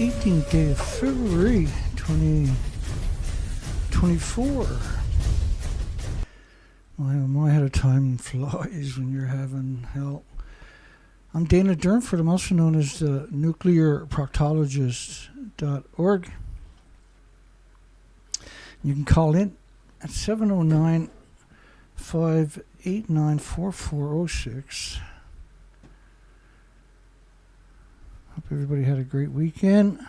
18th day of February 2024. My head of time flies when you're having hell. I'm Dana Durnford. I'm also known as the nuclearproctologist.org. You can call in at 709-589-4406. Hope everybody had a great weekend.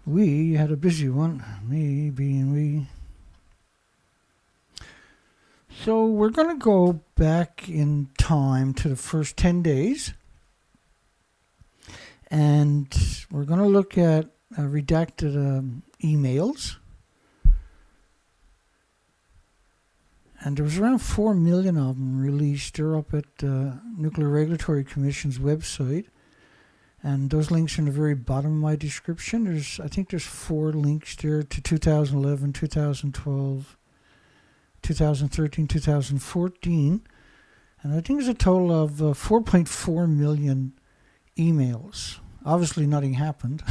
We had a busy one, me being we. So we're going to go back in time to the first 10 days. And we're going to look at redacted emails. And there was around 4 million of them released. They're up at Nuclear Regulatory Commission's website. And those links are in the very bottom of my description. I think there's 4 links there to 2011, 2012, 2013, 2014. And I think there's a total of 4.4 million emails. Obviously nothing happened.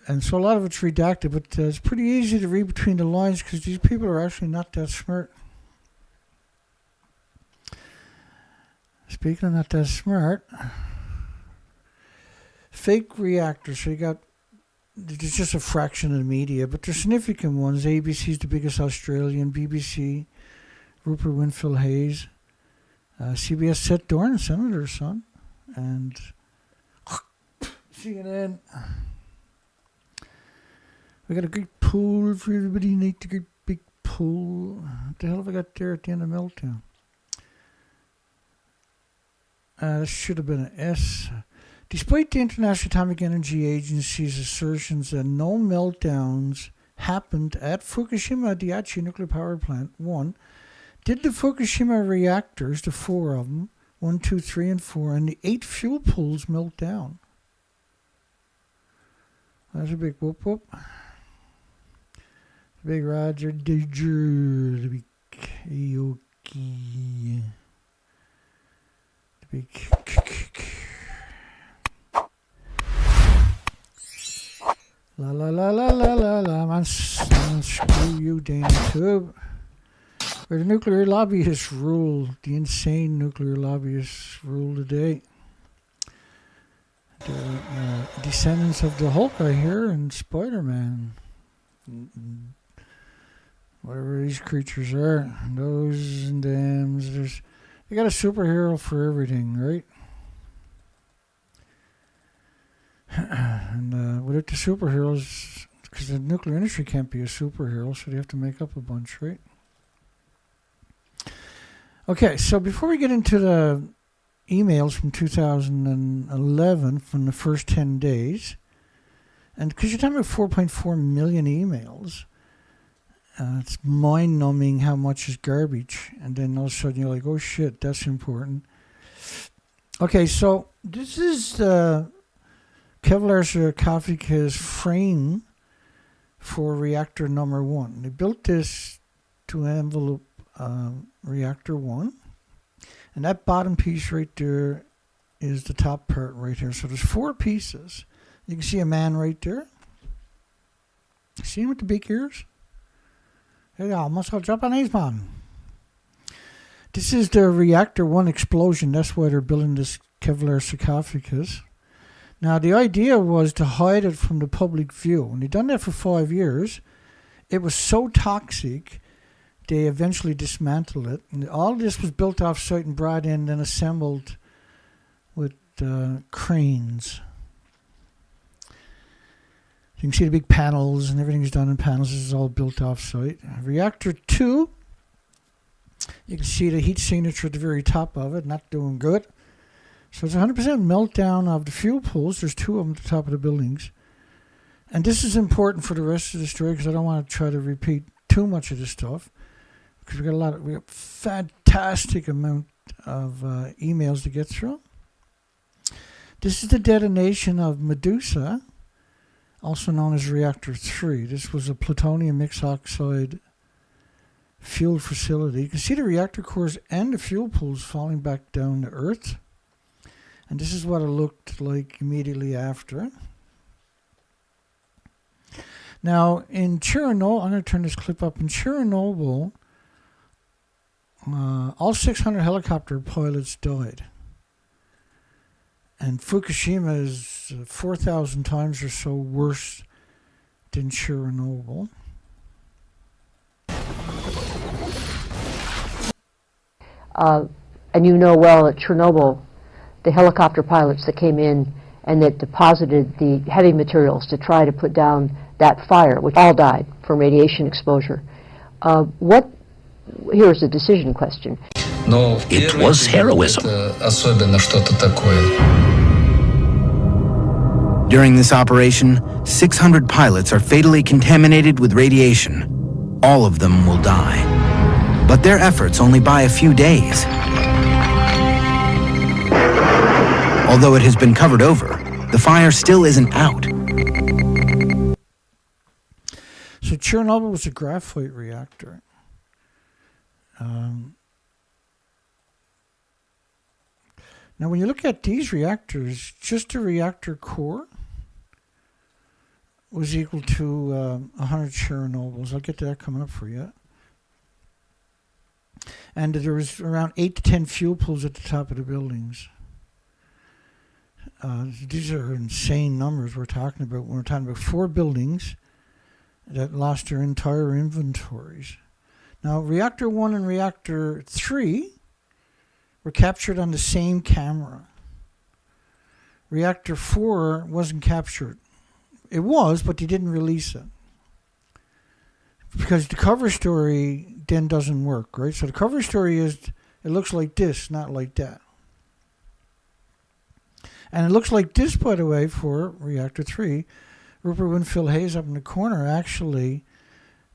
And so a lot of it's redacted, but it's pretty easy to read between the lines because these people are actually not that smart. Speaking of not that smart, fake reactors. So there's just a fraction of the media, but they're significant ones. ABC's the biggest Australian, BBC, Rupert Winfield Hayes, CBS Seth Dorn, Senator's son, and CNN. We got a great pool for everybody. Need a great big pool. What the hell have I got there at the end of Meltdown? This should have been an S. Despite the International Atomic Energy Agency's assertions that no meltdowns happened at Fukushima Daiichi Nuclear Power Plant 1, did the Fukushima reactors, the 4 of them, 1, 2, 3, and 4, and the 8 fuel pools melt down? That's a big whoop whoop. The big Roger Didger, the big Aoki. Big la la la la la la la, man, screw you, Dana Tube. Where the nuclear lobbyists rule, the insane nuclear lobbyists rule today. The descendants of the Hulk, I hear, and Spider-Man. Whatever these creatures are, those and thems, you got a superhero for everything, right? And without the superheroes, because the nuclear industry can't be a superhero, so they have to make up a bunch, right? Okay, so before we get into the emails from 2011, from the first 10 days, and because you're talking about 4.4 million emails, it's mind-numbing how much is garbage. And then all of a sudden you're like, oh shit, that's important. Okay, so this is the Kevlar sarcophagus frame for reactor number 1. They built this to envelope reactor 1. And that bottom piece right there is the top part right here. So there's 4 pieces. You can see a man right there. See him with the big ears? Hey, y'all, must have Japanese man. This is the reactor 1 explosion. That's why they're building this Kevlar sarcophagus. Now, the idea was to hide it from the public view. And they've done that for 5 years. It was so toxic, they eventually dismantled it. And all this was built off-site and brought in and assembled with cranes. You can see the big panels and everything's done in panels. This is all built off-site. Reactor 2, you can see the heat signature at the very top of it, not doing good. So it's 100% meltdown of the fuel pools. There's 2 of them at the top of the buildings. And this is important for the rest of the story because I don't want to try to repeat too much of this stuff. Because we got a fantastic amount of emails to get through. This is the detonation of Medusa, also known as Reactor 3. This was a plutonium mixed oxide fuel facility. You can see the reactor cores and the fuel pools falling back down to Earth. And this is what it looked like immediately after. Now, in Chernobyl, I'm going to turn this clip up. In Chernobyl, all 600 helicopter pilots died. And Fukushima is 4,000 times or so worse than Chernobyl. And you know well at Chernobyl, the helicopter pilots that came in and that deposited the heavy materials to try to put down that fire, which all died from radiation exposure. Here's a decision question. It was heroism. During this operation, 600 pilots are fatally contaminated with radiation. All of them will die. But their efforts only buy a few days. Although it has been covered over, the fire still isn't out. So Chernobyl was a graphite reactor. Now when you look at these reactors, just a reactor core was equal to 100 Chernobyls. I'll get to that coming up for you. And there was around 8 to 10 fuel pools at the top of the buildings. These are insane numbers we're talking about. We're talking about 4 buildings that lost their entire inventories. Now, Reactor 1 and Reactor 3 were captured on the same camera. Reactor 4 wasn't captured. It was, but they didn't release it. Because the cover story then doesn't work, right? So the cover story is, it looks like this, not like that. And it looks like this, by the way, for Reactor 3. Rupert Winfield Hayes up in the corner actually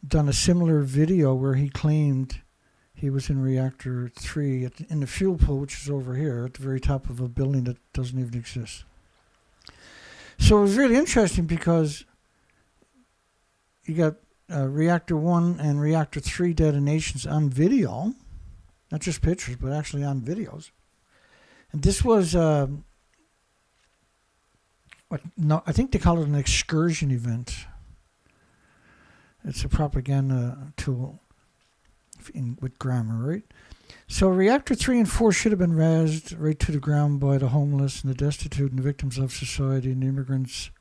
done a similar video where he claimed he was in Reactor 3 in the fuel pool, which is over here at the very top of a building that doesn't even exist. So it was really interesting because you got Reactor 1 and Reactor 3 detonations on video, not just pictures, but actually on videos. And this was, I think they call it an excursion event. It's a propaganda tool with grammar, right? So Reactor 3 and 4 should have been razed right to the ground by the homeless and the destitute and the victims of society and the immigrants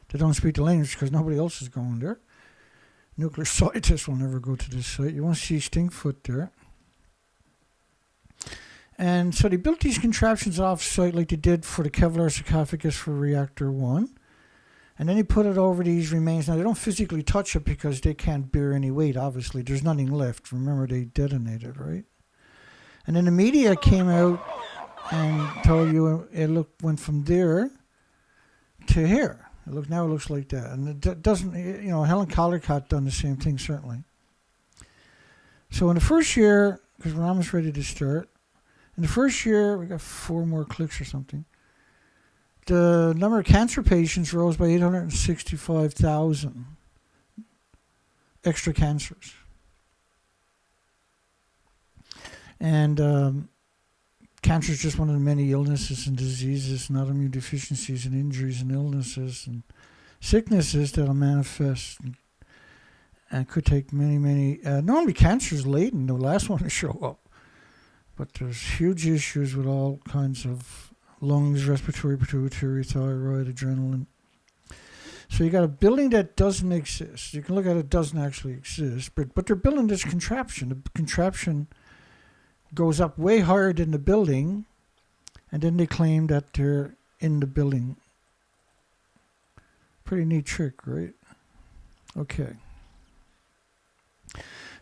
that don't speak the language because nobody else is going there. Nuclear scientists will never go to this site. You won't see Stinkfoot there. And so they built these contraptions off-site like they did for the Kevlar sarcophagus for Reactor 1. And then they put it over these remains. Now, they don't physically touch it because they can't bear any weight, obviously. There's nothing left. Remember, they detonated, right? And then the media came out and told you it went from there to here. Now it looks like that. And it doesn't, Helen Caldicott done the same thing, certainly. So in the first year, because we're almost ready to start, in the first year, we got 4 more clicks or something. The number of cancer patients rose by 865,000 extra cancers. And cancer is just one of the many illnesses and diseases and autoimmune deficiencies and injuries and illnesses and sicknesses that will manifest and could take many, normally cancer is late and the last one to show up. But there's huge issues with all kinds of lungs, respiratory, pituitary, thyroid, adrenaline. So you got a building that doesn't exist. You can look at it, doesn't actually exist, but they're building this contraption. The contraption goes up way higher than the building, and then they claim that they're in the building. Pretty neat trick, right? Okay.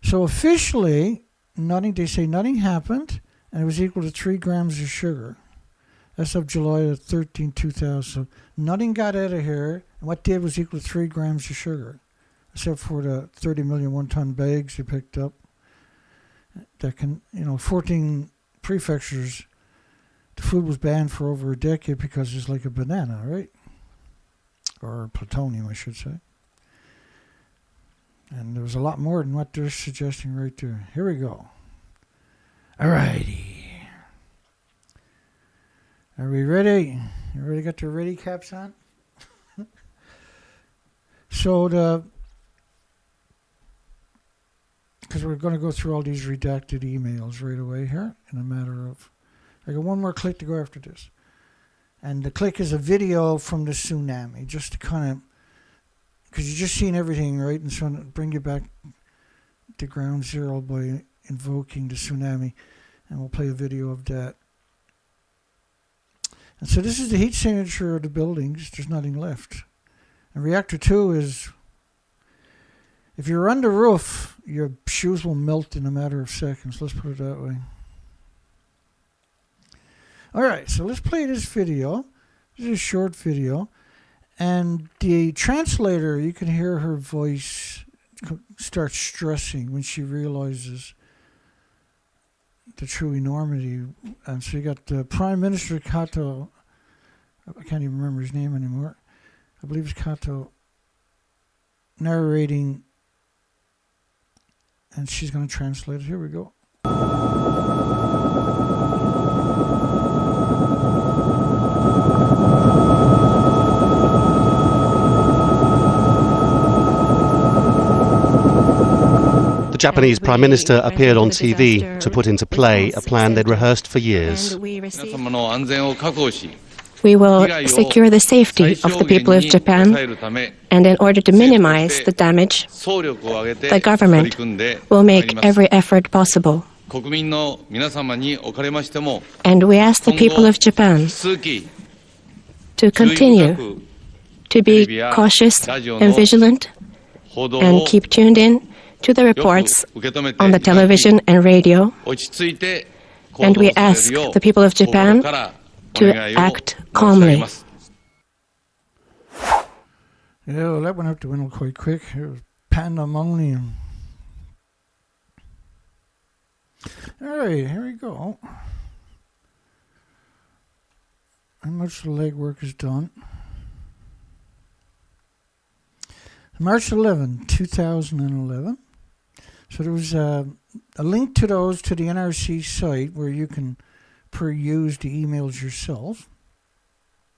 So officially, they say nothing happened, and it was equal to 3 grams of sugar. That's of July 13, 2000. So nothing got out of here, and what did was equal to 3 grams of sugar, except for the 30 million one-ton bags they picked up. That can, 14 prefectures, the food was banned for over a decade because it's like a banana, right? Or plutonium, I should say. And there was a lot more than what they're suggesting right there. Here we go. Alrighty. Are we ready? Everybody got their ready caps on? So because we're going to go through all these redacted emails right away here in a matter of, I got one more click to go after this. And the click is a video from the tsunami, just to kind of, because you've just seen everything, right? And so bring you back to ground zero by invoking the tsunami. And we'll play a video of that. And so this is the heat signature of the buildings. There's nothing left. And reactor 2 is, if you're on the roof, your shoes will melt in a matter of seconds. Let's put it that way. All right, so let's play this video. This is a short video. And the translator, you can hear her voice start stressing when she realizes the true enormity. And so you got Prime Minister Kato, I can't even remember his name anymore. I believe it's Kato, narrating, and she's going to translate it. Here we go. The Japanese Prime Minister appeared on TV to put into play a plan they'd rehearsed for years. We will secure the safety of the people of Japan, and in order to minimize the damage, the government will make every effort possible. And we ask the people of Japan to continue to be cautious and vigilant and keep tuned in to the reports on the television and radio. And we ask the people of Japan to act calmly. Yeah, well, that went out the window quite quick. It was pandemonium. All right, here we go. How much the legwork is done. March 11, 2011. So there was a link to those to the NRC site where you can peruse the emails yourself.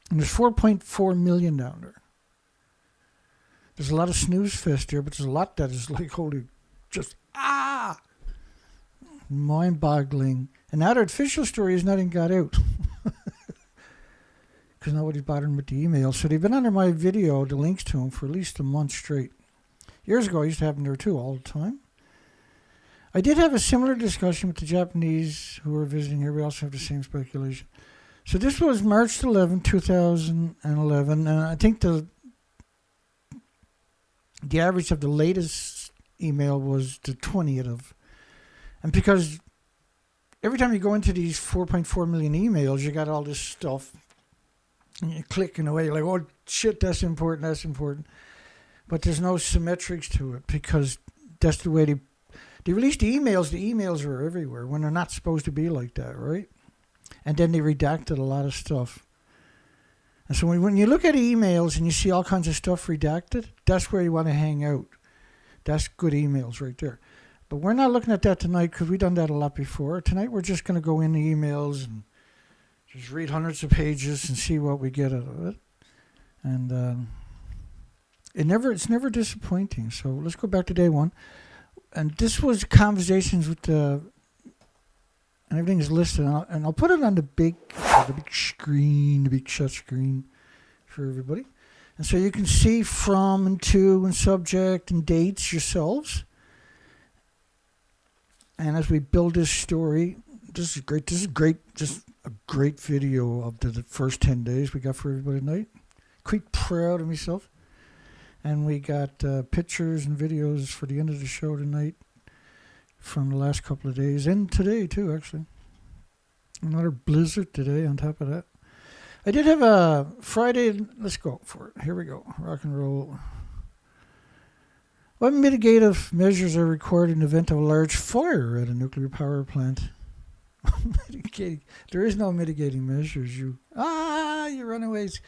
And there's 4.4 million down there. There's a lot of snooze fest there, but there's a lot that is like, holy, just, mind-boggling. And now the official story is nothing got out. Because nobody's bothering with the emails. So they've been under my video, the links to them, for at least a month straight. Years ago, I used to have them there too, all the time. I did have a similar discussion with the Japanese who were visiting here. We also have the same speculation. So this was March 11, 2011, and I think the average of the latest email was the 20th of. And because every time you go into these 4.4 million emails, you got all this stuff, and you're clicking away, like, oh, shit, that's important, that's important. But there's no symmetrics to it because that's the way they release the emails. The emails are everywhere when they're not supposed to be like that, right? And then they redacted a lot of stuff. And so when you look at emails and you see all kinds of stuff redacted, that's where you want to hang out. That's good emails right there. But we're not looking at that tonight because we've done that a lot before. Tonight we're just going to go in the emails and just read hundreds of pages and see what we get out of it. And it's never disappointing. So let's go back to day one. And this was conversations with and everything is listed. And I'll put it on the big screen, the big shut screen for everybody. And so you can see from and to and subject and dates yourselves. And as we build this story, this is great. This is great. Just a great video of the first 10 days we got for everybody tonight. Quite proud of myself. And we got pictures and videos for the end of the show tonight from the last couple of days. And today, too, actually. Another blizzard today on top of that. I did have a Friday. Let's go for it. Here we go. Rock and roll. What mitigative measures are required in the event of a large fire at a nuclear power plant? There is no mitigating measures. You runaways.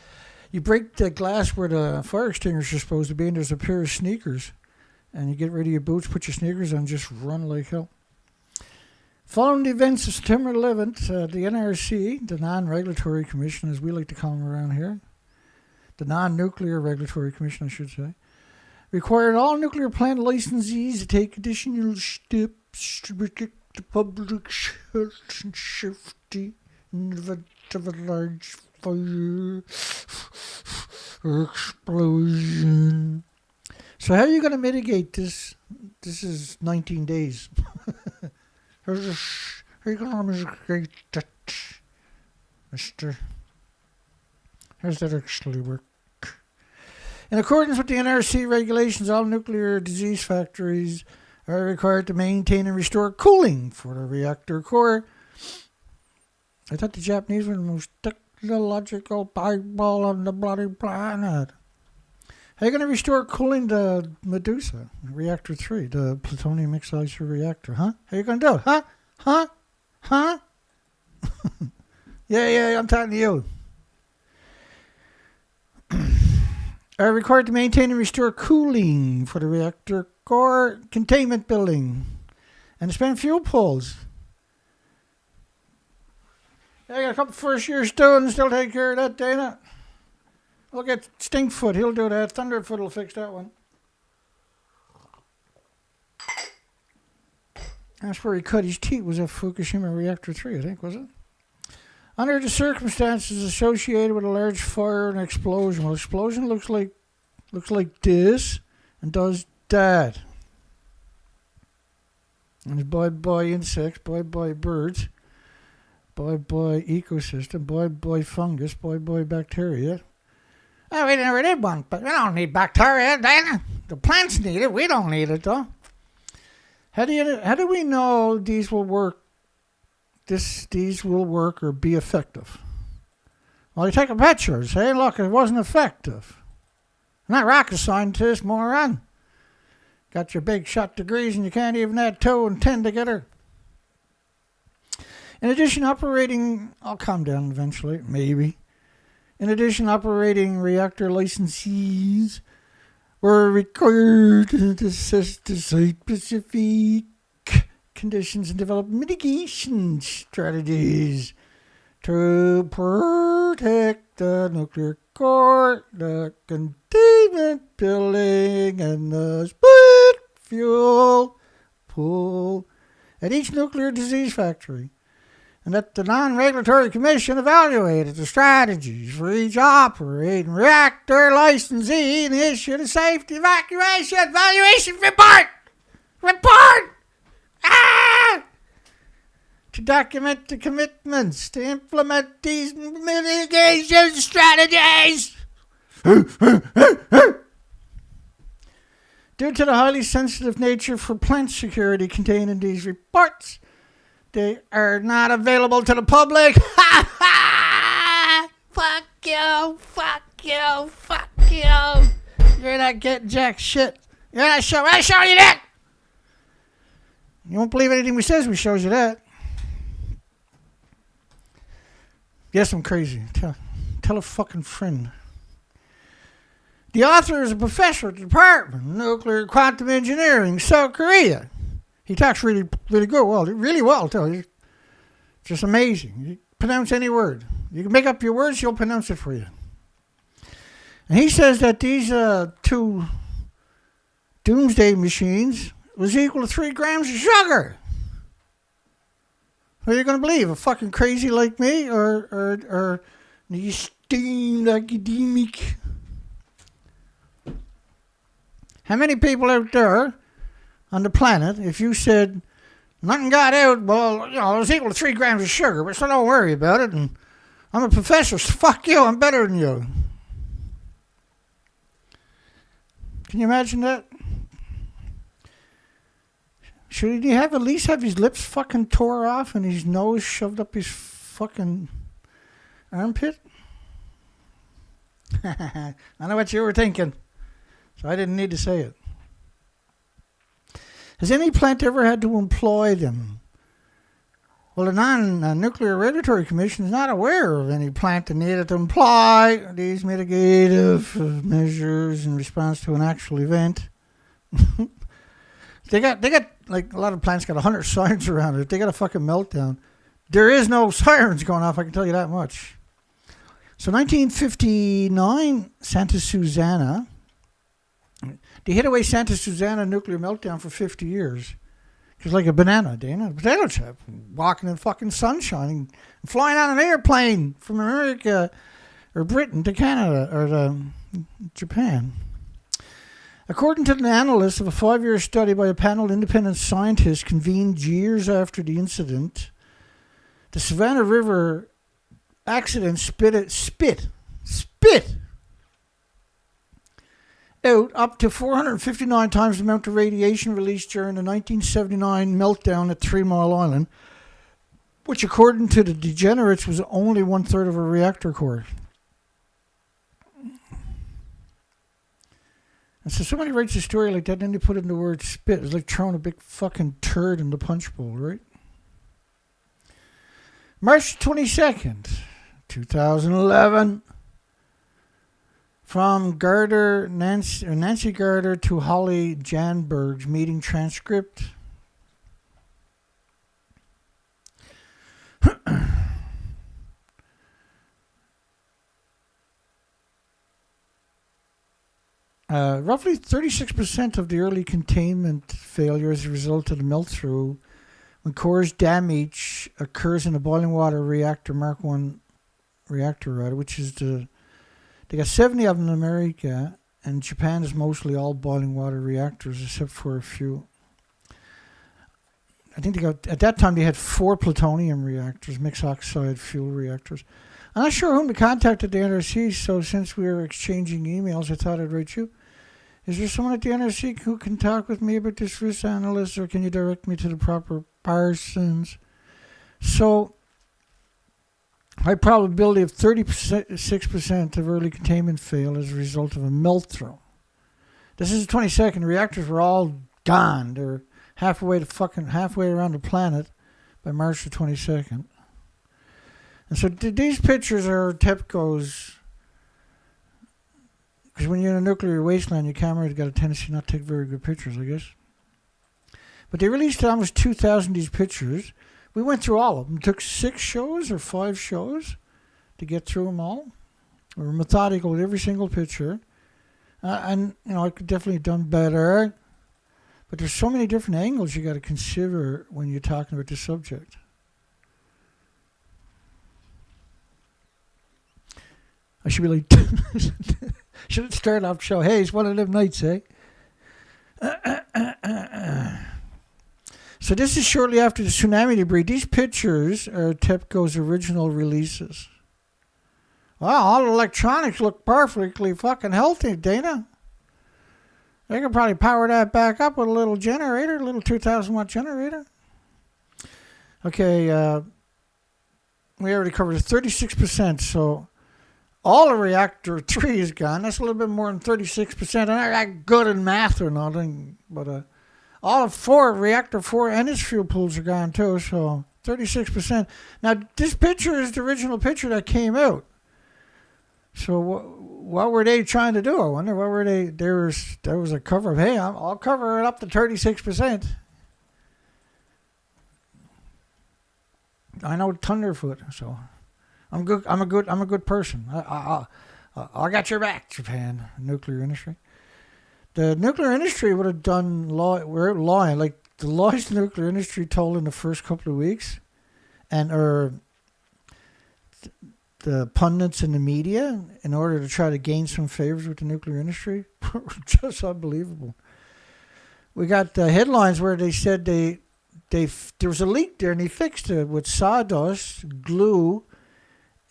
You break the glass where the fire extinguisher is supposed to be, and there's a pair of sneakers. And you get rid of your boots, put your sneakers on, just run like hell. Following the events of September 11th, the NRC, the Non-Regulatory Commission, as we like to call them around here, the Non-Nuclear Regulatory Commission, I should say, required all nuclear plant licensees to take additional steps to protect the public's health and safety in the event of a large fire or explosion. So how are you going to mitigate this? This is 19 days. How are you going to mitigate that, mister? How does that actually work? In accordance with the NRC regulations, all nuclear disease factories are required to maintain and restore cooling for the reactor core. I thought the Japanese were the most technological pieball on the bloody planet. How are you going to restore cooling to Medusa, Reactor 3, the plutonium mixed-isotope reactor, huh? How are you going to do it, huh? Yeah, I'm talking to you. Are required to maintain and restore cooling for the reactor core containment building and spend fuel pools. I got a couple first-year students. They'll take care of that, Dana. We'll get Stinkfoot. He'll do that. Thunderfoot will fix that one. That's where he cut his teeth. Was at Fukushima Reactor 3, I think, was it? Under the circumstances associated with a large fire and explosion. Well, explosion looks like this and does that. And bye-bye insects, bye-bye birds, bye-bye ecosystem, bye-bye fungus, bye-bye bacteria. Oh, we never did one, but we don't need bacteria, Dana. The plants need it. We don't need it, though. How do we know these will work? These will work or be effective? Well, you take a picture. Say, look, it wasn't effective. I'm not rocket scientist, moron. Got your big shot degrees and you can't even add 2 and 10 together. In addition, I'll calm down eventually, maybe. In addition, operating reactor licensees were required to assess the site-specific conditions and develop mitigation strategies to protect the nuclear core, the containment building, and the split fuel pool at each nuclear disease factory. And that the Non-Regulatory Commission evaluated the strategies for each operating reactor licensee and issued a safety evaluation report! To document the commitments to implement these mitigation strategies. Due to the highly sensitive nature for plant security contained in these reports, they are not available to the public. Fuck you. You're not getting jack shit. You're not showing you that. You won't believe anything we says. We shows you that. Yes, I'm crazy. Tell a fucking friend. The author is a professor at the Department of Nuclear Quantum Engineering, South Korea. He talks really, really good. Well, really well, too. Just amazing. You pronounce any word. You can make up your words, he'll pronounce it for you. And he says that these 2 doomsday machines was equal to 3 grams of sugar. Who are you going to believe? A fucking crazy like me or the esteemed academic? How many people out there on the planet, if you said nothing got out, well, it was equal to 3 grams of sugar, but so don't worry about it, and I'm a professor, so fuck you, I'm better than you. Can you imagine that? Should he at least have his lips fucking tore off and his nose shoved up his fucking armpit? I know what you were thinking, so I didn't need to say it. Has any plant ever had to employ them? Well, the Non-Nuclear Regulatory Commission is not aware of any plant that needed to employ these mitigative measures in response to an actual event. They got like a lot of plants got 100 sirens around it. If they got a fucking meltdown, there is no sirens going off, I can tell you that much. So 1959, Santa Susana. They hid away Santa Susana nuclear meltdown for 50 years. Just like a banana, Dana. A potato chip. Walking in fucking sunshine and flying on an airplane from America or Britain to Canada or to Japan. According to the analysts of a 5-year study by a panel of independent scientists convened years after the incident, the Savannah River accident spit out up to 459 times the amount of radiation released during the 1979 meltdown at 3 Mile Island, which according to the degenerates was only 1/3 of a reactor core. And so somebody writes a story like that, and then they put in the word spit. It's like throwing a big fucking turd in the punch bowl, right? March 22nd, 2011. From Nancy Garter to Holly Janberg's meeting transcript. Roughly 36% of the early containment failure as a result of the melt-through when core's damage occurs in a boiling water reactor, Mark 1 reactor, which is they got 70 of them in America, and Japan is mostly all boiling water reactors except for a few. I think at that time they had 4 plutonium reactors, mixed oxide fuel reactors. I'm not sure whom to contact at the NRC, so since we were exchanging emails, I thought I'd write you. Is there someone at the NRC who can talk with me about this risk analyst, or can you direct me to the proper persons? So, high probability of 36% of early containment fail as a result of a melt-through. This is the 22nd. Reactors were all gone. They're halfway around the planet by March the 22nd. And so these pictures are TEPCO's, because when you're in a nuclear wasteland, your camera's got a tendency not to take very good pictures, I guess. But they released almost 2,000 of these pictures. We went through all of them. It took 6 shows or 5 shows to get through them all. We were methodical with every single picture. And, I could definitely have done better. But there's so many different angles you got to consider when you're talking about this subject. I should be like, should start off the show. Hey, it's one of them nights, eh? So this is shortly after the tsunami debris. These pictures are TEPCO's original releases. Wow, all the electronics look perfectly fucking healthy, Dana. They could probably power that back up with a little generator, a little 2,000 watt generator. Okay, we already covered 36%, so all of reactor 3 is gone. That's a little bit more than 36%. I'm not that good in math or nothing, but all of reactor 4 and its fuel pools are gone too, so 36%. Now, this picture is the original picture that came out. So what were they trying to do? I wonder, what were they? There was a cover of, hey, I'll cover it up to 36%. I know Thunderfoot, so I'm good. I'm a good person. I got your back, Japan. Nuclear industry. The nuclear industry would have done we're lying. Like the lies the nuclear industry told in the first couple of weeks, and the pundits in the media, in order to try to gain some favors with the nuclear industry, were just unbelievable. We got headlines where they said there was a leak there and they fixed it with sawdust, glue,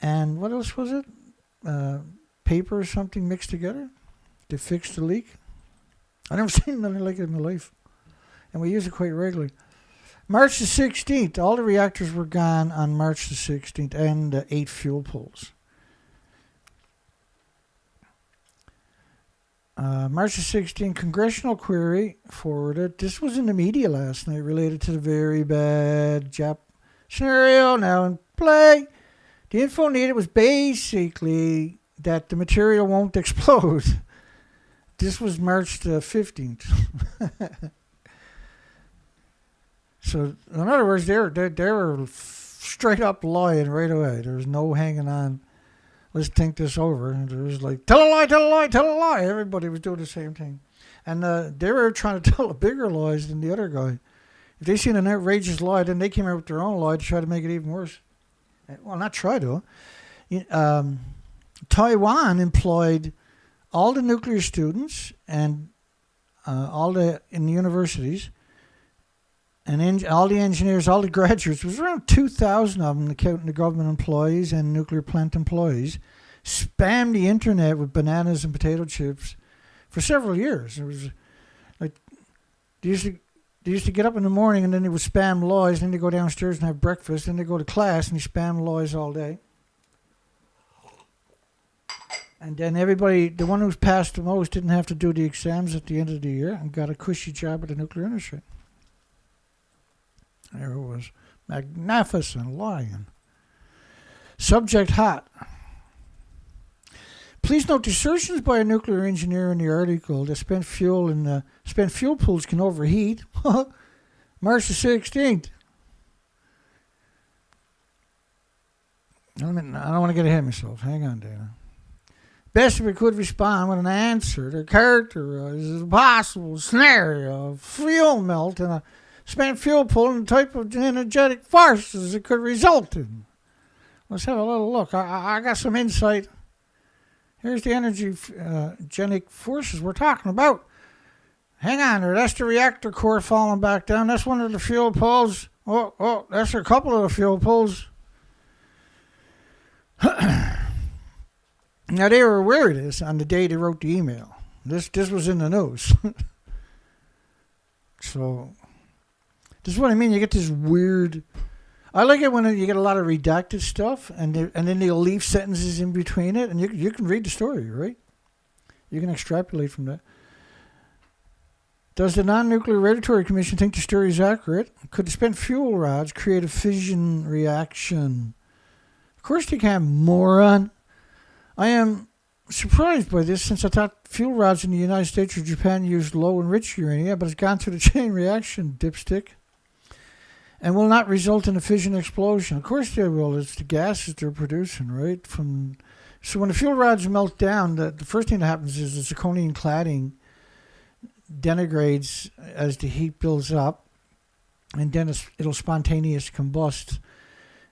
and what else was it? Paper or something mixed together to fix the leak. I've never seen nothing like it in my life. And we use it quite regularly. March the 16th, all the reactors were gone on March the 16th, and 8 fuel pools. March the 16th, congressional query forwarded. This was in the media last night related to the very bad Jap scenario now in play. The info needed was basically that the material won't explode. This was March the 15th. So, in other words, they were straight up lying right away. There was no hanging on. Let's think this over. There was like, tell a lie, tell a lie, tell a lie. Everybody was doing the same thing. And they were trying to tell a bigger lies than the other guy. If they seen an outrageous lie, then they came out with their own lie to try to make it even worse. Well, not try to. Taiwan employed all the nuclear students and in the universities, and all the engineers, all the graduates. It was around 2,000 of them, counting the government employees and nuclear plant employees, spammed the internet with bananas and potato chips for several years. It was like they used to get up in the morning and then they would spam lies, then they go downstairs and have breakfast, then they go to class and they spam lies all day. And then everybody, the one who's passed the most, didn't have to do the exams at the end of the year and got a cushy job at the nuclear industry. There it was. Magnificent lying. Subject hot. Please note the assertions by a nuclear engineer in the article that spent fuel pools can overheat. March the 16th. I don't want to get ahead of myself. Hang on, Dana. Best if we could respond with an answer to characterize a possible scenario of fuel melt and a spent fuel pool and the type of energetic forces it could result in. Let's have a little look. I got some insight. Here's the energenic forces we're talking about. Hang on there. That's the reactor core falling back down. That's one of the fuel pools. Oh, that's a couple of the fuel pools. Now, they were aware of this on the day they wrote the email. This was in the news. So, this is what I mean. You get this weird... I like it when you get a lot of redacted stuff, and then they'll leave sentences in between it, and you can read the story, right? You can extrapolate from that. Does the Non-Nuclear Regulatory Commission think the story is accurate? Could the spent fuel rods create a fission reaction? Of course they can, moron. I am surprised by this, since I thought fuel rods in the United States or Japan used low enriched uranium, but it's gone through the chain reaction, dipstick, and will not result in a fission explosion. Of course they will. It's the gases they're producing, right? So when the fuel rods melt down, the first thing that happens is the zirconium cladding degrades as the heat builds up, and then it'll spontaneously combust.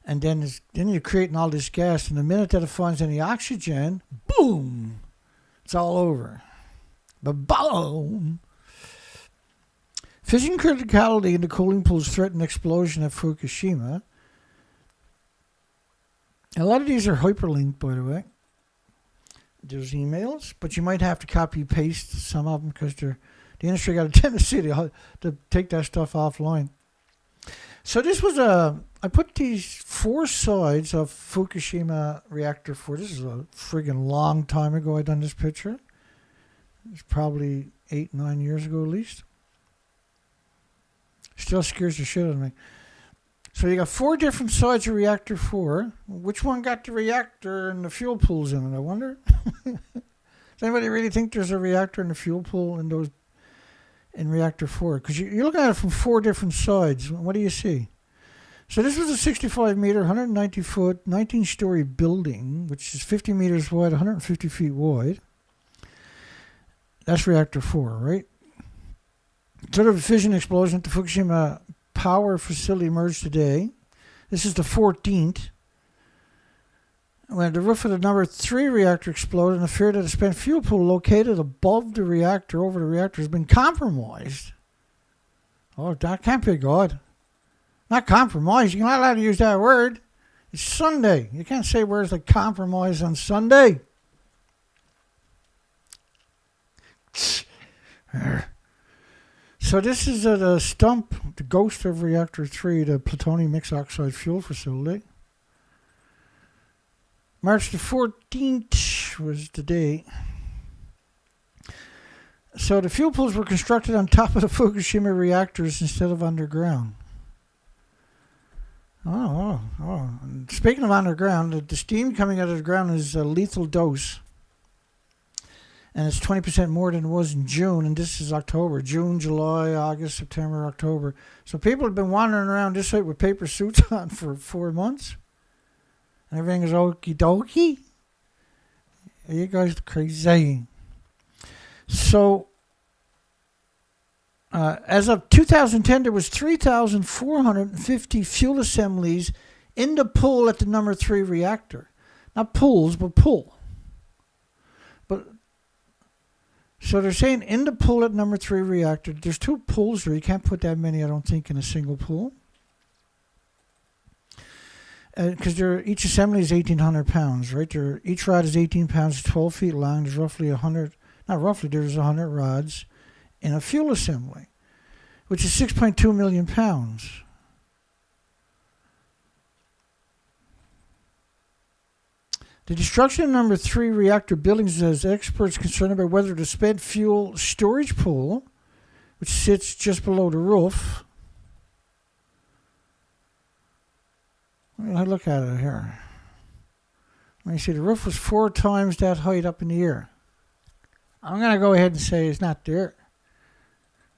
And then you're creating all this gas, and the minute that it finds any oxygen, boom, it's all over. Ba-boom. Fission criticality in the cooling pools threatened explosion at Fukushima. A lot of these are hyperlinked, by the way. There's emails, but you might have to copy-paste some of them because the industry got a tendency to take that stuff offline. So this was I put these 4 sides of Fukushima Reactor 4. This is a friggin' long time ago I done this picture. It's probably 8-9 years ago at least. Still scares the shit out of me. So you got 4 different sides of Reactor 4. Which one got the reactor and the fuel pools in it, I wonder? Does anybody really think there's a reactor and a fuel pool in Reactor 4? Because you're looking at it from 4 different sides. What do you see? So this was a 65-meter, 190-foot, 19-story building, which is 50 meters wide, 150 feet wide. That's Reactor 4, right? Sort of a fission explosion at the Fukushima power facility emerged today. This is the 14th. When the roof of the number 3 reactor exploded, and the fear that a spent fuel pool located above the reactor, over the reactor, has been compromised. Oh, that can't be good. Not compromised. You're not allowed to use that word. It's Sunday. You can't say words like compromise on Sunday. So this is the stump, the ghost of Reactor 3, the plutonium mixed oxide fuel facility. March the 14th was the date. So the fuel pools were constructed on top of the Fukushima reactors instead of underground. Oh. Speaking of underground, the steam coming out of the ground is a lethal dose. And it's 20% more than it was in June, and this is October. June, July, August, September, October. So people have been wandering around this site with paper suits on for 4 months. And everything is okie dokie. You guys are crazy. So, as of 2010, there was 3,450 fuel assemblies in the pool at the number 3 reactor. Not pools, but pool. So they're saying in the pool at number 3 reactor, there's 2 pools there. You can't put that many, I don't think, in a single pool. Because each assembly is 1,800 pounds, right? Each rod is 18 pounds, 12 feet long. There's roughly 100, not roughly, there's 100 rods in a fuel assembly, which is 6.2 million pounds. The destruction of number 3 reactor buildings has experts concerned about whether the spent fuel storage pool, which sits just below the roof. Let me look at it here. Let me see, the roof was 4 times that height up in the air. I'm going to go ahead and say it's not there.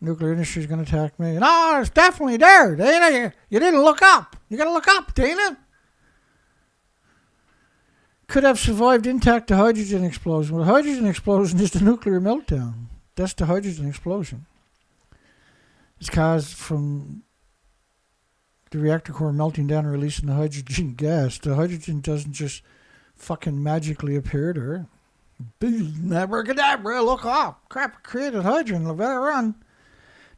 Nuclear industry is going to attack me. No, it's definitely there, Dana. You didn't look up. You got to look up, Dana. Could have survived intact the hydrogen explosion. Well, the hydrogen explosion is the nuclear meltdown. That's the hydrogen explosion. It's caused from the reactor core melting down and releasing the hydrogen gas. The hydrogen doesn't just fucking magically appear there. Abracadabra, look up. Crap, created hydrogen. Let it run.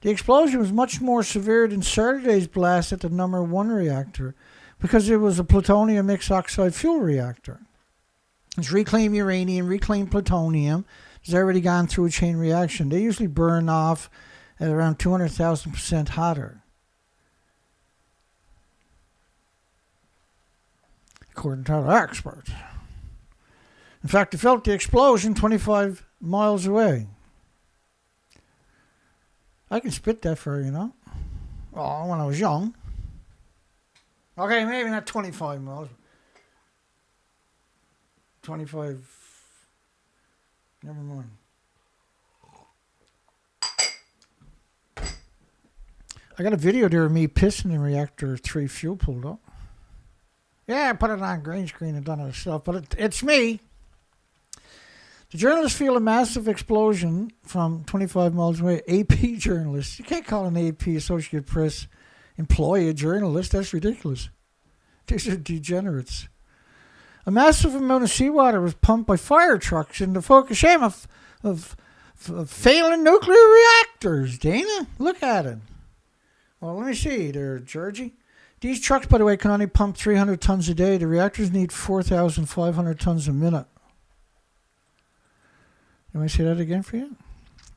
The explosion was much more severe than Saturday's blast at the number 1 reactor because it was a plutonium mixed oxide fuel reactor. It's reclaimed uranium, reclaimed plutonium. It's already gone through a chain reaction. They usually burn off at around 200,000% hotter, according to our experts. In fact, they felt the explosion 25 miles away. I can spit that for you know. Oh, when I was young. Okay, maybe not 25 miles. 25. Never mind. I got a video there of me pissing in reactor 3 fuel pulled up. Yeah, I put it on green screen and done other stuff, but it's me. The journalists feel a massive explosion from 25 miles away. AP journalists. You can't call an AP Associate Press employee a journalist. That's ridiculous. These are degenerates. A massive amount of seawater was pumped by fire trucks into Fukushima of failing nuclear reactors. Dana, look at it. Well, let me see there, Georgie. These trucks, by the way, can only pump 300 tons a day. The reactors need 4,500 tons a minute. You want me to say that again for you?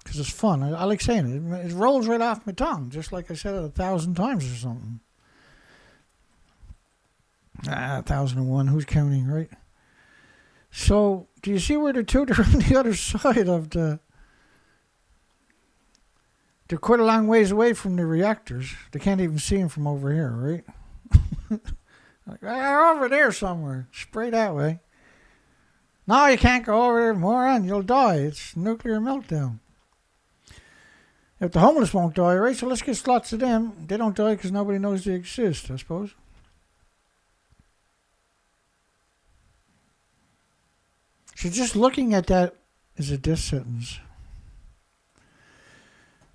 Because it's fun. I like saying it. It rolls right off my tongue, just like I said it 1,000 times or something. 1,001. Who's counting, right? So, do you see where they're on the other side of the... They're quite a long ways away from the reactors. They can't even see them from over here, right? Like, they're over there somewhere. Spray that way. No, you can't go over there, moron. You'll die. It's nuclear meltdown. If the homeless won't die, right? So let's get lots of them. They don't die because nobody knows they exist, I suppose. So just looking at that is a death sentence.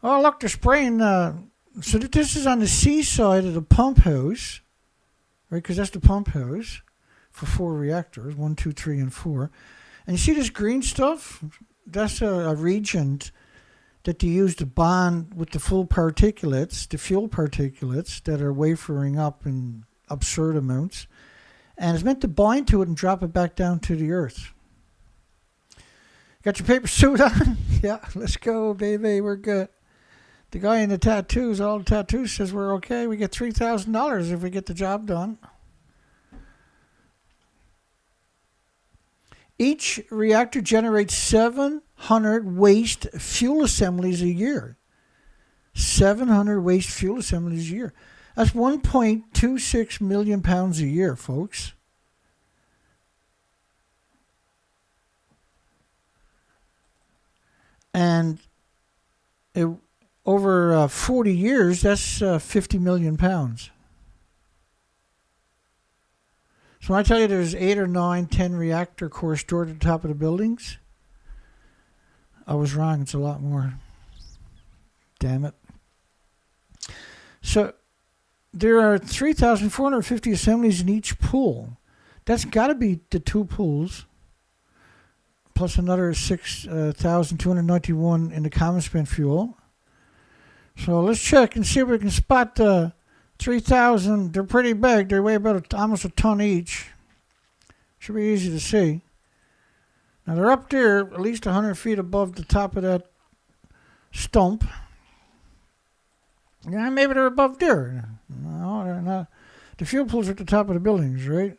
Oh, look, they're spraying. So this is on the seaside of the pump house, right? Because that's the pump house for 4 reactors, 1, 2, 3, and 4. And you see this green stuff? That's a reagent that they use to bond with the fuel particulates that are wafering up in absurd amounts. And it's meant to bind to it and drop it back down to the earth. Got your paper suit on? Yeah, let's go, baby. We're good. The guy in the tattoos, all the tattoos, says we're okay. We get $3,000 if we get the job done. Each reactor generates 700 waste fuel assemblies a year. 700 waste fuel assemblies a year. That's 1.26 million pounds a year, folks. And over 40 years, that's 50 million pounds. So when I tell you there's 8 or 9, 10 reactor cores stored at the top of the buildings, I was wrong. It's a lot more. Damn it. So there are 3,450 assemblies in each pool. That's got to be the 2 pools, plus another 6,291 in the common spent fuel. So let's check and see if we can spot the 3,000. They're pretty big. They weigh about almost a ton each. Should be easy to see. Now they're up there at least 100 feet above the top of that stump. Yeah, maybe they're above there. No, they're not. The fuel pools are at the top of the buildings, right?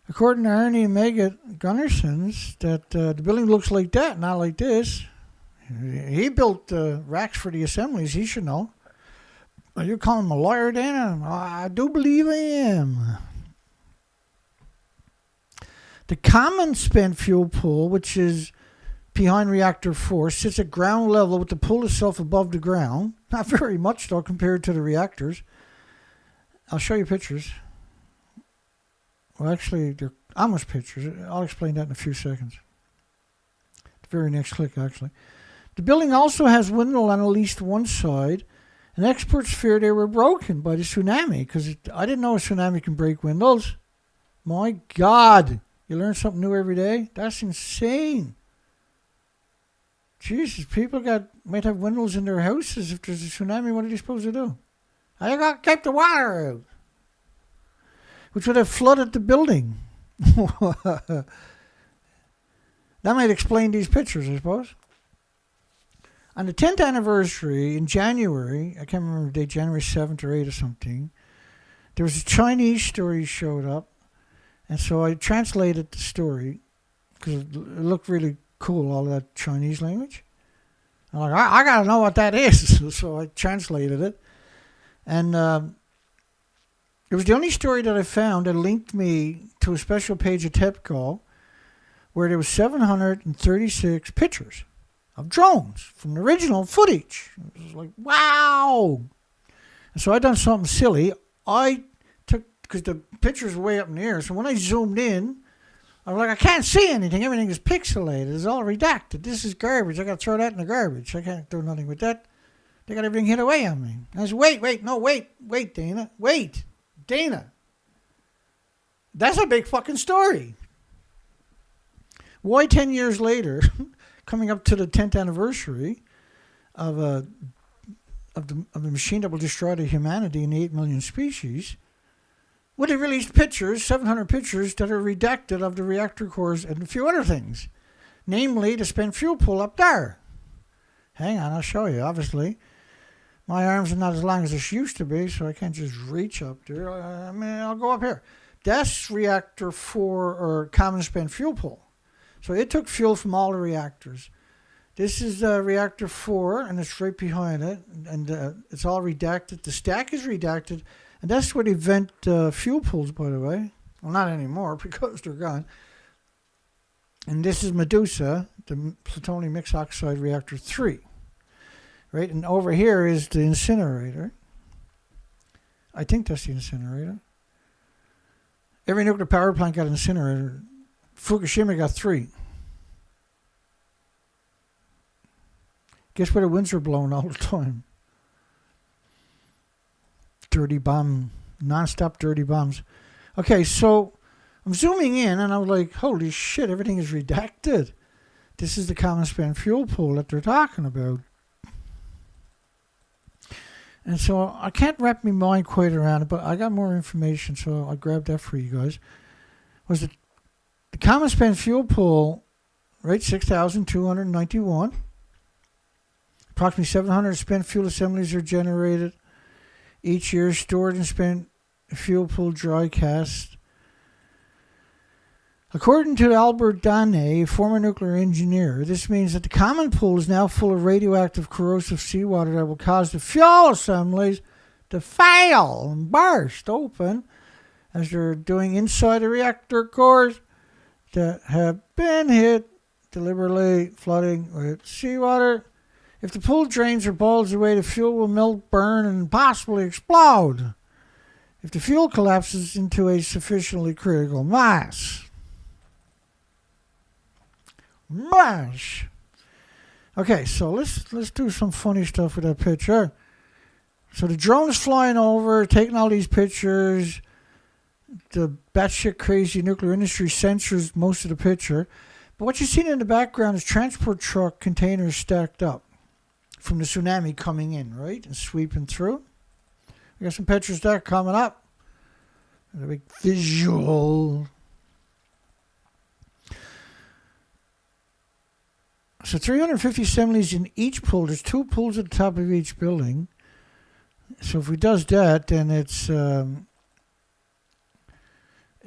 According to Ernie Megat Gunnarsson's, that the building looks like that, not like this. He built racks for the assemblies. He should know. Are you calling him a lawyer, Dana? I do believe I am. The common spent fuel pool, which is behind Reactor 4, sits at ground level with the pool itself above the ground. Not very much, though, compared to the reactors. I'll show you pictures. Well, actually, they're almost pictures. I'll explain that in a few seconds. The very next click, actually. The building also has windows on at least one side, and experts fear they were broken by the tsunami, because I didn't know a tsunami can break windows. My God, you learn something new every day? That's insane. Jesus, people might have windows in their houses. If there's a tsunami, what are they supposed to do? I got to keep the water out, which would have flooded the building. That might explain these pictures, I suppose. On the 10th anniversary in January, I can't remember the date, January 7th or 8th or something, there was a Chinese story showed up. And so I translated the story because it looked really cool, all that Chinese language. I'm like, I got to know what that is. So I translated it. And it was the only story that I found that linked me to a special page of TEPCO where there was 736 pictures of drones from the original footage. It was like, wow. And so I done something silly. I took, because the pictures were way up in the air, so when I zoomed in, I was like, I can't see anything. Everything is pixelated. It's all redacted. This is garbage. I got to throw that in the garbage. I can't do nothing with that. They got everything hit away on me. I said, wait, Dana. Wait, Dana. That's a big fucking story. Why 10 years later, coming up to the 10th anniversary of the machine that will destroy the humanity and the 8 million species, would they release pictures, 700 pictures, that are redacted of the reactor cores and a few other things, namely the spent fuel pool up there. Hang on, I'll show you, obviously. My arms are not as long as they used to be, so I can't just reach up there. I'll go up here. That's Reactor 4, or common spent fuel pool. So it took fuel from all the reactors. This is Reactor 4, and it's right behind it, and it's all redacted. The stack is redacted, and that's where they vent fuel pools, by the way. Well, not anymore, because they're gone. And this is Medusa, the plutonium mixed oxide Reactor 3. Right, and over here is the incinerator. I think that's the incinerator. Every nuclear power plant got an incinerator. Fukushima got 3. Guess where the winds are blowing all the time? Dirty bomb, non-stop dirty bombs. Okay, so I'm zooming in, and I was like, holy shit, everything is redacted. This is the common spent fuel pool that they're talking about. And so I can't wrap my mind quite around it, but I got more information, so I grabbed that for you guys. Was it the common spent fuel pool, right, 6,291. Approximately 700 spent fuel assemblies are generated each year, stored in spent fuel pool dry cast. According to Albert Dane, a former nuclear engineer, this means that the common pool is now full of radioactive corrosive seawater that will cause the fuel assemblies to fail and burst open as they're doing inside the reactor cores that have been hit deliberately flooding with seawater. If the pool drains or boils away, the fuel will melt, burn, and possibly explode. If the fuel collapses into a sufficiently critical mass. Okay, so let's do some funny stuff with that picture. So the drone is flying over, taking all these pictures. The batshit crazy nuclear industry censors most of the picture. But what you're seeing in the background is transport truck containers stacked up from the tsunami coming in, right? And sweeping through. We got some pictures there coming up. And a big visual. So 350 assemblies in each pool. There's 2 pools at the top of each building. So if we does that, then it's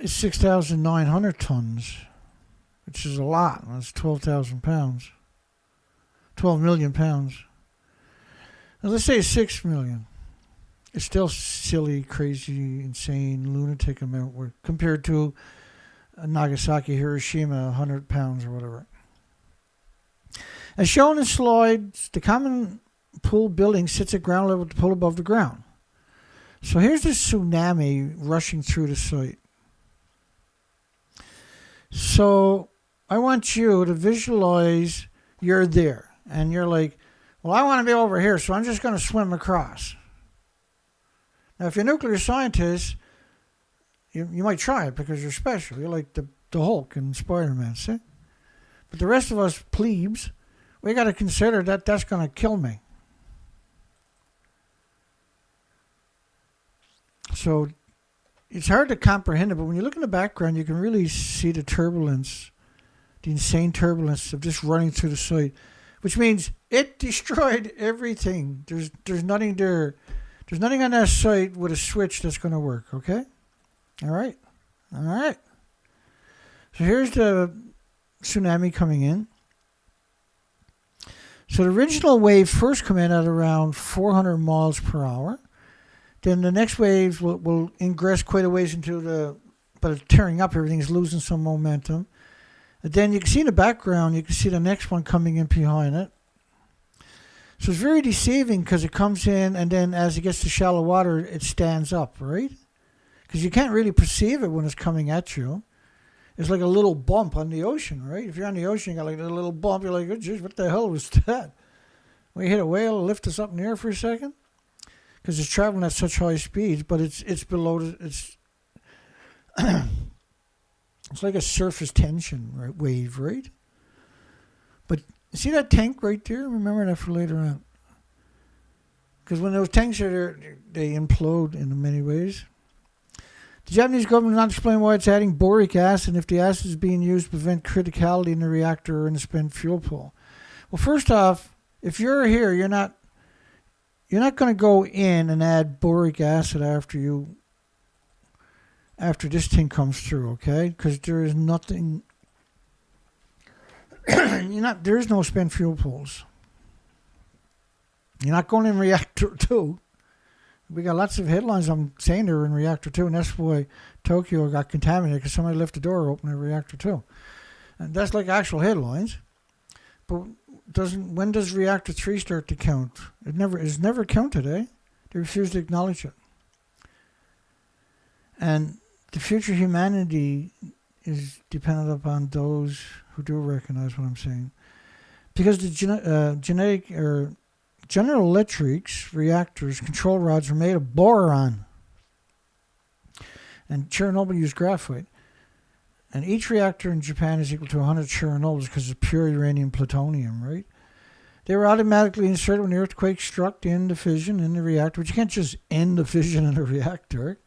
6,900 tons, which is a lot. That's 12,000 pounds. 12 million pounds. Now let's say 6 million. It's still silly, crazy, insane, lunatic amount compared to Nagasaki, Hiroshima, 100 pounds or whatever. As shown in slides, the common pool building sits at ground level with the pool above the ground. So here's the tsunami rushing through the site. So I want you to visualize you're there. And you're like, well, I want to be over here, so I'm just going to swim across. Now, if you're a nuclear scientist, you might try it because you're special. You're like the Hulk and Spider-Man, see? But the rest of us plebes, we got to consider that that's going to kill me. So it's hard to comprehend it, but when you look in the background, you can really see the turbulence, the insane turbulence of just running through the site, which means it destroyed everything. There's nothing there. There's nothing on that site with a switch that's going to work, okay? All right. So here's the tsunami coming in. So the original wave first come in at around 400 miles per hour. Then the next waves will ingress quite a ways but it's tearing up, everything's losing some momentum. And then you can see in the background, you can see the next one coming in behind it. So it's very deceiving because it comes in and then as it gets to shallow water, it stands up, right? Because you can't really perceive it when it's coming at you. It's like a little bump on the ocean, right? If you're on the ocean, you got like a little bump. You're like, oh, geez, what the hell was that? We hit a whale, it'll lift us up in the air for a second. Because it's traveling at such high speeds, but it's below, it's like a surface tension wave, right? But see that tank right there? Remember that for later on. Because when those tanks are there, they implode in many ways. The Japanese government does not explain why it's adding boric acid if the acid is being used to prevent criticality in the reactor or in the spent fuel pool. Well, first off, if you're here, you're not going to go in and add boric acid after this thing comes through, okay? Because there is nothing. There is no spent fuel pools. You're not going in Reactor 2. We got lots of headlines I'm saying they're in Reactor 2, and that's why Tokyo got contaminated because somebody left the door open in Reactor 2. And that's like actual headlines. But when does Reactor 3 start to count? It's never counted, eh? They refuse to acknowledge it. And the future of humanity is dependent upon those who do recognize what I'm saying. Because the General Electric's reactors, control rods, are made of boron. And Chernobyl used graphite. And each reactor in Japan is equal to 100 Chernobyls because it's pure uranium plutonium, right? They were automatically inserted when the earthquake struck to end the fission in the reactor, but you can't just end the fission in a reactor.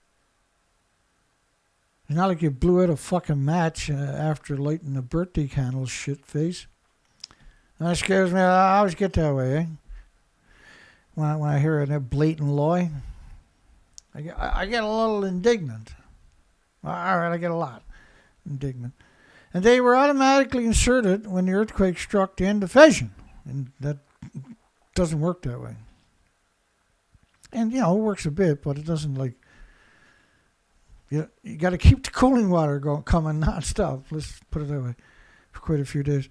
It's not like you blew out a fucking match after lighting a birthday candle, shit face. And that scares me. I always get that way, eh? When I hear a blatant lie, I get a little indignant. All right, I get a lot indignant. And they were automatically inserted when the earthquake struck to end the fission. And that doesn't work that way. And, it works a bit, but it doesn't you got to keep the cooling water coming nonstop. Let's put it that way, for quite a few days.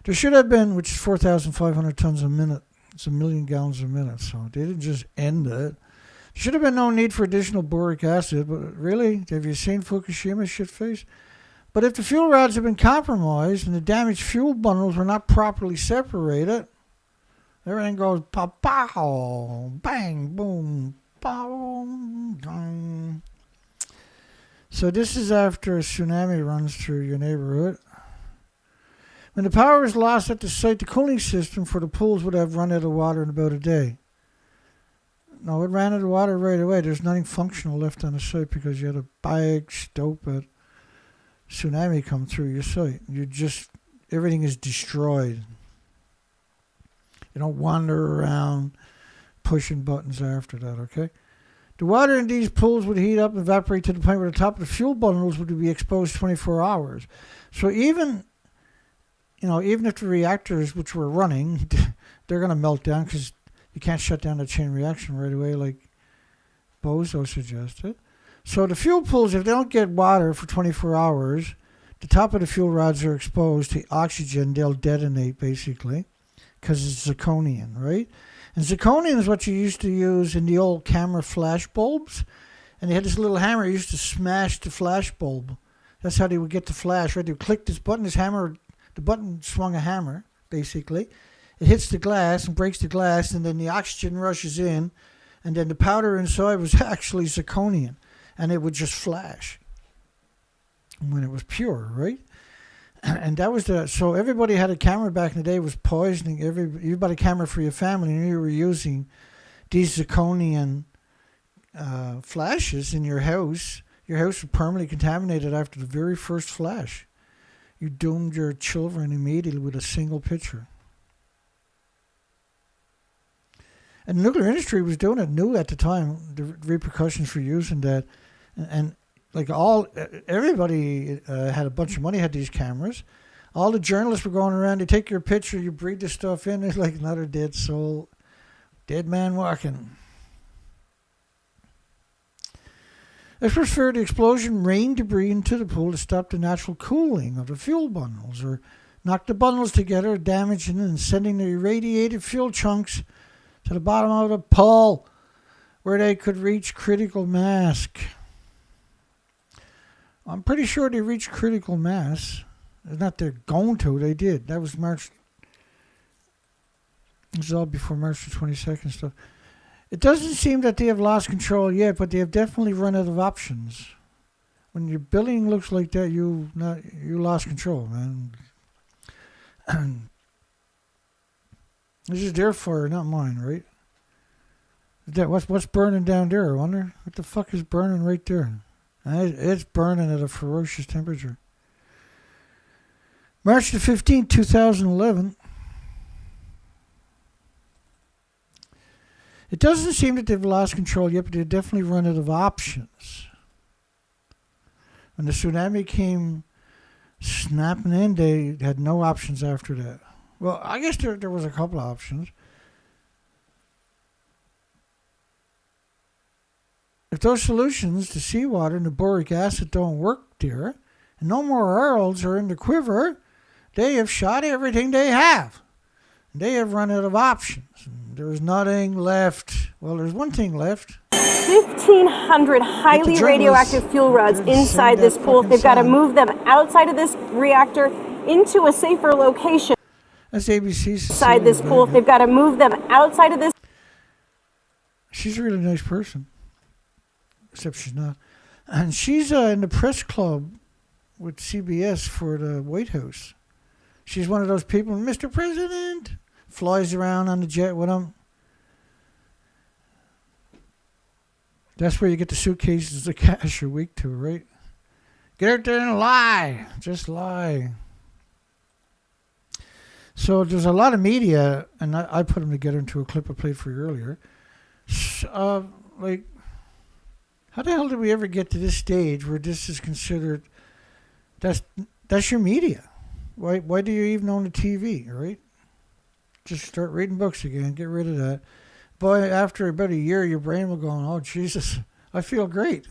There should have been, which is 4,500 tons a minute. It's 1 million gallons a minute, so they didn't just end it. There should have been no need for additional boric acid, but really, have you seen Fukushima shitface? But if the fuel rods have been compromised and the damaged fuel bundles were not properly separated, everything goes pow, bang, boom, boom, dong. So this is after a tsunami runs through your neighborhood. When the power is lost at the site, the cooling system for the pools would have run out of water in about a day. No, it ran out of water right away. There's nothing functional left on the site because you had a big, stupid tsunami come through your site. Everything is destroyed. You don't wander around pushing buttons after that, okay? The water in these pools would heat up and evaporate to the point where the top of the fuel bundles would be exposed 24 hours. So even if the reactors, which were running, they're going to melt down because you can't shut down the chain reaction right away like Bozo suggested. So the fuel pools, if they don't get water for 24 hours, the top of the fuel rods are exposed to oxygen. They'll detonate, basically, because it's zirconium, right? And zirconium is what you used to use in the old camera flash bulbs. And they had this little hammer used to smash the flash bulb. That's how they would get the flash, right? They would click this button, the button swung a hammer, basically. It hits the glass and breaks the glass, and then the oxygen rushes in, and then the powder inside was actually zirconium, and it would just flash when it was pure, right? And that was so everybody had a camera back in the day was poisoning. You bought a camera for your family, and you were using these zirconium flashes in your house. Your house was permanently contaminated after the very first flash. You doomed your children immediately with a single picture. And the nuclear industry was doing it, knew at the time the repercussions for using that. And like everybody had a bunch of money, had these cameras. All the journalists were going around, they take your picture, you breathe this stuff in, it's like another dead soul, dead man walking. Experts fear the explosion rained debris into the pool to stop the natural cooling of the fuel bundles, or knock the bundles together, damaging and sending the irradiated fuel chunks to the bottom of the pool, where they could reach critical mass. I'm pretty sure they reached critical mass. It's not they're going to, they did. That was March. This is all before March the 22nd stuff. It doesn't seem that they have lost control yet, but they have definitely run out of options. When your building looks like that, you lost control, man. This is their fire, not mine, right? What's burning down there, I wonder? What the fuck is burning right there? It's burning at a ferocious temperature. March the 15th, 2011. It doesn't seem that they've lost control yet, but they've definitely run out of options. When the tsunami came snapping in, they had no options after that. Well, I guess there was a couple of options. If those solutions, the seawater and the boric acid, don't work there, and no more arrows are in the quiver, they have shot everything they have. They have run out of options. There's nothing left. Well, there's one thing left. 1,500 highly radioactive fuel rods inside this pool. They've got to move them outside of this reactor into a safer location. That's ABC's. Inside this pool. They've got to move them outside of this. She's a really nice person. Except she's not. And she's in the press club with CBS for the White House. She's one of those people, Mr. President, flies around on the jet with him. That's where you get the suitcases of cash a week to, right? Get out there and lie. Just lie. So there's a lot of media, and I put them together into a clip I played for you earlier. Like, how the hell did we ever get to this stage where this is considered, that's your media? Why do you even own a TV, right? Just start reading books again, get rid of that. Boy, after about a year, your brain will go, oh, Jesus, I feel great.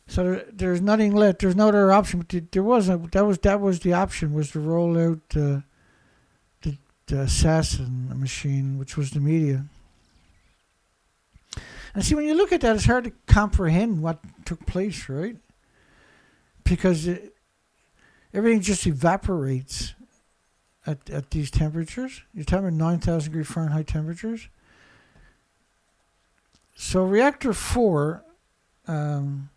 So there's nothing left. There's no other option. But there wasn't. That was the option, was to roll out the assassin machine, which was the media. And see, when you look at that, it's hard to comprehend what took place, right? Because everything just evaporates at these temperatures. You're talking about 9,000 degree Fahrenheit temperatures. So reactor 4, so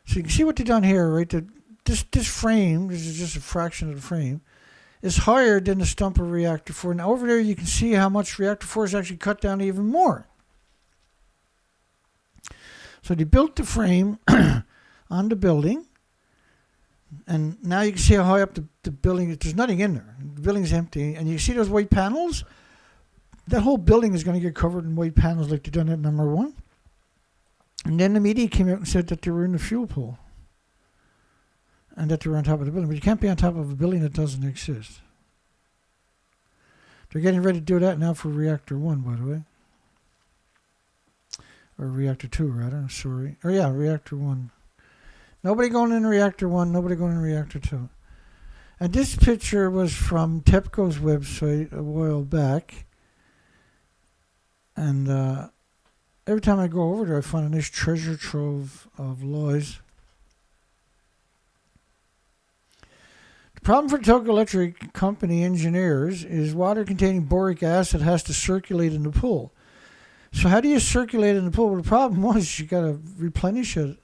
you can see what they've done here, right? This frame, this is just a fraction of the frame, is higher than the stump of reactor 4. Now over there you can see how much reactor 4 is actually cut down even more. So they built the frame on the building, and now you can see how high up the building is. There's nothing in there. The building's empty, and you see those white panels? That whole building is going to get covered in white panels like they've done at number 1. And then the media came out and said that they were in the fuel pool and that they were on top of the building. But you can't be on top of a building that doesn't exist. They're getting ready to do that now for reactor 1, by the way. Or reactor 2, rather. Sorry. Or yeah, reactor 1. Nobody going in reactor 1, nobody going in reactor 2. And this picture was from TEPCO's website a while back. And every time I go over there, I find a nice treasure trove of lies. The problem for the Tokyo Electric Company engineers is water containing boric acid has to circulate in the pool. So how do you circulate in the pool? Well, the problem was you got to replenish it.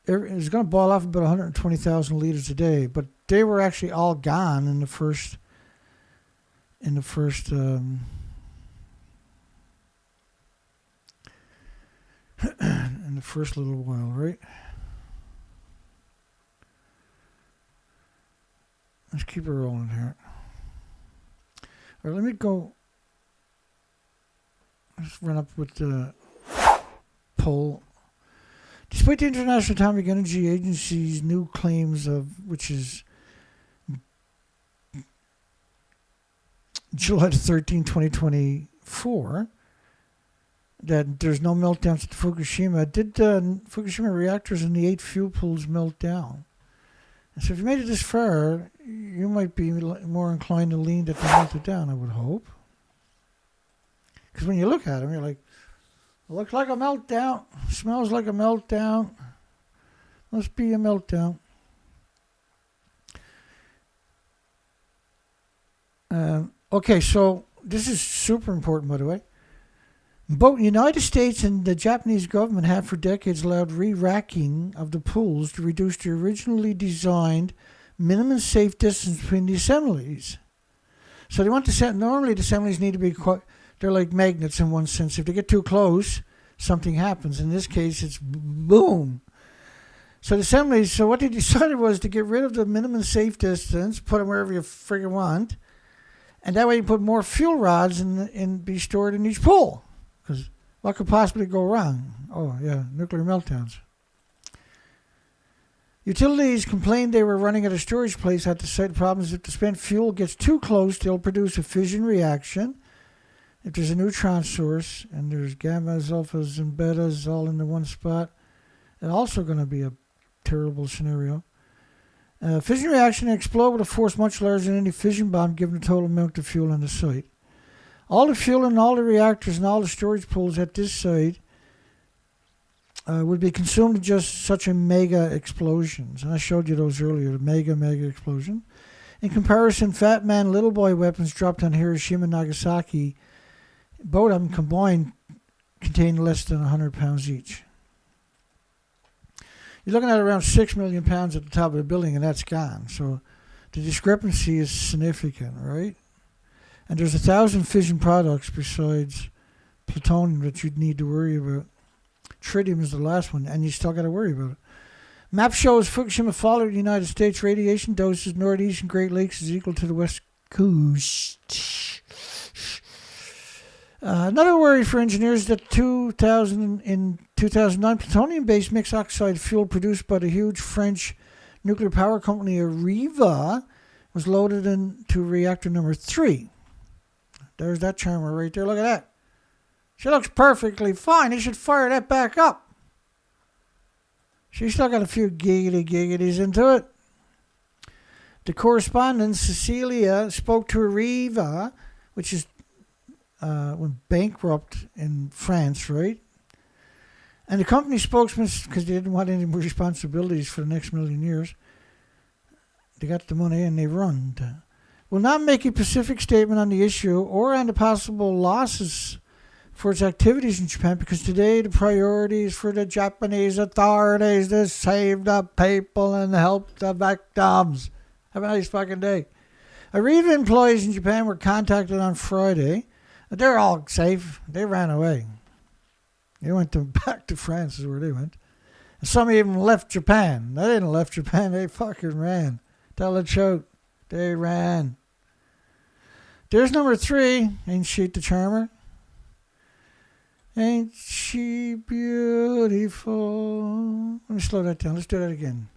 It's going to boil off about 120,000 liters a day, but they were actually all gone in the first little while, right? Let's keep it rolling here. All right, let me go. Let's run up with the poll. Despite the International Atomic Energy Agency's new claims which is July 13, 2024, that there's no meltdowns at Fukushima. Did Fukushima reactors and the 8 fuel pools melt down? And so if you made it this far, you might be more inclined to lean that they melted down, I would hope. Because when you look at them, you're like, it looks like a meltdown, smells like a meltdown, must be a meltdown. Okay, so this is super important, by the way. Both the United States and the Japanese government have for decades allowed re-racking of the pools to reduce the originally designed minimum safe distance between the assemblies. So they want to set, normally the assemblies need to be quite, they're like magnets in one sense. If they get too close, something happens. In this case, it's boom. So the assemblies, so what they decided was to get rid of the minimum safe distance, put them wherever you friggin' want, and that way you put more fuel rods and be stored in each pool. Because what could possibly go wrong? Oh, yeah, nuclear meltdowns. Utilities complained they were running at a storage place at the site. The problem is if the spent fuel gets too close, they'll produce a fission reaction. If there's a neutron source and there's gammas, alphas, and betas all in the one spot, it's also going to be a terrible scenario. Fission reaction explode with a force much larger than any fission bomb given the total amount of fuel on the site. All the fuel in all the reactors and all the storage pools at this site would be consumed in just such a mega explosions. And I showed you those earlier, the mega explosion. In comparison, Fat Man, Little Boy weapons dropped on Hiroshima and Nagasaki, both of them combined contain less than 100 pounds each. You're looking at around 6 million pounds at the top of the building, and that's gone. So the discrepancy is significant, right? And there's 1,000 fission products besides plutonium that you'd need to worry about. Tritium is the last one, and you still got to worry about it. Map shows Fukushima followed the United States radiation doses. Northeast and Great Lakes is equal to the West Coast. Another worry for engineers is that 2009 plutonium-based mixed oxide fuel produced by the huge French nuclear power company Areva was loaded into reactor number 3. There's that charmer right there. Look at that. She looks perfectly fine. They should fire that back up. She's still got a few giggities into it. The correspondent, Cecilia, spoke to Arriva, which is went bankrupt in France, right? And the company spokesman, because they didn't want any more responsibilities for the next million years, they got the money and they run. Will not make a specific statement on the issue or on the possible losses for its activities in Japan, because today the priority is for the Japanese authorities to save the people and help the victims. Have a nice fucking day. Arriva employees in Japan were contacted on Friday. They're all safe. They ran away. They went back to France is where they went. And some even left Japan. They didn't left Japan. They fucking ran. Tell the truth. They ran. There's number 3. Ain't she the charmer? Ain't she beautiful? Let me slow that down. Let's do that again.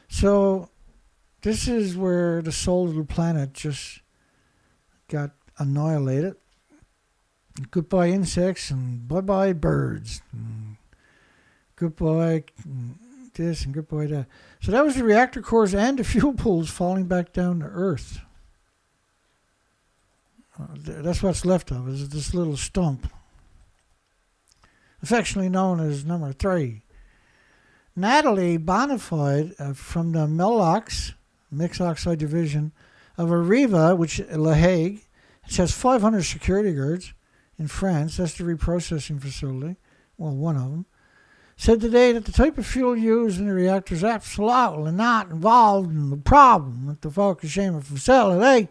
So this is where the solar planet just got annihilated. Goodbye insects and bye-bye birds. And goodbye this and goodbye that. So that was the reactor cores and the fuel pools falling back down to Earth. That's what's left of it, is this little stump, affectionately known as number 3. Natalie Bonafide from the Melox, Mixed Oxide Division of Arriva, which La Hague, it has 500 security guards in France. That's the reprocessing facility. Well, one of them. Said today that the type of fuel used in the reactor is absolutely not involved in the problem at the Fukushima facility.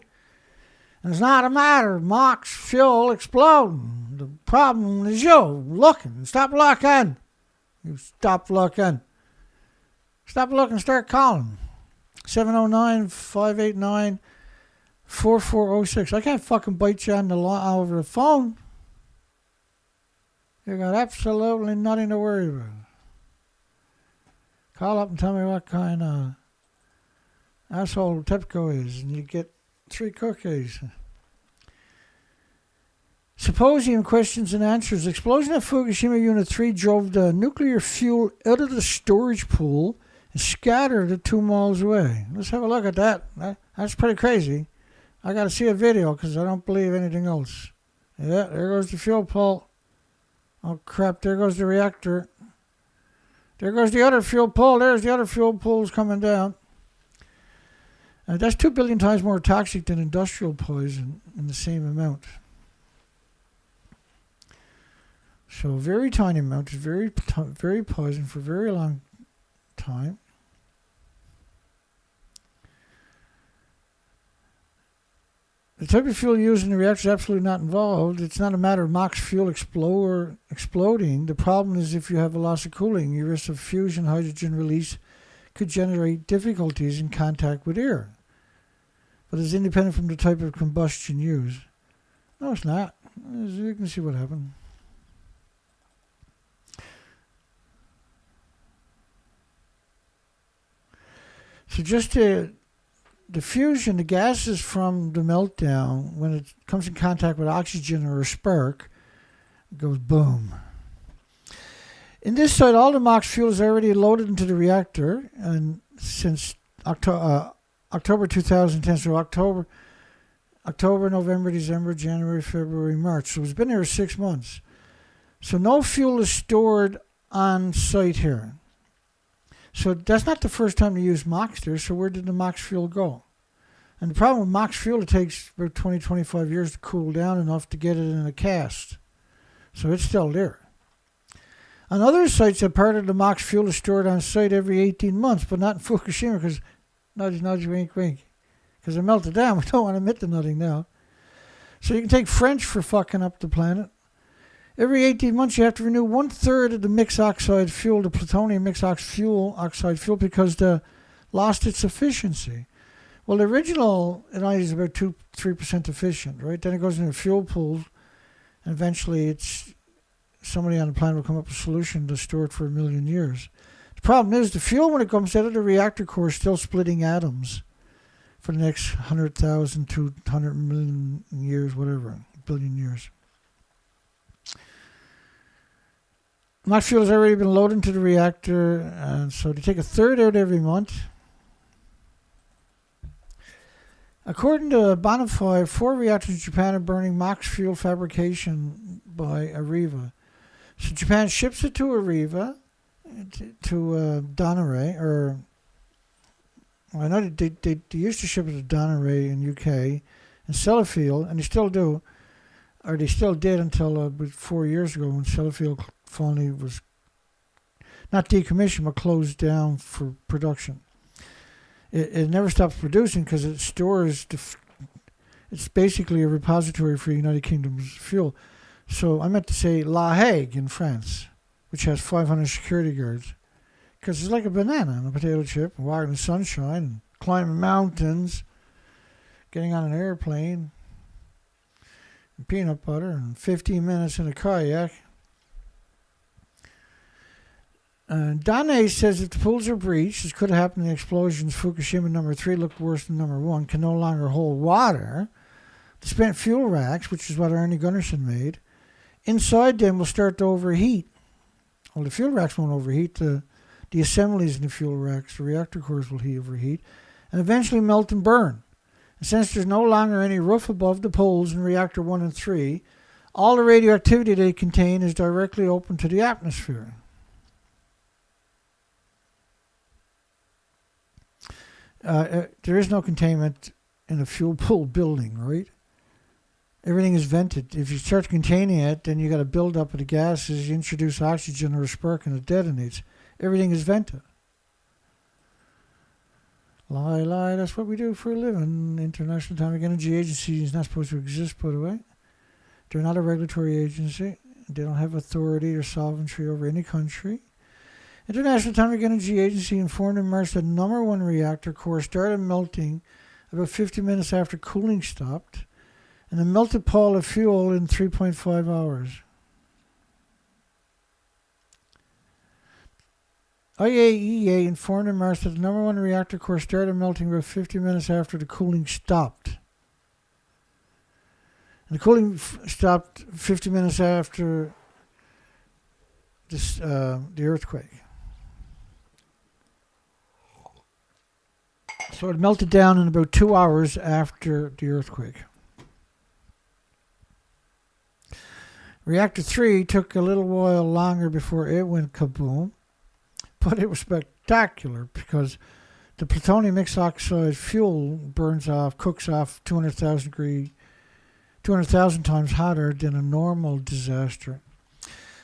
And it's not a matter of MOX fuel exploding. The problem is you looking. Stop looking. You stop looking. Stop looking. Start calling. 709-589-4406. I can't fucking bite you on the line over the phone. You got absolutely nothing to worry about. Call up and tell me what kind of asshole TEPCO is, and you get 3 cookies. Symposium questions and answers. Explosion at Fukushima Unit 3 drove the nuclear fuel out of the storage pool and scattered it 2 miles away. Let's have a look at that. That's pretty crazy. I got to see a video because I don't believe anything else. Yeah, there goes the fuel pool. Oh, crap, there goes the reactor. There goes the other fuel pool. There's the other fuel pools coming down. That's 2 billion times more toxic than industrial poison in the same amount. So very tiny amount, very poison for a very long time. The type of fuel used in the reactor is absolutely not involved. It's not a matter of MOX fuel exploding. The problem is if you have a loss of cooling, your risk of fusion hydrogen release could generate difficulties in contact with air. But it's independent from the type of combustion used. No, it's not. You can see what happened. So just the fusion, the gases from the meltdown, when it comes in contact with oxygen or a spark, it goes boom. In this site, all the MOX fuel is already loaded into the reactor, and since October 2010, so October, November, December, January, February, March. So it's been there 6 months. So no fuel is stored on site here. So that's not the first time they used MOX there, so where did the MOX fuel go? And the problem with MOX fuel, it takes about 20, 25 years to cool down enough to get it in a cast. So it's still there. On other sites, a part of the MOX fuel is stored on site every 18 months, but not in Fukushima, because nudge, nudge, wink, wink. Because they're melted down. We don't want to admit to nothing now. So you can take French for fucking up the planet. Every 18 months, you have to renew 1/3 of the mixed oxide fuel, the plutonium mixed oxide fuel, because they lost its efficiency. Well, the original, it only is about 2-3% efficient, right? Then it goes into fuel pools, and eventually somebody on the planet will come up with a solution to store it for 1 million years. The problem is the fuel, when it comes out of the reactor core, is still splitting atoms for the next 100,000 to 100 million years, whatever, billion years. Max fuel has already been loaded into the reactor, and so they take a third out every month. According to Bonify, 4 reactors in Japan are burning max fuel fabrication by Areva. So Japan ships it to Areva, to Donneray, or well, I know they used to ship it to Donneray in UK and Sellafield, and they still do, or they still did until about 4 years ago when Sellafield finally was not decommissioned but closed down for production. It never stops producing because it stores, it's basically a repository for United Kingdom's fuel. So I meant to say La Hague in France, which has 500 security guards. Because it's like a banana and a potato chip, and walking in the sunshine, and climbing mountains, getting on an airplane, and peanut butter, and 15 minutes in a kayak. Dane says if the pools are breached, as could have happened in the explosions, Fukushima number 3 looked worse than number 1, can no longer hold water. The spent fuel racks, which is what Arnie Gunnarsson made, inside them will start to overheat. Well, the fuel racks won't overheat. The assemblies in the fuel racks, the reactor cores will overheat, and eventually melt and burn. And since there's no longer any roof above the poles in reactor 1 and 3, all the radioactivity they contain is directly open to the atmosphere. There is no containment in a fuel pool building, right? Everything is vented. If you start containing it, then you got a buildup of the gases, you introduce oxygen or a spark and it detonates. Everything is vented. Lie, that's what we do for a living. International Atomic Energy Agency is not supposed to exist, by the way. They're not a regulatory agency. They don't have authority or sovereignty over any country. International Atomic Energy Agency informed in March that number 1 reactor core started melting about 50 minutes after cooling stopped, and a melted pile of fuel in 3.5 hours. IAEA informed in March that the number 1 reactor core started melting about 50 minutes after the cooling stopped. And the cooling stopped 50 minutes after the earthquake. So it melted down in about 2 hours after the earthquake. Reactor 3 took a little while longer before it went kaboom, but it was spectacular because the plutonium mixed oxide fuel burns off, cooks off 200,000 times hotter than a normal disaster.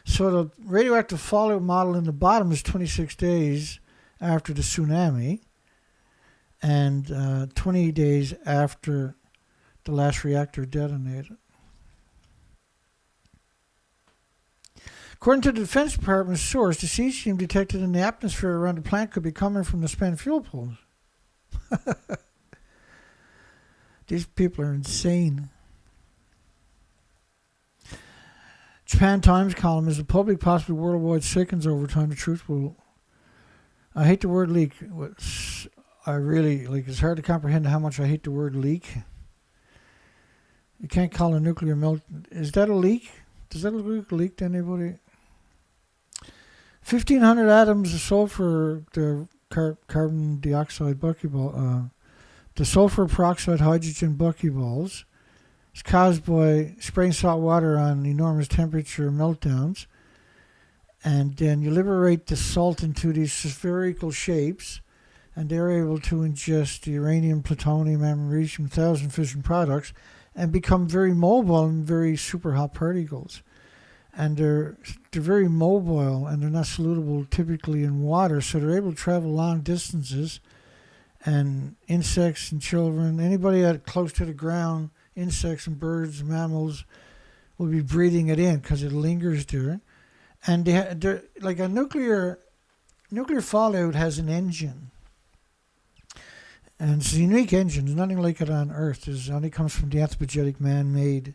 So the radioactive fallout model in the bottom is 26 days after the tsunami and 20 days after the last reactor detonated. According to the Defense Department's source, the cesium detected in the atmosphere around the plant could be coming from the spent fuel pools. These people are insane. Japan Times column is the public, possibly worldwide, sickens over time. The truth will. I hate the word leak. I really like. It's hard to comprehend how much I hate the word leak. You can't call a nuclear melt. Is that a leak? Does that look like a leak to anybody? 1,500 atoms of sulfur, the carbon dioxide buckyball, the sulfur peroxide hydrogen buckyballs. It's caused by spraying salt water on enormous temperature meltdowns. And then you liberate the salt into these spherical shapes, and they're able to ingest the uranium, plutonium, americium, 1,000 fission products, and become very mobile and very super hot particles. And they're very mobile, and they're not solutable typically in water, so they're able to travel long distances. And insects and children, anybody that close to the ground, insects and birds, mammals, will be breathing it in because it lingers there. And they're like a nuclear fallout has an engine. And it's a unique engine. There's nothing like it on Earth. It only comes from the anthropogenic man-made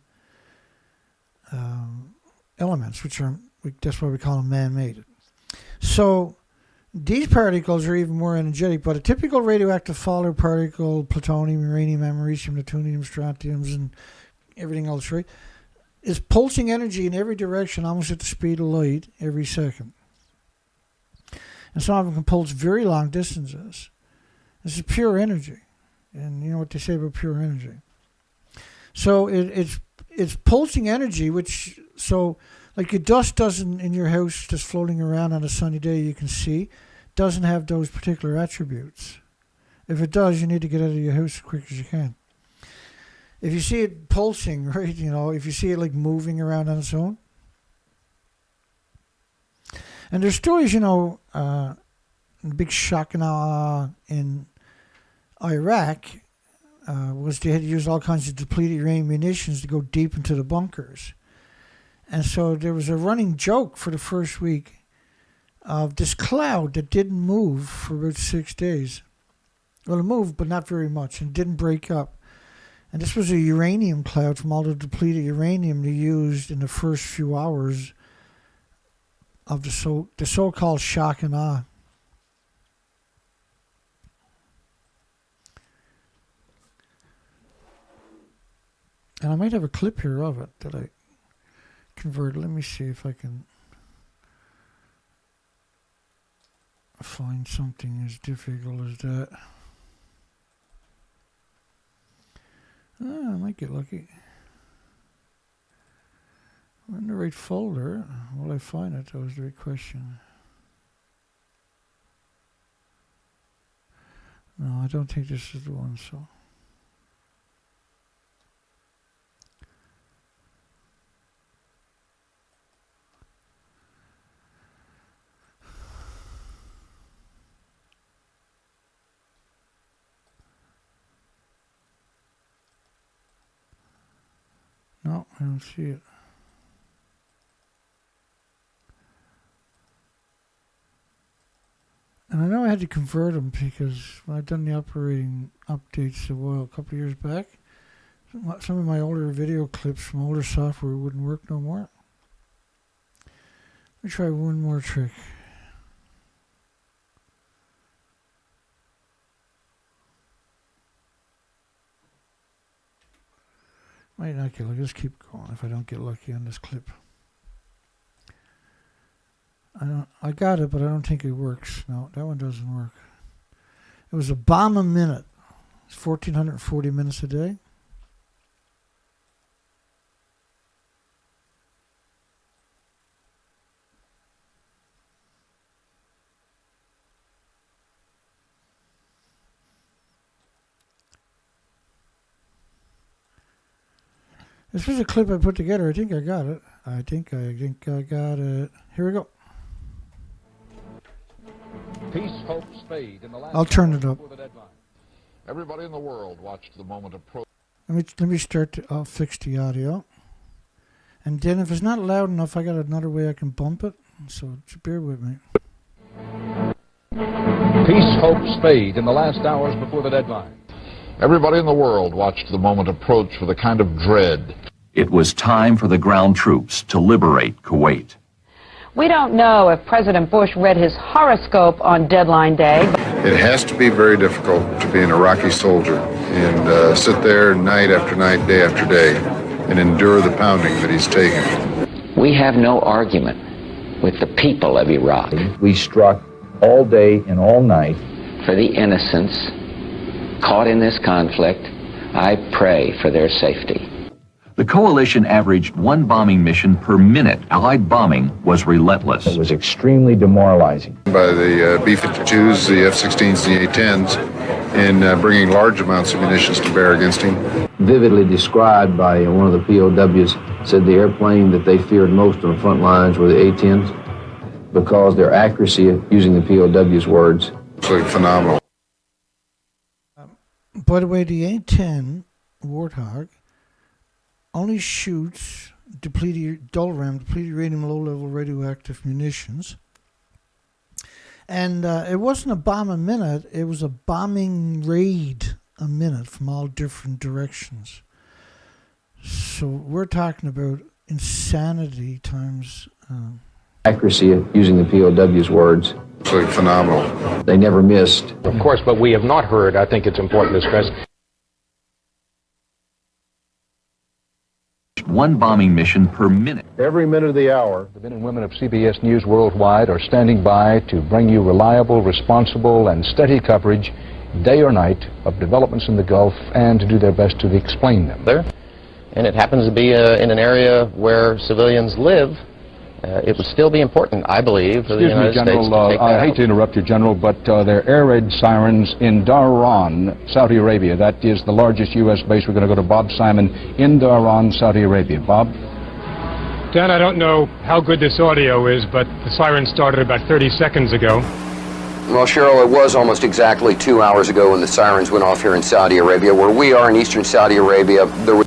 elements, that's why we call them man-made. So these particles are even more energetic, but a typical radioactive fallout particle, plutonium, uranium, americium, neptunium, strontiums, and everything else, right? is pulsing energy in every direction, almost at the speed of light, every second. And some of them can pulse very long distances. This is pure energy. And you know what they say about pure energy. So it's pulsing energy, which, so like your dust doesn't in your house just floating around on a sunny day you can see, doesn't have those particular attributes. If it does, you need to get out of your house as quick as you can. If you see it pulsing, right, you know, if you see it like moving around on its own. And there's stories, you know, the big shock and awe in Iraq was they had to use all kinds of depleted uranium munitions to go deep into the bunkers. And so there was a running joke for the first week of this cloud that didn't move for about 6 days. Well, it moved, but not very much, and didn't break up. And this was a uranium cloud from all the depleted uranium they used in the first few hours of the so-called shock and awe. And I might have a clip here of it that I converted. Let me see if I can find something as difficult as that. I might get lucky. I'm in the right folder. Will I find it? That was the right question. No, I don't think this is the one, so. No, I don't see it. And I know I had to convert them because when I'd done the operating updates a couple of years back, some of my older video clips from older software wouldn't work no more. Let me try one more trick. Might not get lucky. Let's keep going if I don't get lucky on this clip. I got it, but I don't think it works. No, that one doesn't work. It was a bomb a minute. It's 1,440 minutes a day. This was a clip I put together. I think I got it. I think I got it. Here we go. Peace, hope, spade in the last. I'll turn it up. Everybody in the world watched the moment approach. Let me start. I'll fix the audio. And then if it's not loud enough, I got another way I can bump it. So just bear with me. Peace, hope, spade in the last hours before the deadline. Everybody in the world watched the moment approach with a kind of dread. It was time for the ground troops to liberate Kuwait. We don't know if President Bush read his horoscope on deadline day. It has to be very difficult to be an Iraqi soldier and sit there night after night, day after day, and endure the pounding that he's taken. We have no argument with the people of Iraq. We struck all day and all night. For the innocents caught in this conflict, I pray for their safety. The coalition averaged one bombing mission per minute. Allied bombing was relentless. It was extremely demoralizing. By the B-52s, the F-16s, and the A-10s, in bringing large amounts of munitions to bear against him. Vividly described by one of the POWs, said the airplane that they feared most on the front lines were the A-10s because their accuracy, using the POW's words, absolutely phenomenal. By the way, the A-10 Warthog only shoots depleted uranium, low-level radioactive munitions. And it wasn't a bomb a minute, it was a bombing raid a minute from all different directions. So we're talking about insanity times... accuracy, using the POW's words, absolutely phenomenal. They never missed. Of course, but we have not heard, I think it's important to stress, one bombing mission per minute. Every minute of the hour, The men and women of CBS News Worldwide are standing by to bring you reliable, responsible, and steady coverage, day or night, of developments in the Gulf, and to do their best to explain them. There, and it happens to be in an area where civilians live. It would still be important, I believe, for the United States to take that I hate out. to interrupt you, General, but there are air raid sirens in Dhahran, Saudi Arabia. That is the largest U.S. base. We're going to go to Bob Simon in Dhahran, Saudi Arabia. Bob? Dan, I don't know how good this audio is, but the siren started about 30 seconds ago. Well, Cheryl, it was almost exactly 2 hours ago when the sirens went off here in Saudi Arabia. Where we are in eastern Saudi Arabia, there was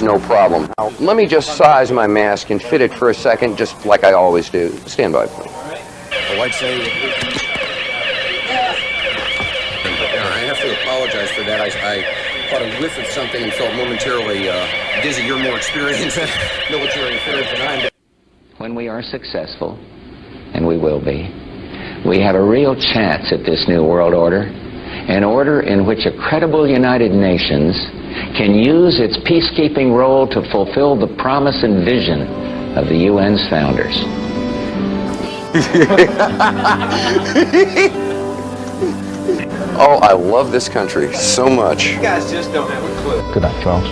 no problem. Now, let me just size my mask and fit it for a second, just like I always do. Stand by, please. Oh, I'd say... I have to apologize for that. I caught a whiff of something and felt momentarily dizzy. You're more experienced in military affairs than I am. When we are successful, and we will be, we have a real chance at this new world order, an order in which a credible United Nations can use its peacekeeping role to fulfill the promise and vision of the UN's founders. Oh, I love this country so much. You guys just don't have a clue. Good night, Charles.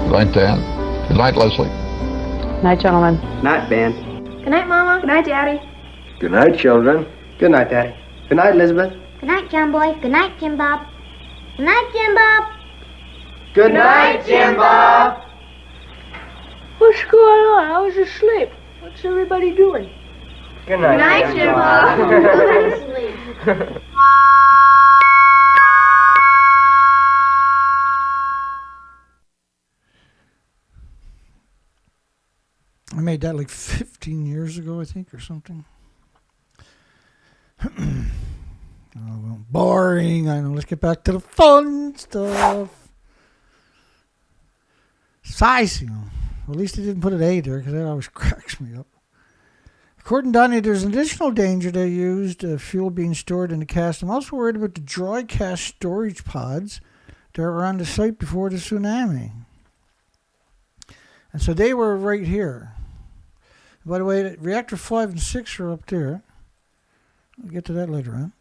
Good night, Dan. Good night, Leslie. Night, gentlemen. Night, Ben. Good night, Mama. Good night, Daddy. Good night, children. Good night, Daddy. Good night, Elizabeth. Good night, John Boy. Good night, Jim Bob. Good night, Jim Bob. Good night, Jim Bob. What's going on? I was asleep. What's everybody doing? Good night, Good night, Jim Bob. Go to sleep. I made that like 15 years ago, I think, or something. Oh, well, boring. I know. Let's get back to the fun stuff. Size, Well, at least they didn't put an A there, because that always cracks me up. According to Donnie, there's an additional danger they used fuel being stored in the cast. I'm also worried about the dry cast storage pods that were on the site before the tsunami. And so they were right here. By the way, reactor 5 and 6 are up there. We'll get to that later on.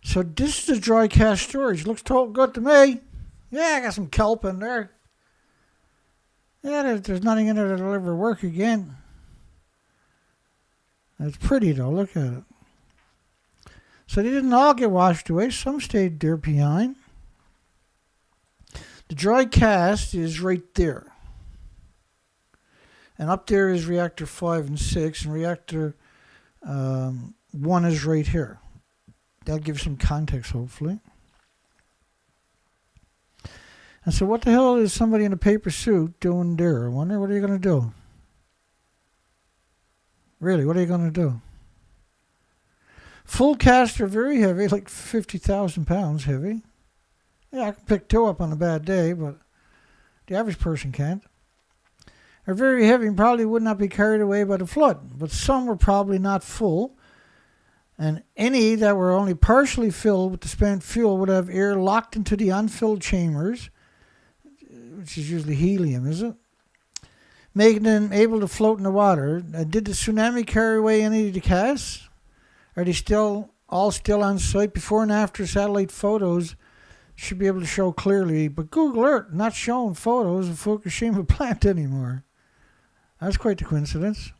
So this is the dry cast storage. Looks totally good to me. Yeah, I got some kelp in there. Yeah, there's nothing in there that'll ever work again. It's pretty though, look at it. So they didn't all get washed away. Some stayed there behind. The dry cast is right there. And up there is reactor 5 and 6, and reactor 1 is right here. That'll give some context, hopefully. And so what the hell is somebody in a paper suit doing there? I wonder, what are you going to do? Really, what are you going to do? Full casts are very heavy, like 50,000 pounds heavy. Yeah, I can pick 2 up on a bad day, but the average person can't. Are very heavy and probably would not be carried away by the flood, but some were probably not full, and any that were only partially filled with the spent fuel would have air locked into the unfilled chambers, which is usually helium, is it? Making them able to float in the water. Did the tsunami carry away any of the casts? Are they all still on site? Before and after satellite photos should be able to show clearly, but Google Earth not showing photos of Fukushima plant anymore. That's quite the coincidence.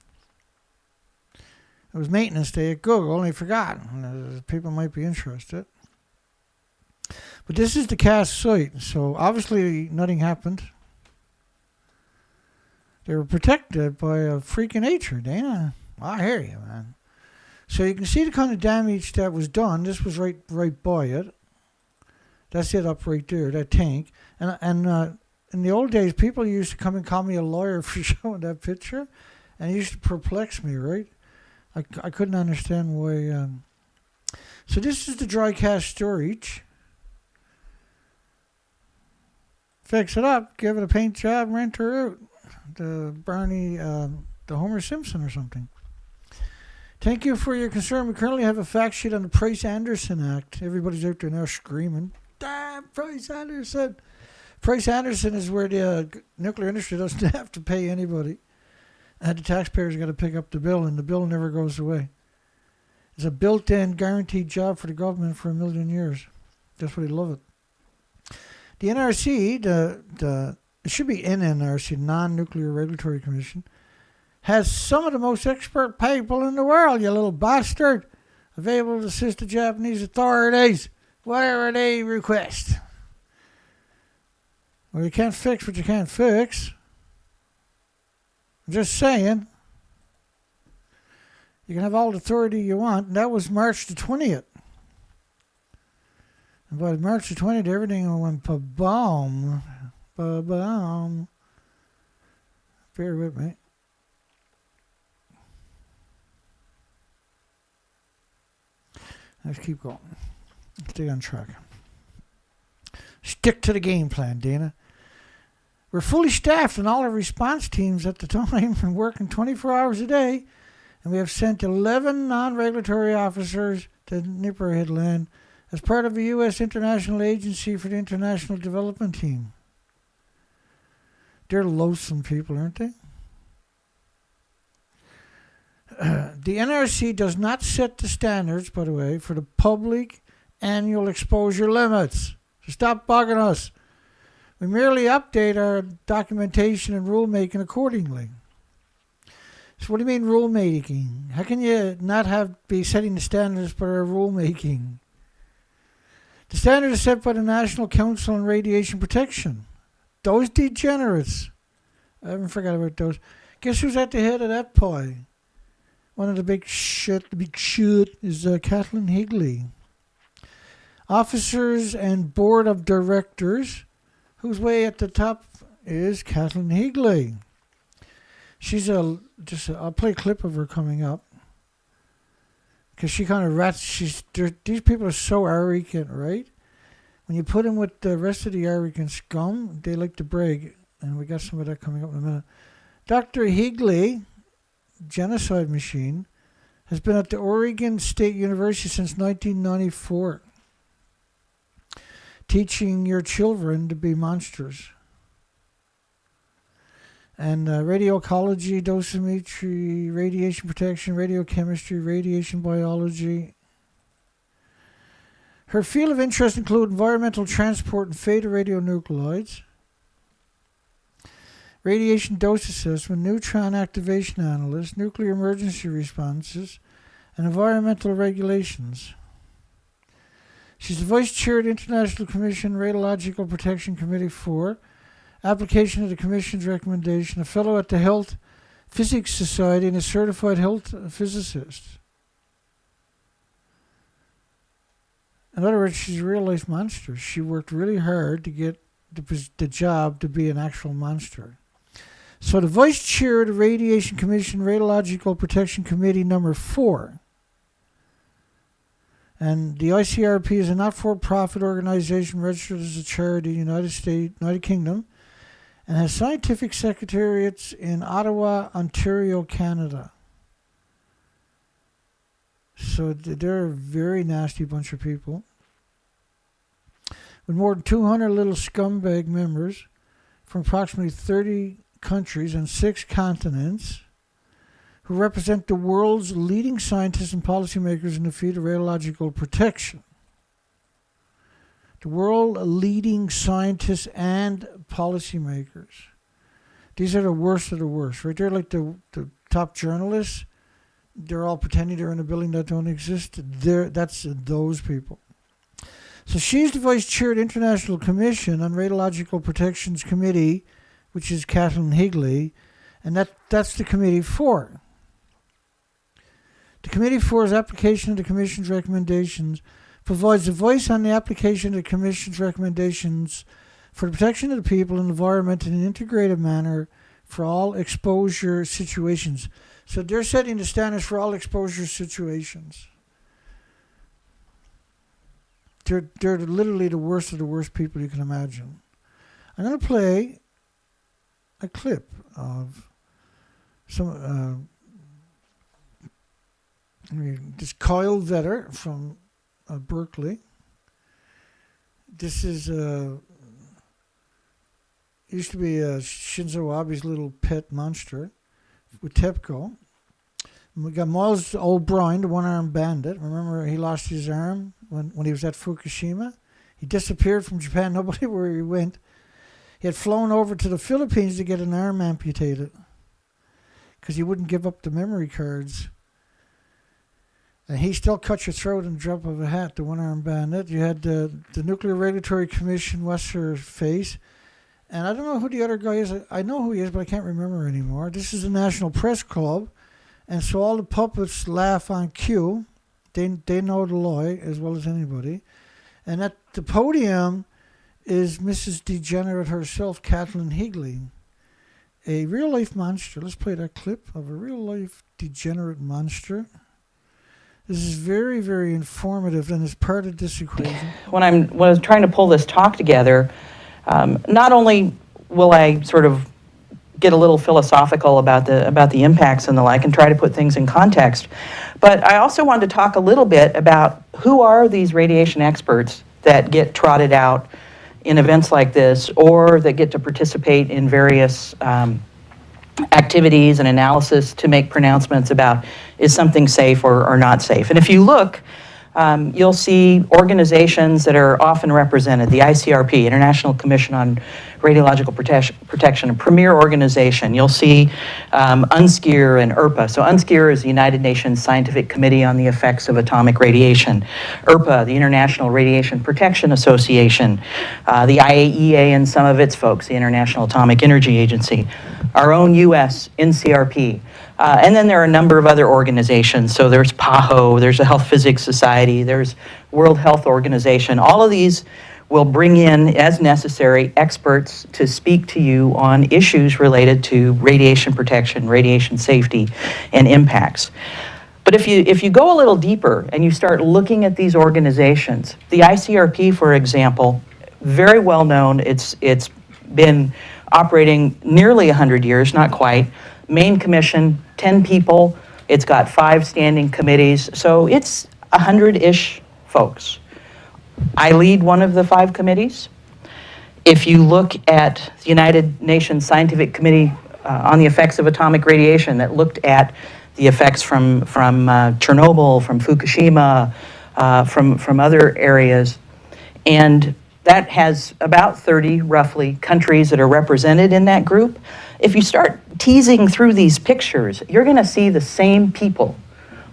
It was maintenance day at Google, and they forgot. People might be interested. But this is the cast site, so obviously nothing happened. They were protected by a freak of nature, Dana. I hear you, man. So you can see the kind of damage that was done. This was right by it. That's it up right there, that tank. And in the old days, people used to come and call me a lawyer for showing that picture, and it used to perplex me, right? I couldn't understand why. So this is the dry cast storage. Fix it up, give it a paint job, rent her out. The Barney, the Homer Simpson or something. Thank you for your concern. We currently have a fact sheet on the Price-Anderson Act. Everybody's out there now screaming, damn, Price-Anderson. Price-Anderson is where the nuclear industry doesn't have to pay anybody. And the taxpayers got to pick up the bill, and the bill never goes away. It's a built-in guaranteed job for the government for 1 million years. That's why they love it. The NRC, it should be NNRC, Non-Nuclear Regulatory Commission, has some of the most expert people in the world, you little bastard, available to assist the Japanese authorities, whatever they request. Well, you can't fix what you can't fix. I'm just saying. You can have all the authority you want, and that was March the 20th. And by March the 20th, everything went ba-boom. Ba-boom. Bear with me. Let's keep going. Stay on track. Stick to the game plan, Dana. We're fully staffed in all our response teams at the time and working 24 hours a day. And we have sent 11 non-regulatory officers to Nipperhead Land as part of the U.S. International Agency for the International Development Team. They're loathsome people, aren't they? The NRC does not set the standards, by the way, for the public annual exposure limits. So stop bugging us. We merely update our documentation and rulemaking accordingly. So what do you mean rulemaking? How can you not be setting the standards for our rulemaking? The standard is set by the National Council on Radiation Protection. Those degenerates. I haven't forgot about those. Guess who's at the head of that pie? One of the big shit is Kathleen Higley. Officers and board of directors, whose way at the top is Kathleen Higley. She's I'll play a clip of her coming up. Because she kind of rats, these people are so arrogant, right? When you put them with the rest of the arrogant scum, they like to brag. And we got some of that coming up in a minute. Dr. Higley, genocide machine, has been at the Oregon State University since 1994, teaching your children to be monsters. And radioecology, dosimetry, radiation protection, radiochemistry, radiation biology. Her field of interest include environmental transport and theta radionuclides, radiation dose assessment, neutron activation analysis, nuclear emergency responses, and environmental regulations. She's the vice chair of the International Commission Radiological Protection Committee for application of the Commission's recommendation, a fellow at the Health Physics Society, and a certified health physicist. In other words, she's a real-life monster. She worked really hard to get the job to be an actual monster. So the vice chair of the Radiation Commission Radiological Protection Committee number 4. And the ICRP is a not-for-profit organization registered as a charity in the United Kingdom and has scientific secretariats in Ottawa, Ontario, Canada. So they're a very nasty bunch of people. With more than 200 little scumbag members from approximately 30 countries and 6 continents who represent the world's leading scientists and policymakers in the field of radiological protection. The world leading scientists and policymakers. These are the worst of the worst, right? They're like the top journalists. They're all pretending they're in a building that don't exist. That's those people. So she's the vice chair of the International Commission on Radiological Protections Committee, which is Kathleen Higley, and that's the Committee 4. The Committee 4's application of the Commission's recommendations provides a voice on the application of the Commission's recommendations for the protection of the people and environment in an integrated manner for all exposure situations. So they're setting the standards for all exposure situations. They're literally the worst of the worst people you can imagine. I'm going to play a clip of some this Kyle Vetter from Berkeley. This is used to be Shinzo Abe's little pet monster with TEPCO. And we got Miles O'Brien, the one-armed bandit. Remember, he lost his arm when he was at Fukushima? He disappeared from Japan. Nobody knew where he went. He had flown over to the Philippines to get an arm amputated because he wouldn't give up the memory cards. And he still cut your throat in the drop of a hat, the one-armed bandit. You had the Nuclear Regulatory Commission, what's her face? And I don't know who the other guy is. I know who he is, but I can't remember anymore. This is the National Press Club. And so all the puppets laugh on cue. They know the lie as well as anybody. And at the podium is Mrs. Degenerate herself, Kathleen Higley. A real-life monster. Let's play that clip of a real-life degenerate monster. This is very, very informative and is part of this equation. When I was trying to pull this talk together, not only will I sort of get a little philosophical about the impacts and the like and try to put things in context, but I also wanted to talk a little bit about who are these radiation experts that get trotted out in events like this or that get to participate in various activities and analysis to make pronouncements about is something safe or not safe. And if you look, you'll see organizations that are often represented, the ICRP, International Commission on Radiological Protection, a premier organization. You'll see UNSCEAR and IRPA. So UNSCEAR is the United Nations Scientific Committee on the Effects of Atomic Radiation. IRPA, the International Radiation Protection Association. The IAEA and some of its folks, the International Atomic Energy Agency. Our own U.S. NCRP. And then there are a number of other organizations. So there's PAHO, there's the Health Physics Society, there's World Health Organization. All of these will bring in, as necessary, experts to speak to you on issues related to radiation protection, radiation safety, and impacts. But if you go a little deeper and you start looking at these organizations, the ICRP, for example, very well known, it's been operating nearly 100 years, not quite. Main commission, 10 people. It's got 5 standing committees. So it's 100-ish folks. I lead one of the 5 committees. If you look at the United Nations Scientific Committee on the Effects of Atomic Radiation that looked at the effects from Chernobyl, from Fukushima, from other areas, and that has about 30, roughly, countries that are represented in that group. If you start teasing through these pictures, you're going to see the same people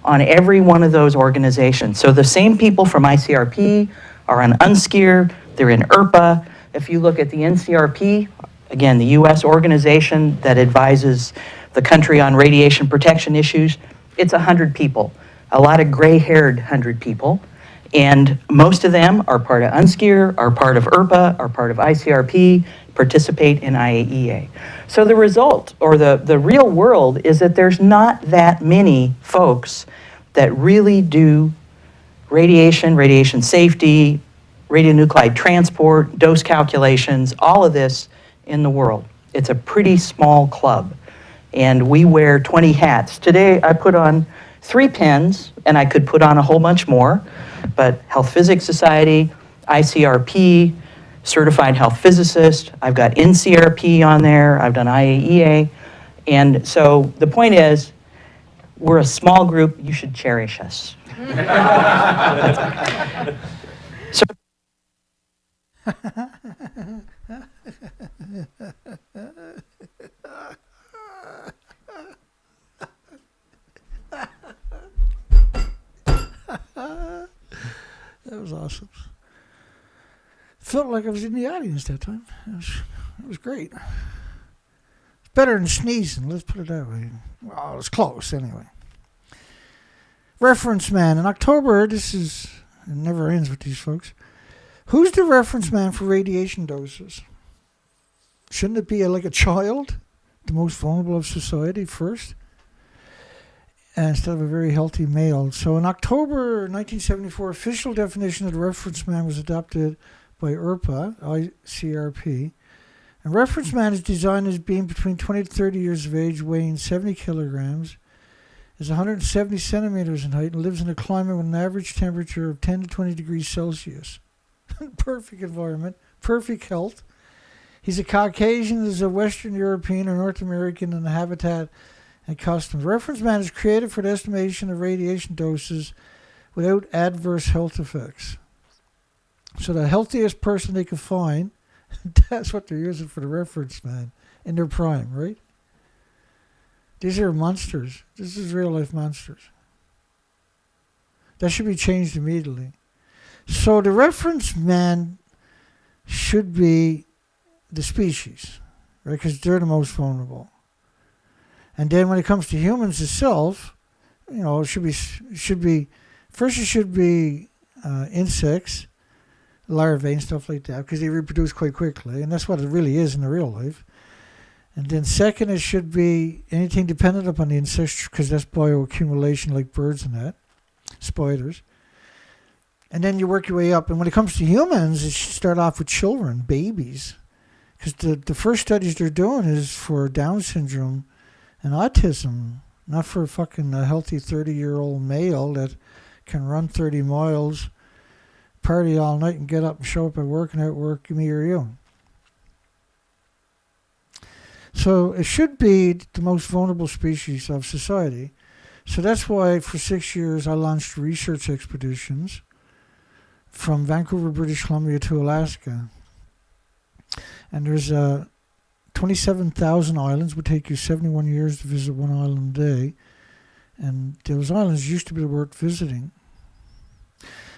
on every one of those organizations. So the same people from ICRP are on UNSCEAR, they're in IRPA. If you look at the NCRP, again, the U.S. organization that advises the country on radiation protection issues, it's 100 people, a lot of gray-haired 100 people. And most of them are part of UNSCEAR, are part of IRPA, are part of ICRP, participate in IAEA. So the result, or the real world, is that there's not that many folks that really do radiation safety, radionuclide transport, dose calculations, all of this in the world. It's a pretty small club. And we wear 20 hats. Today I put on 3 pins, and I could put on a whole bunch more, but Health Physics Society, ICRP, Certified Health Physicist, I've got NCRP on there, I've done IAEA, and so the point is, we're a small group, you should cherish us. So that was awesome. Felt like I was in the audience that time. It was great. It's better than sneezing, let's put it that way. Well, it was close anyway. Reference man. In October, it never ends with these folks. Who's the reference man for radiation doses? Shouldn't it be like a child, the most vulnerable of society first? Instead of a very healthy male. So in October 1974, official definition of the reference man was adopted by IRPA, ICRP. And reference man is defined as being between 20 to 30 years of age, weighing 70 kilograms, is 170 centimeters in height, and lives in a climate with an average temperature of 10 to 20 degrees Celsius. Perfect environment, perfect health. He's a Caucasian, is a Western European or North American in the habitat and customs. Reference man is created for the estimation of radiation doses without adverse health effects. So the healthiest person they can find, that's what they're using for the reference man in their prime, right? These are monsters. This is real life monsters. That should be changed immediately. So the reference man should be the species, right? Because they're the most vulnerable. And then when it comes to humans itself, it should be insects, larvae and stuff like that, because they reproduce quite quickly, and that's what it really is in the real life. And then second, it should be anything dependent upon the insects, because that's bioaccumulation, like birds and that, spiders. And then you work your way up. And when it comes to humans, it should start off with children, babies, because the first studies they're doing is for Down syndrome and autism, not for fucking a healthy 30-year-old male that can run 30 miles, party all night, and get up and show up at work and outwork me or you. So it should be the most vulnerable species of society. So that's why for 6 years I launched research expeditions from Vancouver, British Columbia to Alaska. And there's 27,000 islands. It would take you 71 years to visit one island a day. And those islands used to be worth visiting.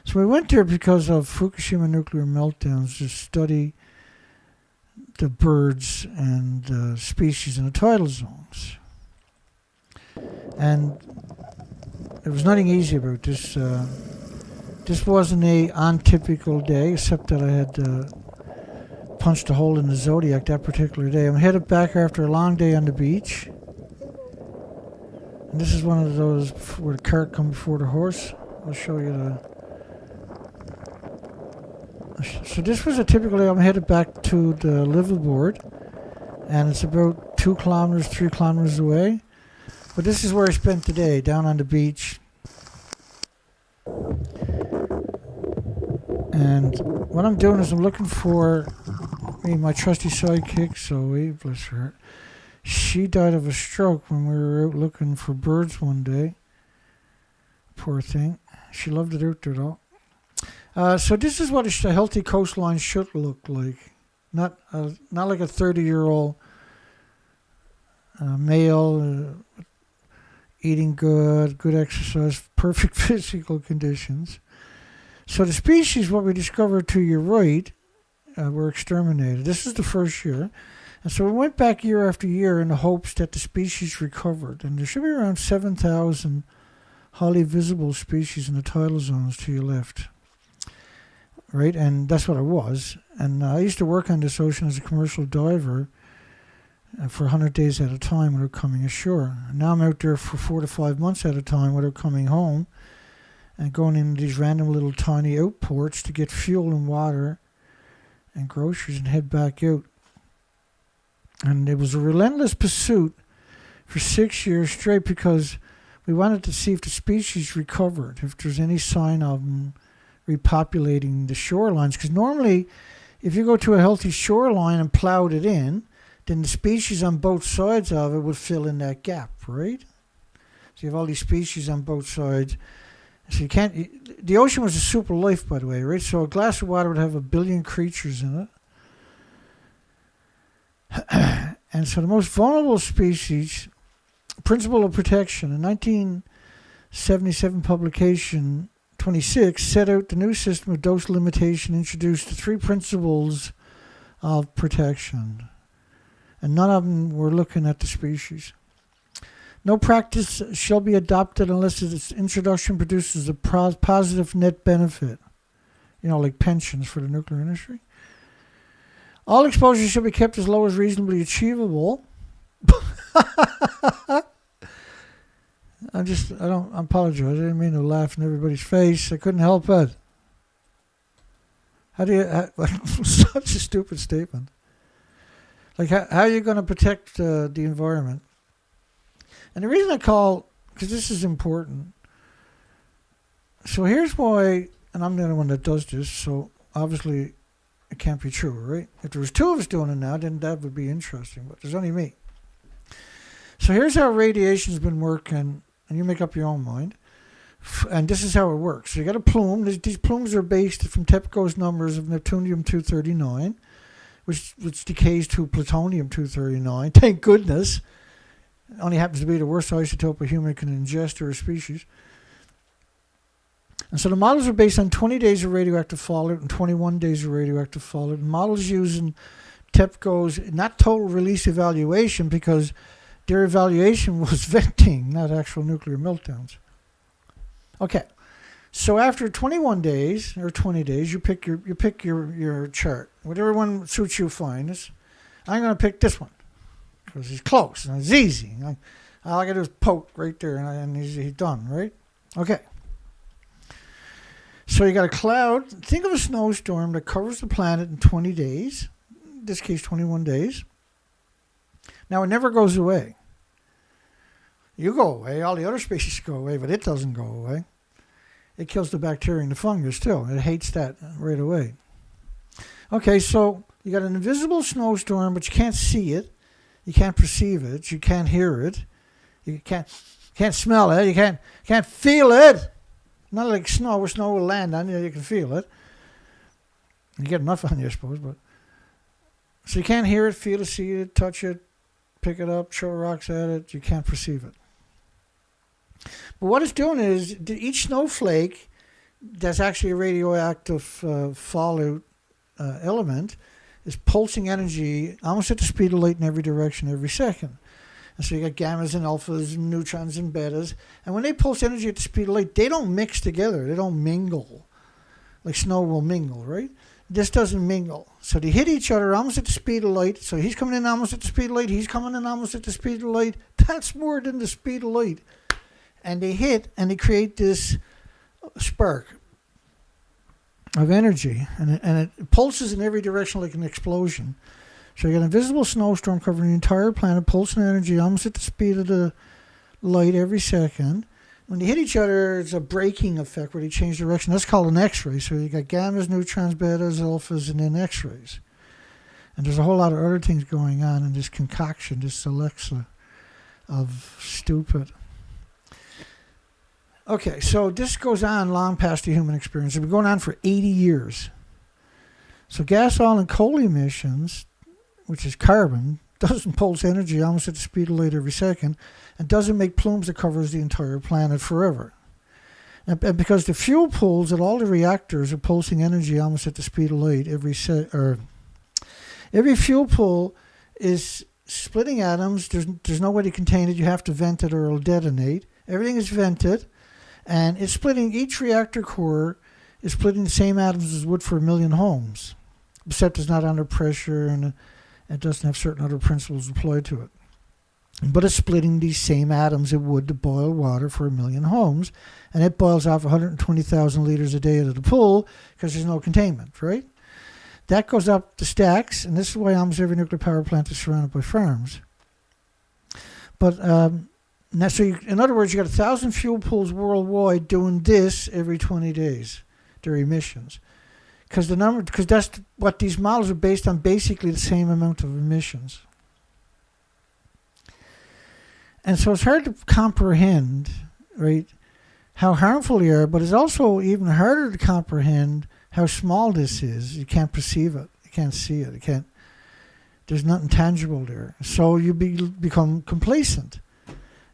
So we went there because of Fukushima nuclear meltdowns to study the birds and species in the tidal zones. And there was nothing easy about this. This wasn't a untypical day, except that I had punched a hole in the zodiac that particular day. I'm headed back after a long day on the beach. And this is one of those where the cart comes before the horse. I'll show you the... So this was a typical day. I'm headed back to the liveaboard, and it's about 2 kilometers, 3 kilometers away. But this is where I spent the day, down on the beach. And what I'm doing is I'm looking for my trusty sidekick, Zoe, bless her heart. She died of a stroke when we were out looking for birds one day. Poor thing. She loved it out there, though. So this is what a healthy coastline should look like. Not like a 30-year-old male eating good exercise, perfect physical conditions. So the species, what we discovered to your right, were exterminated. This is the first year. And so we went back year after year in the hopes that the species recovered. And there should be around 7,000 highly visible species in the tidal zones to your left. Right? And that's what it was. And I used to work on this ocean as a commercial diver for 100 days at a time without coming ashore. And now I'm out there for 4 to 5 months at a time without coming home and going into these random little tiny outports to get fuel and water and groceries and head back out. And it was a relentless pursuit for 6 years straight because we wanted to see if the species recovered, if there's any sign of them repopulating the shorelines. Because normally, if you go to a healthy shoreline and plowed it in, then the species on both sides of it would fill in that gap, right? So you have all these species on both sides. So you can't... The ocean was a super life, by the way, right? So a glass of water would have 1 billion creatures in it. And so the most vulnerable species, principle of protection, in 1977 publication 26 set out the new system of dose limitation, introduced the 3 principles of protection. And none of them were looking at the species. No practice shall be adopted unless its introduction produces a positive net benefit. Like pensions for the nuclear industry. All exposures should be kept as low as reasonably achievable. I apologize. I didn't mean to laugh in everybody's face. I couldn't help it. Such a stupid statement. Like, how are you going to protect the environment? And the reason I call, because this is important. So here's why, and I'm the only one that does this, so obviously it can't be true, right? If there was two of us doing it now, then that would be interesting, but there's only me. So here's how radiation's been working, and you make up your own mind. And this is how it works. So you got a plume. These plumes are based from TEPCO's numbers of neptunium-239, which decays to plutonium-239. Thank goodness. It only happens to be the worst isotope a human can ingest or a species. And so the models are based on 20 days of radioactive fallout and 21 days of radioactive fallout. And models using TEPCO's not total release evaluation, because their evaluation was venting, not actual nuclear meltdowns. Okay, so after 21 days or 20 days, you pick your chart. Whatever one suits you fine. I'm going to pick this one because he's close and it's easy. All I got to do is poke right there, and he's done, right? Okay. So you got a cloud. Think of a snowstorm that covers the planet in 20 days. In this case, 21 days. Now, it never goes away. You go away, all the other species go away, but it doesn't go away. It kills the bacteria and the fungus too. It hates that right away. Okay, so you got an invisible snowstorm, but you can't see it. You can't perceive it. You can't hear it. You can't smell it. You can't feel it. Not like snow, where snow will land on you. You can feel it. You get enough on you, I suppose. But so you can't hear it, feel it, see it, touch it, pick it up, throw rocks at it. You can't perceive it. But what it's doing is each snowflake that's actually a radioactive fallout element is pulsing energy almost at the speed of light in every direction every second. And so you got gammas and alphas and neutrons and betas. And when they pulse energy at the speed of light, they don't mix together. They don't mingle like snow will mingle, right? This doesn't mingle. So they hit each other almost at the speed of light. So he's coming in almost at the speed of light. He's coming in almost at the speed of light. That's more than the speed of light. And they hit and they create this spark of energy. And it pulses in every direction like an explosion. So you got an invisible snowstorm covering the entire planet, pulsing energy almost at the speed of the light every second. When they hit each other, it's a braking effect where they change direction. That's called an X-ray. So you got gammas, neutrons, betas, alphas, and then X-rays. And there's a whole lot of other things going on in this concoction, this Alexa of stupid. Okay, so this goes on long past the human experience. It's been going on for 80 years. So gas, oil, and coal emissions, which is carbon, doesn't pulse energy almost at the speed of light every second, and doesn't make plumes that covers the entire planet forever. And because the fuel pools at all the reactors are pulsing energy almost at the speed of light every fuel pool is splitting atoms. There's no way to contain it. You have to vent it or it'll detonate. Everything is vented, and it's splitting. Each reactor core is splitting the same atoms as would for 1 million homes, except it's not under pressure and it doesn't have certain other principles applied to it. But it's splitting these same atoms it would to boil water for 1 million homes, and it boils off 120,000 liters a day out of the pool because there's no containment, right? That goes up the stacks, and this is why almost every nuclear power plant is surrounded by farms. But in other words, you got 1,000 fuel pools worldwide doing this every 20 days, their emissions. Because that's what these models are based on, basically the same amount of emissions. And so it's hard to comprehend, right, how harmful they are, but it's also even harder to comprehend how small this is. You can't perceive it. You can't see it. There's nothing tangible there. So you become complacent.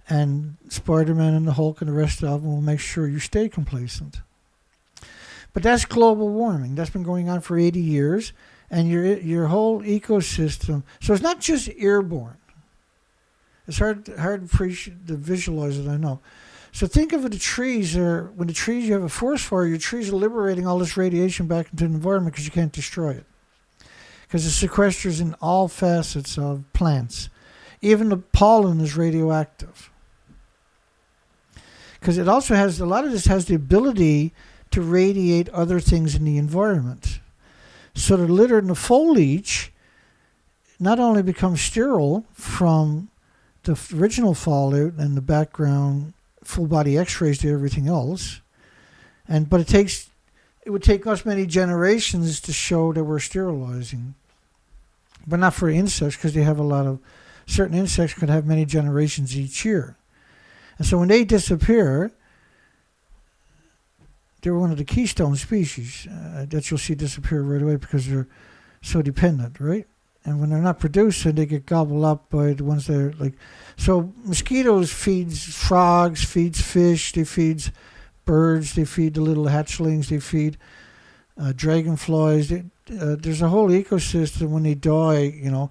And Spider-Man and the Hulk and the rest of them will make sure you stay complacent. But that's global warming. That's been going on for 80 years. And your whole ecosystem. So it's not just airborne. It's hard to visualize it, I know. So think of the trees. When you have a forest fire, your trees are liberating all this radiation back into the environment because you can't destroy it. Because it sequesters in all facets of plants. Even the pollen is radioactive. Because it also has, a lot of this has the ability to radiate other things in the environment. So the litter and the foliage not only becomes sterile from the original fallout and the background full body X-rays to everything else, but it takes it would take us many generations to show that we're sterilizing. But not for insects, because they have a lot of, certain insects could have many generations each year. And so when they disappear, they're one of the keystone species that you'll see disappear right away because they're so dependent, right? And when they're not producing, they get gobbled up by the ones that are like... So mosquitoes feeds frogs, feeds fish, they feeds birds, they feed the little hatchlings, they feed dragonflies. There's a whole ecosystem. When they die, you know,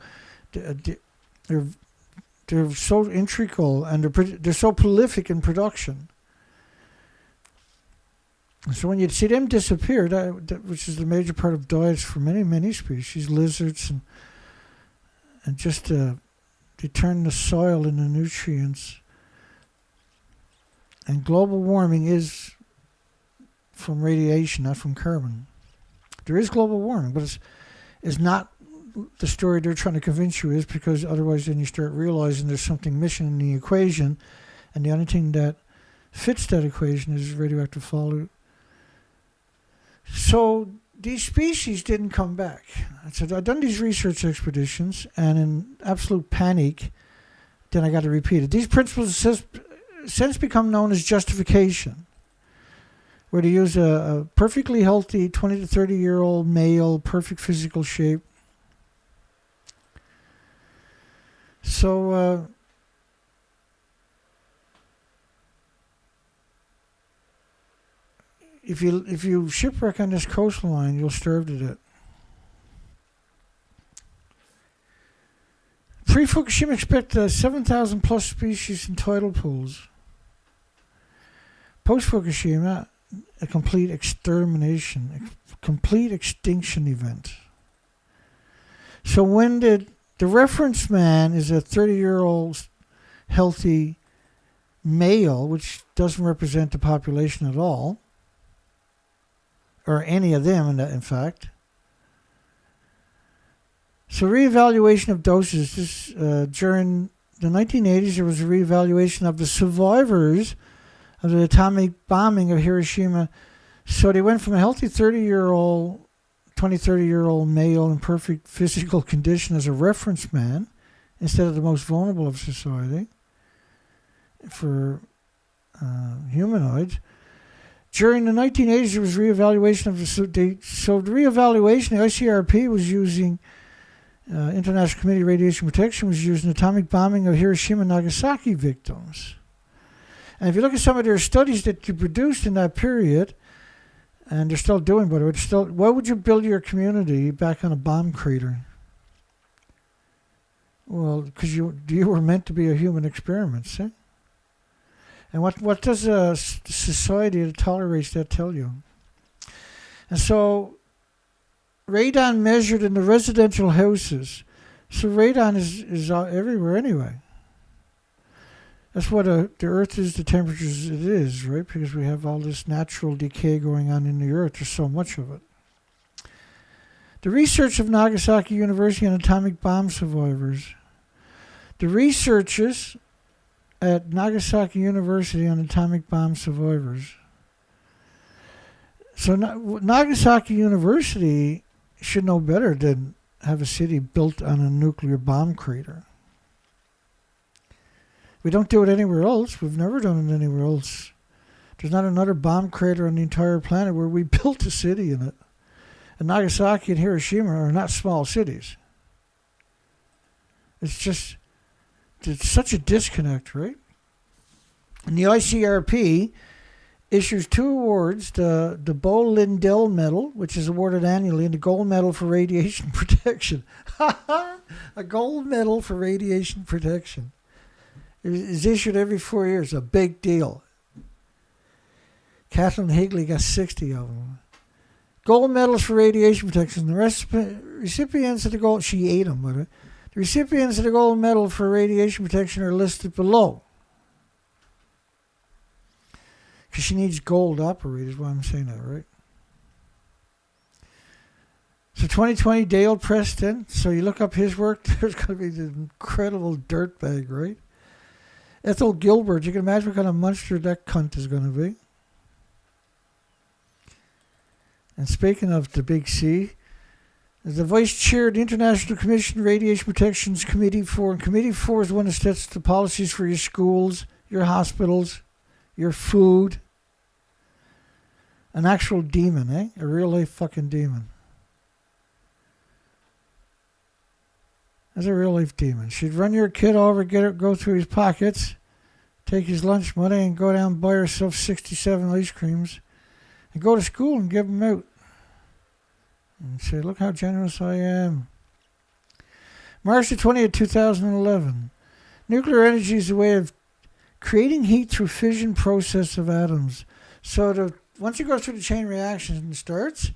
they're so integral and they're so prolific in production. So when you see them disappear, which is the major part of diets for many species, lizards, and just they turn the soil into nutrients. And global warming is from radiation, not from carbon. There is global warming, but it's not the story they're trying to convince you is, because otherwise then you start realizing there's something missing in the equation, and the only thing that fits that equation is radioactive fallout. So these species didn't come back. So I've done these research expeditions, and in absolute panic, then I got to repeat it. These principles have since become known as justification, where they use a perfectly healthy 20 to 30-year-old male, perfect physical shape. So if you shipwreck on this coastline, you'll starve to death. Pre-Fukushima expect 7,000 plus species in tidal pools. Post-Fukushima, a complete extermination, a complete extinction event. So when the reference man is a 30-year-old healthy male, which doesn't represent the population at all, or any of them, in fact. So reevaluation of doses. During the 1980s, there was a reevaluation of the survivors of the atomic bombing of Hiroshima. So they went from a healthy 30-year-old male in perfect physical condition as a reference man, instead of the most vulnerable of society, for humanoids. During the 1980s, there was reevaluation of the reevaluation. The ICRP was using International Committee of Radiation Protection was using atomic bombing of Hiroshima and Nagasaki victims. And if you look at some of their studies that you produced in that period, and they're still doing, by the way, why would you build your community back on a bomb crater? Well, because you were meant to be a human experiment, see? And what does a society that tolerates that tell you? And so radon measured in the residential houses. So radon is everywhere anyway. That's what the Earth is, the temperatures it is, right? Because we have all this natural decay going on in the Earth. There's so much of it. The research of Nagasaki University on atomic bomb survivors. The researchers at Nagasaki University on atomic bomb survivors. So Nagasaki University should know better than have a city built on a nuclear bomb crater. We don't do it anywhere else. We've never done it anywhere else. There's not another bomb crater on the entire planet where we built a city in it. And Nagasaki and Hiroshima are not small cities. It's such a disconnect, right? And the ICRP issues 2 awards, the Bo Lindell Medal, which is awarded annually, and the Gold Medal for Radiation Protection. A gold medal for radiation protection. It is issued every 4 years, a big deal. Kathleen Higley got 60 of them. Gold medals for radiation protection. The recipients of the gold, she ate them with it. The recipients of the gold medal for radiation protection are listed below. Because she needs gold operators, why I'm saying that, right? So 2020, Dale Preston. So you look up his work, there's going to be this incredible dirtbag, right? Ethel Gilbert, you can imagine what kind of monster that cunt is going to be. And speaking of the big C, the vice chair of the International Commission Radiation Protections Committee 4. And Committee 4 is one that sets the policies for your schools, your hospitals, your food. An actual demon, eh? A real life fucking demon. That's a real life demon. She'd run your kid over, go through his pockets, take his lunch money, and go down and buy herself 67 ice creams, and go to school and give them out. And say, look how generous I am. March the 20th, 2011. Nuclear energy is a way of creating heat through fission process of atoms. So once you go through the chain reaction and starts,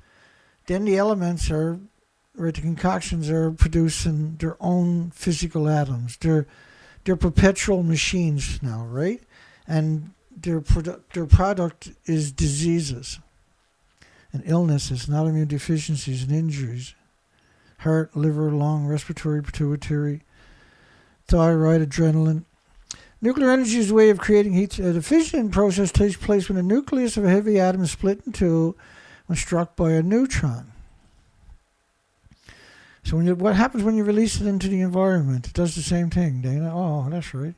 then the elements are, or the concoctions are producing their own physical atoms. They're perpetual machines now, right? And their product is diseases and illnesses, and autoimmune deficiencies and injuries. Heart, liver, lung, respiratory, pituitary, thyroid, adrenaline. Nuclear energy is a way of creating heat. The fission process takes place when the nucleus of a heavy atom is split in two when struck by a neutron. So what happens when you release it into the environment? It does the same thing, Dana. Oh, that's right.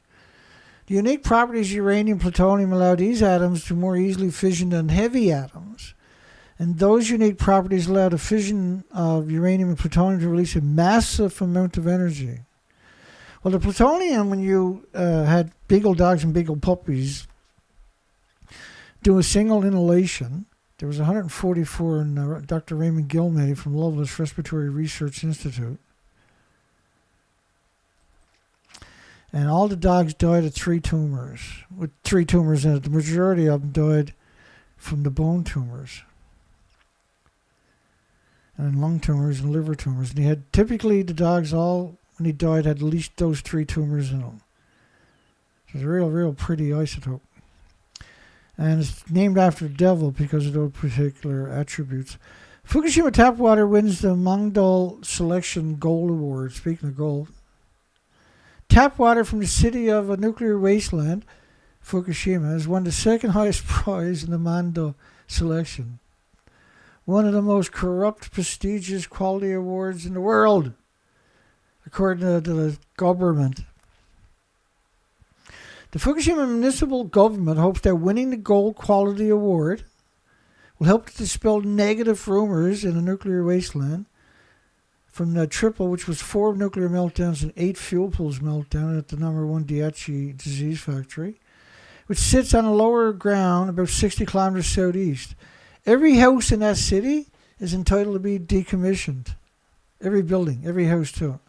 The unique properties of uranium and plutonium allow these atoms to more easily fission than heavy atoms. And those unique properties allow the fission of uranium and plutonium to release a massive amount of energy. Well, the plutonium, when you had big old dogs and big old puppies do a single inhalation, there was 144 in Dr. Raymond Gilmady from Loveless Respiratory Research Institute. And all the dogs died of 3 tumors, with 3 tumors in it. The majority of them died from the bone tumors, and lung tumors and liver tumors. And he had, typically the dogs all, when he died, had at least those 3 tumors in them. So it's a real pretty isotope. And it's named after the devil because of those particular attributes. Fukushima tap water wins the Mangdal Selection Gold Award. Speaking of gold. Tap water from the city of a nuclear wasteland, Fukushima, has won the second highest prize in the Mangdal Selection. One of the most corrupt, prestigious quality awards in the world, according to the government. The Fukushima municipal government hopes that winning the Gold Quality Award will help to dispel negative rumors in a nuclear wasteland from the triple, which was 4 nuclear meltdowns and 8 fuel pools meltdown at the #1 Daiichi disease factory, which sits on a lower ground about 60 kilometers southeast. Every house in that city is entitled to be decommissioned. Every building, every house too.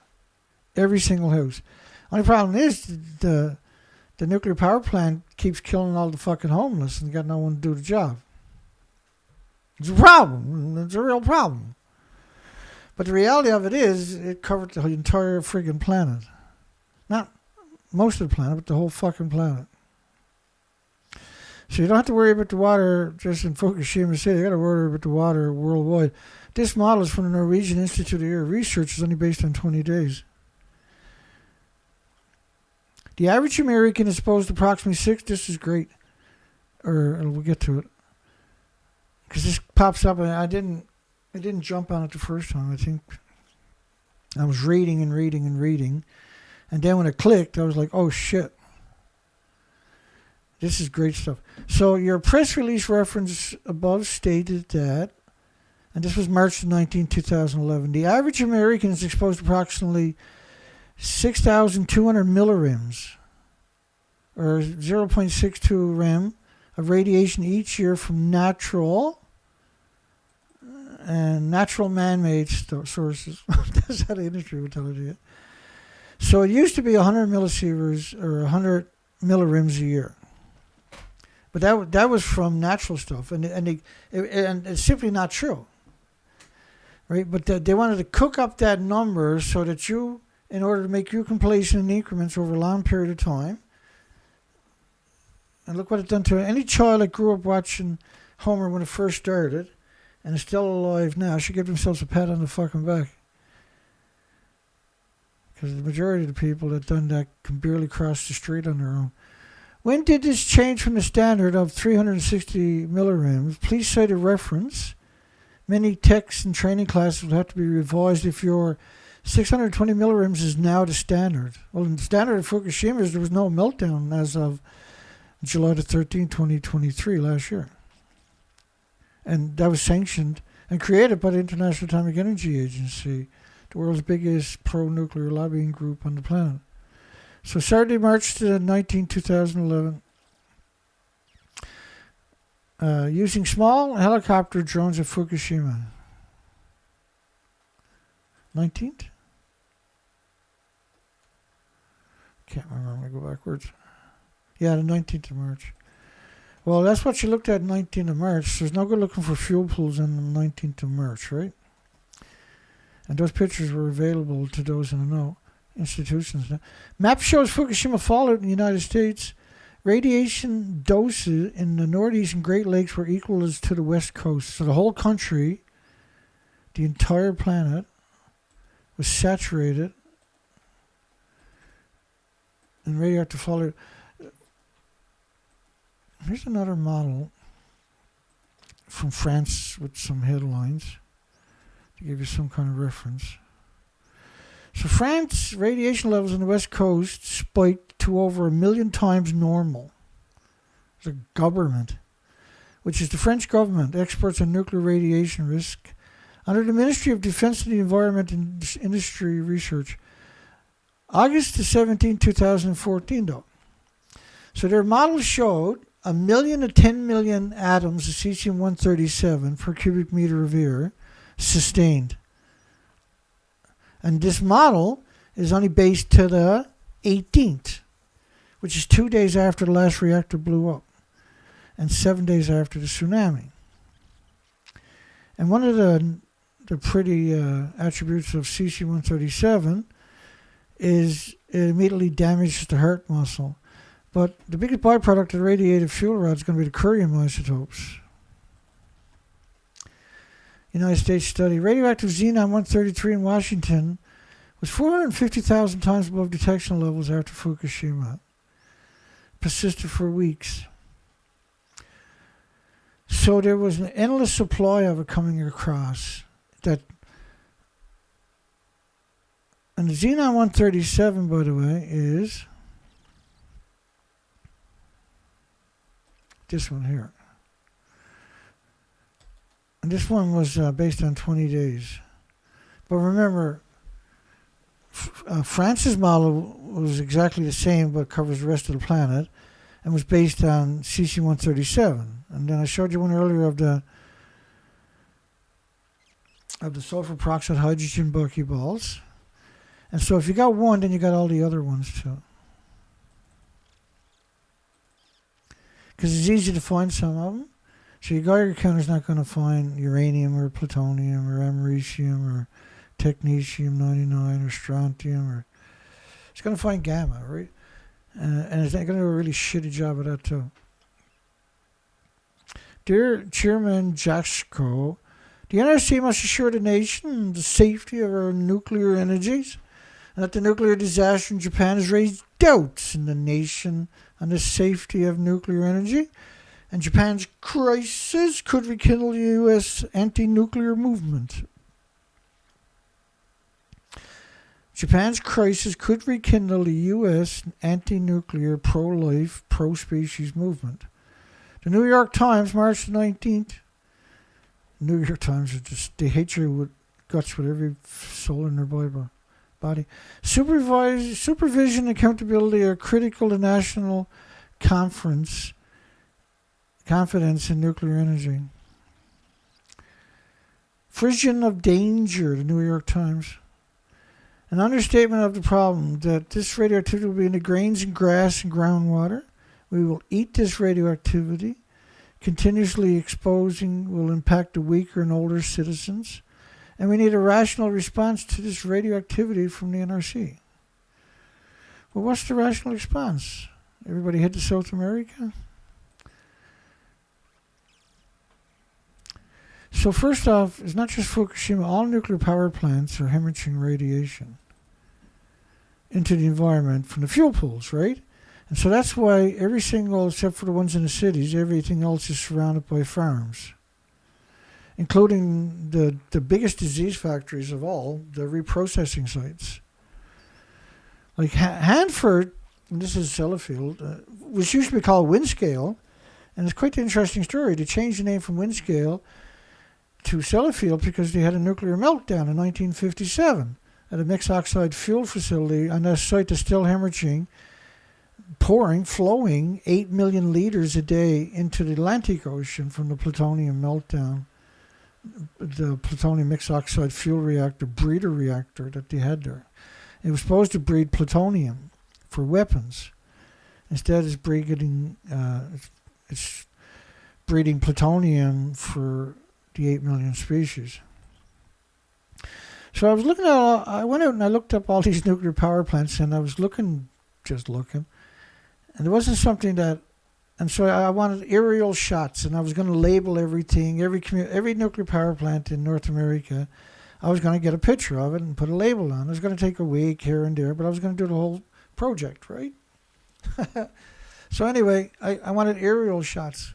Every single house. Only problem is the nuclear power plant keeps killing all the fucking homeless and got no one to do the job. It's a problem. It's a real problem. But the reality of it is, it covered the entire friggin' planet. Not most of the planet, but the whole fucking planet. So you don't have to worry about the water just in Fukushima City. You got to worry about the water worldwide. This model is from the Norwegian Institute of Air Research. It's only based on 20 days. The average American is exposed to approximately 6. This is great. Or we'll get to it. Because this pops up, and I didn't jump on it the first time. I think I was reading. And then when it clicked, I was like, oh shit. This is great stuff. So your press release reference above stated that, and this was March 19, 2011, the average American is exposed to approximately 6,200 millirems, or 0.62 rem, of radiation each year from natural and natural man-made sources. That's how the industry would tell it. So it used to be 100 millisieverts or 100 millirems a year. But that was from natural stuff, and it's simply not true, right? But they wanted to cook up that number so that you, in order to make you complacent in increments over a long period of time, and look what it's done to any child that grew up watching Homer when it first started, and is still alive now, should give themselves a pat on the fucking back. Because the majority of the people that done that can barely cross the street on their own. When did this change from the standard of 360 millirems? Please cite a reference Many texts and training classes will have to be revised if your 620 millirems is now the standard. Well, in the standard of Fukushima, there was no meltdown as of July the 13th, 2023, last year. And that was sanctioned and created by the International Atomic Energy Agency, the world's biggest pro-nuclear lobbying group on the planet. So Saturday, March 19, 2011, using small helicopter drones at Fukushima. 19th? Can't remember. I'm going to go backwards. Yeah, the 19th of March. Well, that's what you looked at 19th of March. There's no good looking for fuel pools on the 19th of March, right? And those pictures were available to those in the know. Institutions. Map shows Fukushima fallout in the United States. Radiation doses in the northeastern Great Lakes were equal as to the west coast. So the whole country, the entire planet, was saturated in radioactive fallout. Here's another model from France with some headlines to give you some kind of reference. So France radiation levels on the west coast spiked to over 1 million times normal. The government, which is the French government, experts on nuclear radiation risk, under the Ministry of Defense and the Environment and Industry Research. August the 17th, 2014, though. So their model showed 1 million to 10 million atoms of cesium-137 per cubic meter of air sustained. And this model is only based to the 18th, which is 2 days after the last reactor blew up and 7 days after the tsunami. And one of the pretty attributes of cesium-137 is it immediately damages the heart muscle. But the biggest byproduct of the radiative fuel rod is going to be the curium isotopes. United States study. Radioactive Xenon-133 in Washington was 450,000 times above detection levels after Fukushima. Persisted for weeks. So there was an endless supply of it coming across. And the Xenon-137, by the way, is this one here. And this one was based on 20 days. But remember, France's model was exactly the same, but covers the rest of the planet, and was based on cesium-137. And then I showed you one earlier of the sulfur peroxide hydrogen buckyballs. And so if you got one, then you got all the other ones too. Because it's easy to find some of them. So your Geiger counter's not going to find uranium or plutonium or americium or technetium-99 or strontium. Or it's going to find gamma, right? And it's going to do a really shitty job of that too. Dear Chairman Jasko, the NRC must assure the nation the safety of our nuclear energies, and that the nuclear disaster in Japan has raised doubts in the nation on the safety of nuclear energy, and Japan's crisis could rekindle the U.S. anti-nuclear movement. Japan's crisis could rekindle the U.S. anti-nuclear, pro-life, pro-species movement. The New York Times, March 19th. New York Times, they hate you with guts with every soul in their body. Supervision accountability are critical to national confidence in nuclear energy. Fission of danger, the New York Times. An understatement of the problem that this radioactivity will be in the grains and grass and groundwater. We will eat this radioactivity. Continuously exposing will impact the weaker and older citizens. And we need a rational response to this radioactivity from the NRC. Well, what's the rational response? Everybody head to South America? So first off, it's not just Fukushima. All nuclear power plants are hemorrhaging radiation into the environment from the fuel pools, right? And so that's why every single, except for the ones in the cities, everything else is surrounded by farms. including the biggest disease factories of all, the reprocessing sites. Like Hanford, and this is Sellafield, which used to be called Windscale, and it's quite an interesting story. They changed the name from Windscale to Sellafield because they had a nuclear meltdown in 1957 at a mixed oxide fuel facility on a site that's still hemorrhaging, flowing 8 million liters a day into the Atlantic Ocean from the plutonium meltdown, the plutonium mixed oxide fuel reactor, breeder reactor that they had there. It was supposed to breed plutonium for weapons. Instead, it's breeding plutonium for the 8 million species. So I went out and I looked up all these nuclear power plants, and I was just looking, and there wasn't something that, and so I wanted aerial shots, and I was going to label everything, every nuclear power plant in North America. I was going to get a picture of it and put a label on. It was going to take a week here and there, but I was going to do the whole project, right? So anyway, I wanted aerial shots.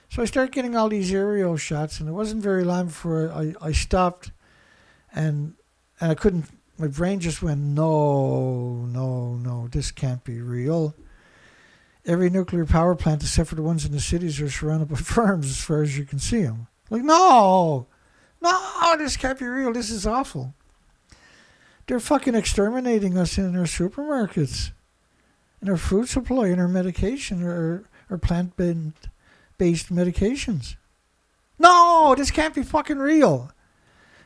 So I started getting all these aerial shots, and it wasn't very long before I stopped, and I couldn't, my brain just went, no, this can't be real. Every nuclear power plant, except for the ones in the cities, are surrounded by farms as far as you can see them. Like, no, this can't be real. This is awful. They're fucking exterminating us in our supermarkets, in our food supply, in our medication, or plant-based medications. No, this can't be fucking real.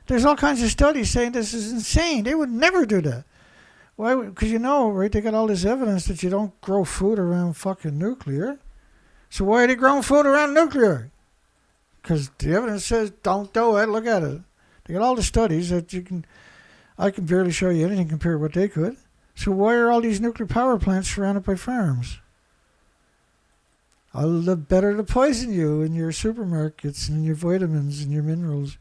There's all kinds of studies saying this is insane. They would never do that. Why? Because right, they got all this evidence that you don't grow food around fucking nuclear. So why are they growing food around nuclear? Because the evidence says don't do it. Look at it. They got all the studies that I can barely show you anything compared to what they could. So why are all these nuclear power plants surrounded by farms? All the better to poison you in your supermarkets and your vitamins and your minerals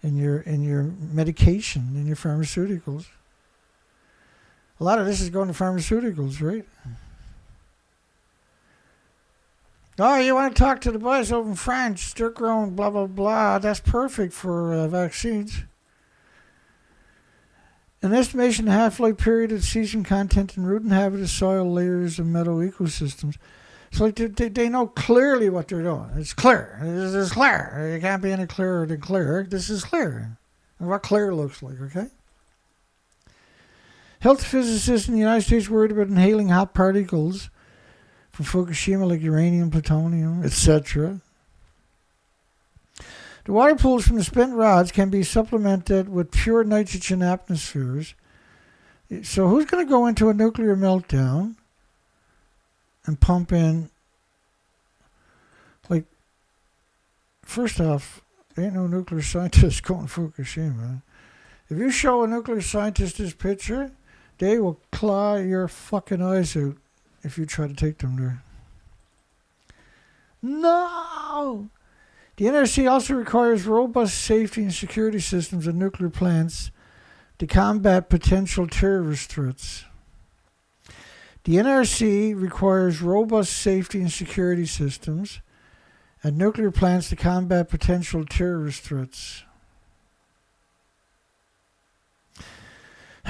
and your medication and your pharmaceuticals. A lot of this is going to pharmaceuticals, right? Oh, you want to talk to the boys over in France? They're growing blah, blah, blah. That's perfect for vaccines. An estimation of half-life period of cesium content in root and habitat soil layers and meadow ecosystems. So they know clearly what they're doing. It's clear. This is clear. It can't be any clearer than clear. This is clear. And what clear looks like, okay? Health physicists in the United States worried about inhaling hot particles from Fukushima like uranium, plutonium, etc. The water pools from the spent rods can be supplemented with pure nitrogen atmospheres. So who's going to go into a nuclear meltdown and pump in, like, first off, ain't no nuclear scientist going to Fukushima. If you show a nuclear scientist this picture, they will claw your fucking eyes out if you try to take them there. No! The NRC also requires robust safety and security systems at nuclear plants to combat potential terrorist threats. The NRC requires robust safety and security systems at nuclear plants to combat potential terrorist threats.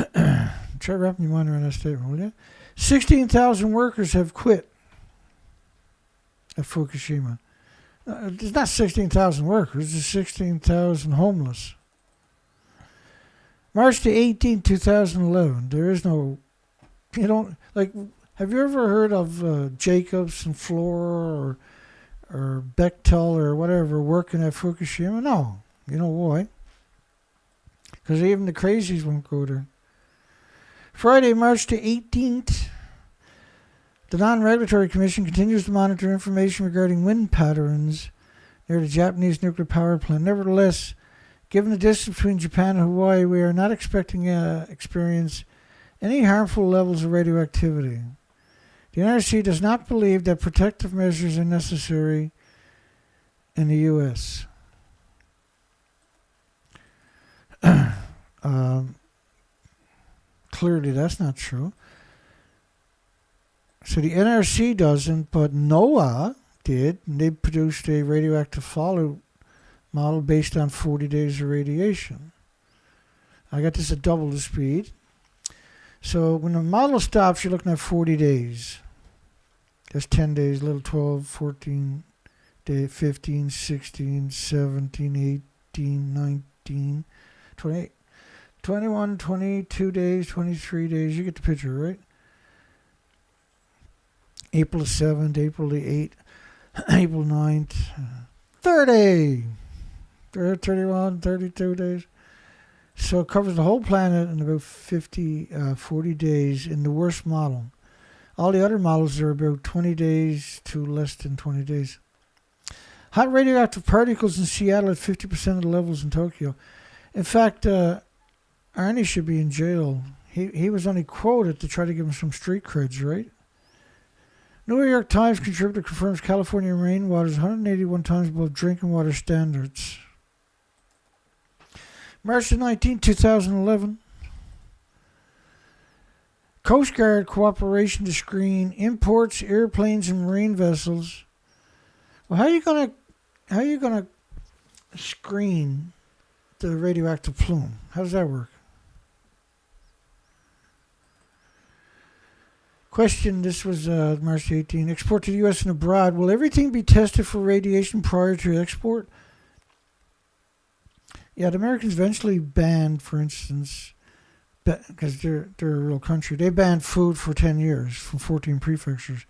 Try wrapping your mind around that statement, will you? 16,000 workers have quit at Fukushima. There's not 16,000 workers, there's 16,000 homeless. March the 18th, 2011. There is no, like, have you ever heard of Jacobs and Flora or Bechtel or whatever working at Fukushima? No. You know why? Because even the crazies won't go there. Friday, March the 18th, the Non-Regulatory Commission continues to monitor information regarding wind patterns near the Japanese nuclear power plant. Nevertheless, given the distance between Japan and Hawaii, we are not expecting to experience any harmful levels of radioactivity. The NRC does not believe that protective measures are necessary in the U.S. Clearly, that's not true. So the NRC doesn't, but NOAA did, and they produced a radioactive fallout model based on 40 days of radiation. I got this at double the speed. So when the model stops, you're looking at 40 days. That's 10 days, little 12, 14, 15, 16, 17, 18, 19, 28, 21, 22 days, 23 days. You get the picture, right? April the 7th, April the 8th, April 9th, 30, 31, 32 days. So it covers the whole planet in about 40 days in the worst model. All the other models are about 20 days to less than 20 days. Hot radioactive particles in Seattle at 50% of the levels in Tokyo. In fact, Arnie should be in jail. He was only quoted to try to give him some street creds, right? New York Times contributor confirms California rainwater is 181 times above drinking water standards. March 19, 2011. Coast Guard cooperation to screen imports, airplanes, and marine vessels. Well, how are you gonna screen the radioactive plume? How does that work? Question, this was March 18. Export to the U.S. and abroad. Will everything be tested for radiation prior to export? Yeah, the Americans eventually banned, for instance, because they're a real country, they banned food for 10 years from 14 prefectures.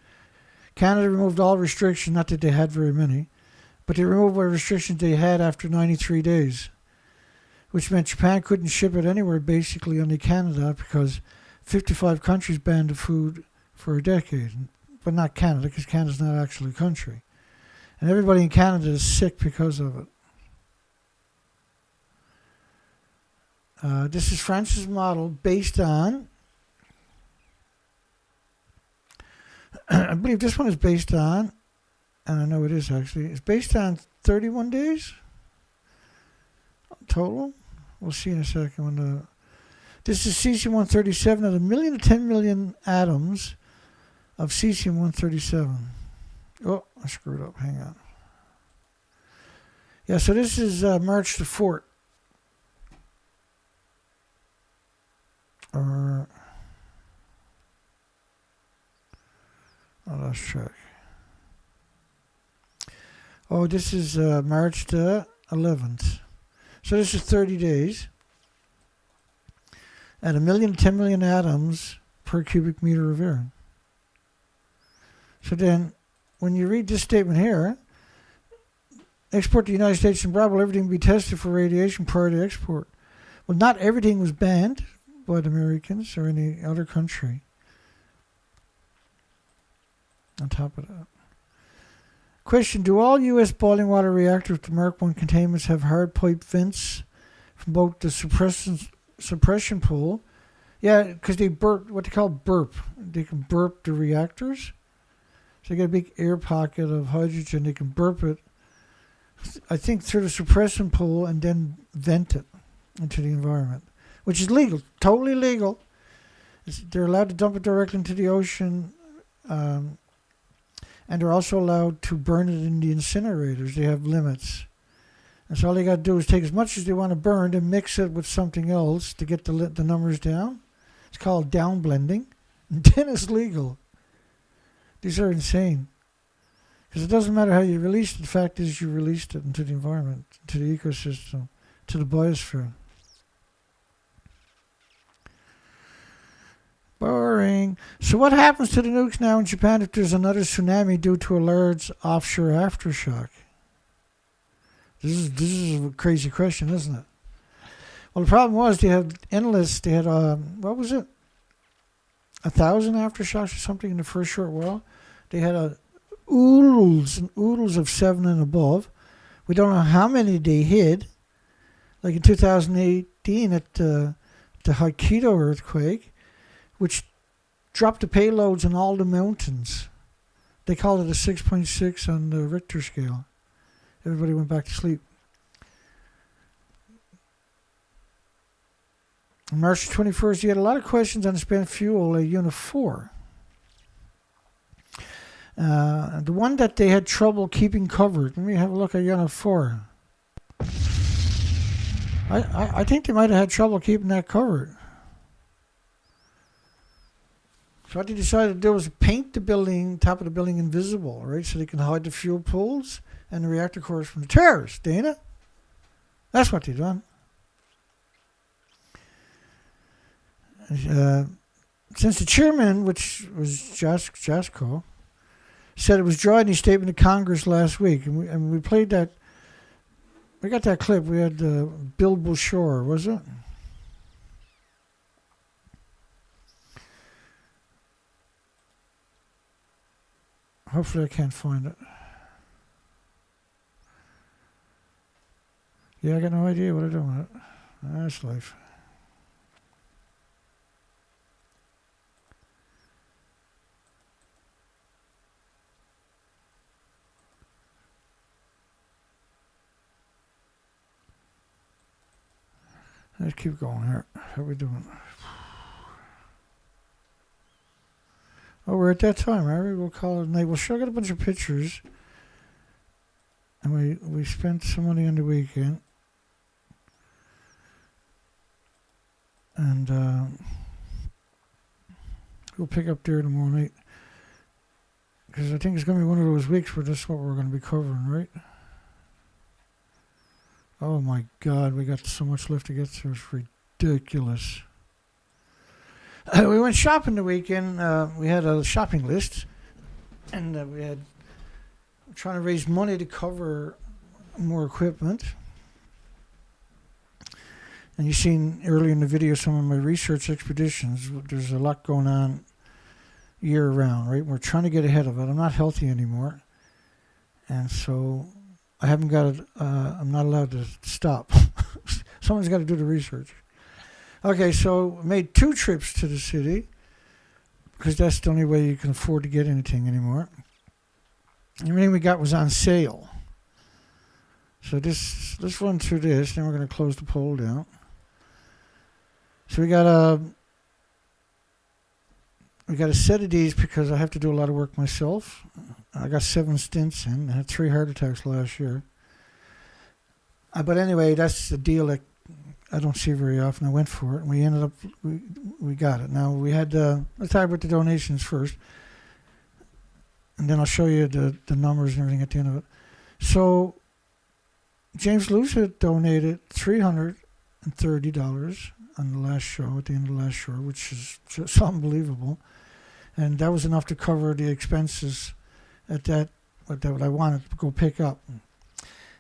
Canada removed all restrictions, not that they had very many, but they removed what restrictions they had after 93 days, which meant Japan couldn't ship it anywhere, basically only Canada, because 55 countries banned the food for a decade, but not Canada, because Canada's not actually a country. And everybody in Canada is sick because of it. This is France's model based on, I believe this one is based on, and I know it is actually, it's based on 31 days total. We'll see in a second. This is cesium-137 at 1 million to 10 million atoms of cesium-137. Oh, I screwed up. Hang on. Yeah, so this is March the 4th. Or, I lost track. Oh, this is March the 11th. So this is 30 days. At 1 million to 10 million atoms per cubic meter of air. So then, when you read this statement here, export to the United States and abroad, will everything be tested for radiation prior to export? Well, not everything was banned by the Americans or any other country. On top of that. Question, do all U.S. boiling water reactors with Mark I containments have hard pipe vents from both the suppression pool? Yeah, because they burp, what they call burp. They can burp the reactors. So they get a big air pocket of hydrogen. They can burp it, I think, through the suppression pool and then vent it into the environment, which is legal, totally legal. They're allowed to dump it directly into the ocean, and they're also allowed to burn it in the incinerators. They have limits. And so all they got to do is take as much as they want to burn and mix it with something else to get the numbers down. It's called down blending. And then it's legal. These are insane. Because it doesn't matter how you release it. The fact is you released it into the environment, to the ecosystem, to the biosphere. Boring. So what happens to the nukes now in Japan if there's another tsunami due to a large offshore aftershock? This is a crazy question, isn't it? Well, the problem was they had what was it? 1,000 aftershocks or something in the first short while. They had oodles and oodles of 7 and above. We don't know how many they hid. Like in 2018 at the Hokkaido earthquake, which dropped the payloads in all the mountains. They called it a 6.6 on the Richter scale. Everybody went back to sleep. On March 21st, you had a lot of questions on spent fuel at Unit 4. The one that they had trouble keeping covered. Let me have a look at Unit 4. I think they might have had trouble keeping that covered. So what they decided to do was paint the building, top of the building, invisible, right? So they can hide the fuel pools and the reactor cores from the terrorists, Dana. That's what they done. Since the chairman, which was Jasko, said it was dry in his statement to Congress last week, and we played that. We got that clip. We had Bill Bushore, was it? Hopefully I can't find it. Yeah, I got no idea what I'm doing with it. That's life. Let's keep going here. How are we doing? Oh, we're at that time, right? We'll call it a night. We'll show you a bunch of pictures. And we spent some money on the weekend. And we'll pick up there tomorrow night. Because I think it's going to be one of those weeks where that's what we're going to be covering, right? Oh my God, we got so much left to get through. It's ridiculous. We went shopping the weekend. We had a shopping list, and we had trying to raise money to cover more equipment. And you've seen earlier in the video some of my research expeditions. There's a lot going on year round, right? We're trying to get ahead of it. I'm not healthy anymore, and so I haven't got it. I'm not allowed to stop. Someone's got to do the research. Okay, so made 2 trips to the city because that's the only way you can afford to get anything anymore. Everything we got was on sale. So let's run through this. Then we're going to close the poll down. So we got a set of these because I have to do a lot of work myself. I got 7 stints in. I had 3 heart attacks last year. But anyway, that's the deal that I don't see very often. I went for it, and we ended up, we got it. Now, we had, let's talk about the donations first, and then I'll show you the numbers and everything at the end of it. So, James Luce had donated $330 on the last show, at the end of the last show, which is just unbelievable. And that was enough to cover the expenses at that, what I wanted to go pick up.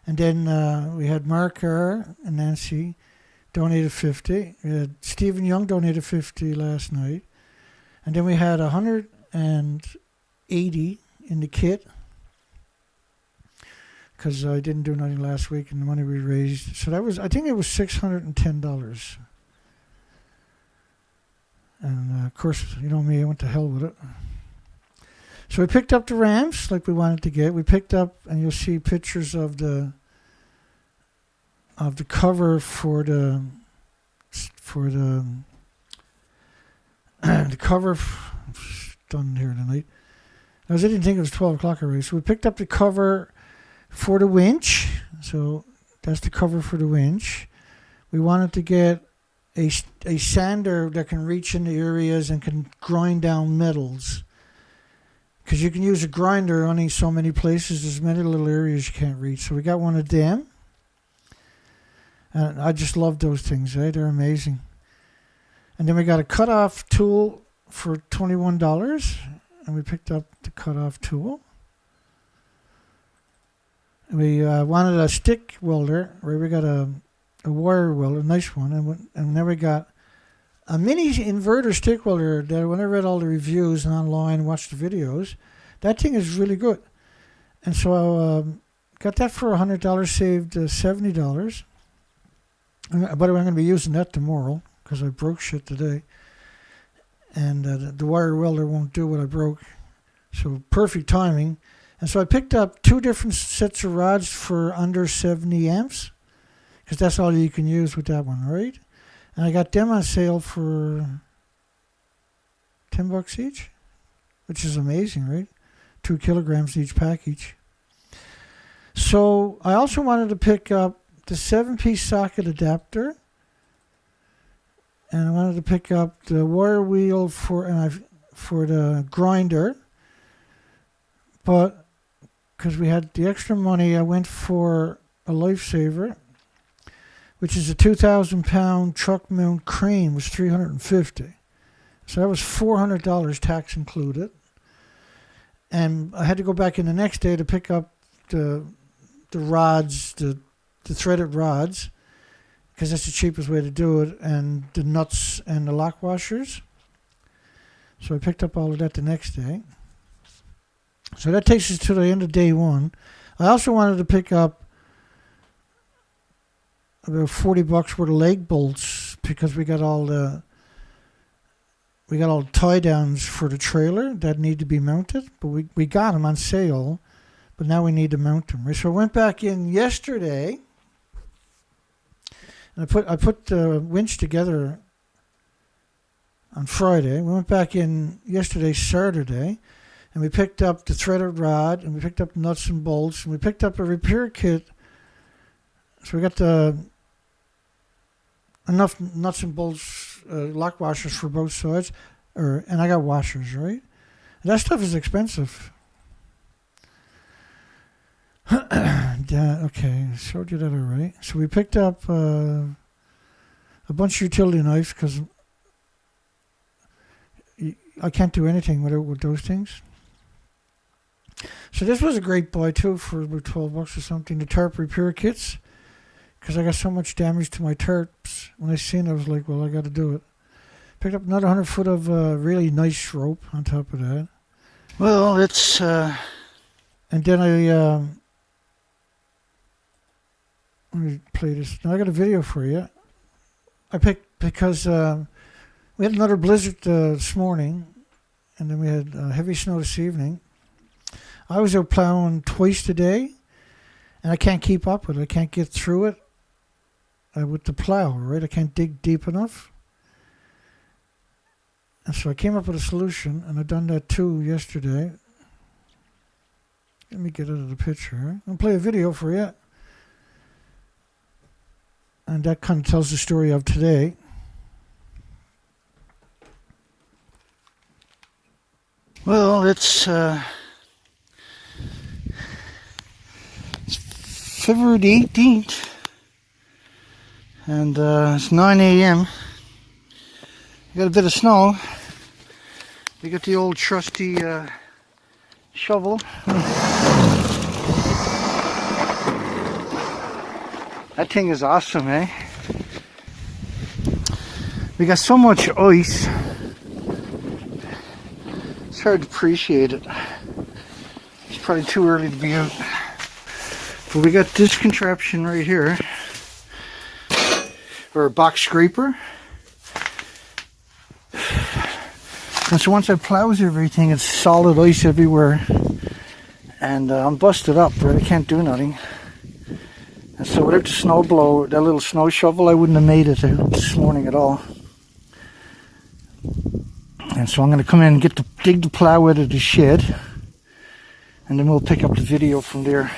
And then we had Mark R. and Nancy donated 50. We had Stephen Young donated 50 last night. And then we had 180 in the kit because I didn't do nothing last week and the money we raised. So that was, I think it was $610. And of course, you know me, I went to hell with it. So we picked up the ramps like we wanted to get. We picked up, and you'll see pictures of the cover for the the cover. Done here tonight. I didn't think it was 12 o'clock already. So we picked up the cover for the winch. So that's the cover for the winch. We wanted to get a sander that can reach into areas and can grind down metals. Because you can use a grinder only so many places. There's many little areas you can't reach. So we got one of them. And I just love those things, right? They're amazing. And then we got a cutoff tool for $21. And we picked up the cutoff tool. We wanted a stick welder, where we got a wire welder, a nice one. And then we got a mini inverter stick welder that when I read all the reviews and online, watched the videos, that thing is really good. And so I got that for $100, saved $70. But I'm going to be using that tomorrow because I broke shit today. And the wire welder won't do what I broke. So perfect timing. And so I picked up 2 different sets of rods for under 70 amps because that's all you can use with that one, right? And I got them on sale for $10 each, which is amazing, right? 2 kilograms each package. So I also wanted to pick up the 7-piece socket adapter, and I wanted to pick up the wire wheel for the grinder, but because we had the extra money, I went for a lifesaver, which is a 2,000-pound truck mount crane, was $350. So that was $400, tax included. And I had to go back in the next day to pick up the rods, the threaded rods, because that's the cheapest way to do it, and the nuts and the lock washers. So I picked up all of that the next day. So that takes us to the end of day one. I also wanted to pick up about $40 worth of leg bolts, because we got all the tie downs for the trailer that need to be mounted, but we got them on sale, but now we need to mount them. Right? So I went back in yesterday, and I put the winch together on Friday. We went back in yesterday, Saturday, and we picked up the threaded rod, and we picked up nuts and bolts, and we picked up a repair kit. So we got enough nuts and bolts, lock washers for both sides, and I got washers, right? And that stuff is expensive. Okay, I showed you that already. So we picked up a bunch of utility knives, because I can't do anything with those things. So this was a great buy too, for about $12 or something. The tarp repair kits, because I got so much damage to my tarps. When I seen it, I was like, well, I got to do it. Picked up another 100 foot of really nice rope on top of that. Well, it's and then I let me play this. Now I got a video for you. I picked because we had another blizzard this morning, and then we had heavy snow this evening. I was out plowing twice today, and I can't keep up with it. I can't get through it with the plow, right? I can't dig deep enough. And so I came up with a solution, and I done that too yesterday. Let me get out of the picture. I'm going to play a video for you. And that kind of tells the story of today. Well, it's February the 18th, and it's 9 a.m. We got a bit of snow. We got the old trusty shovel. That thing is awesome, eh? We got so much ice. It's hard to appreciate it. It's probably too early to be out. But we got this contraption right here, or a box scraper. And so once I plows everything, it's solid ice everywhere. And I'm busted up, right? I can't do nothing. And so without the snow blower, that little snow shovel, I wouldn't have made it this morning at all. And so I'm going to come in and dig the plow out of the shed. And then we'll pick up the video from there.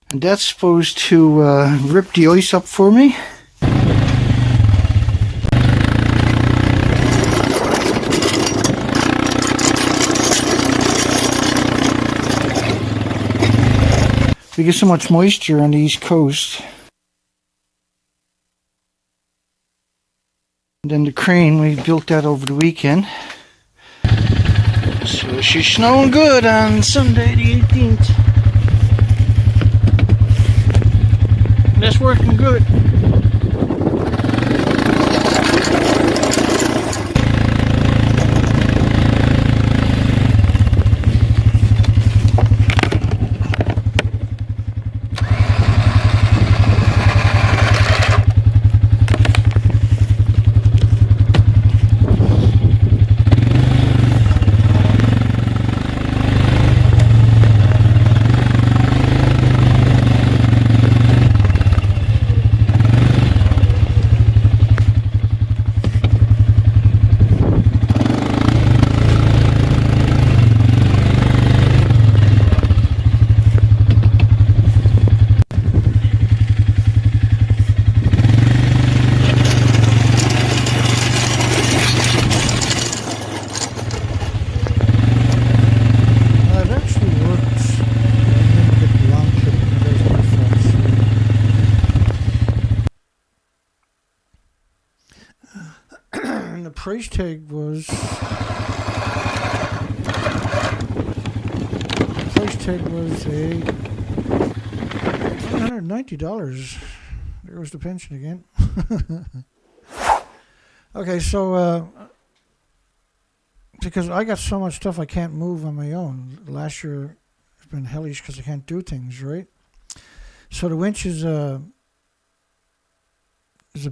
And that's supposed to rip the ice up for me. We get so much moisture on the East Coast. And then the crane, we built that over the weekend. So she's snowing good on Sunday the 18th. That's working good. price tag was $190. There was the pension again. Okay, so because I got so much stuff I can't move on my own. Last year it's been hellish because I can't do things, right? So the winch is a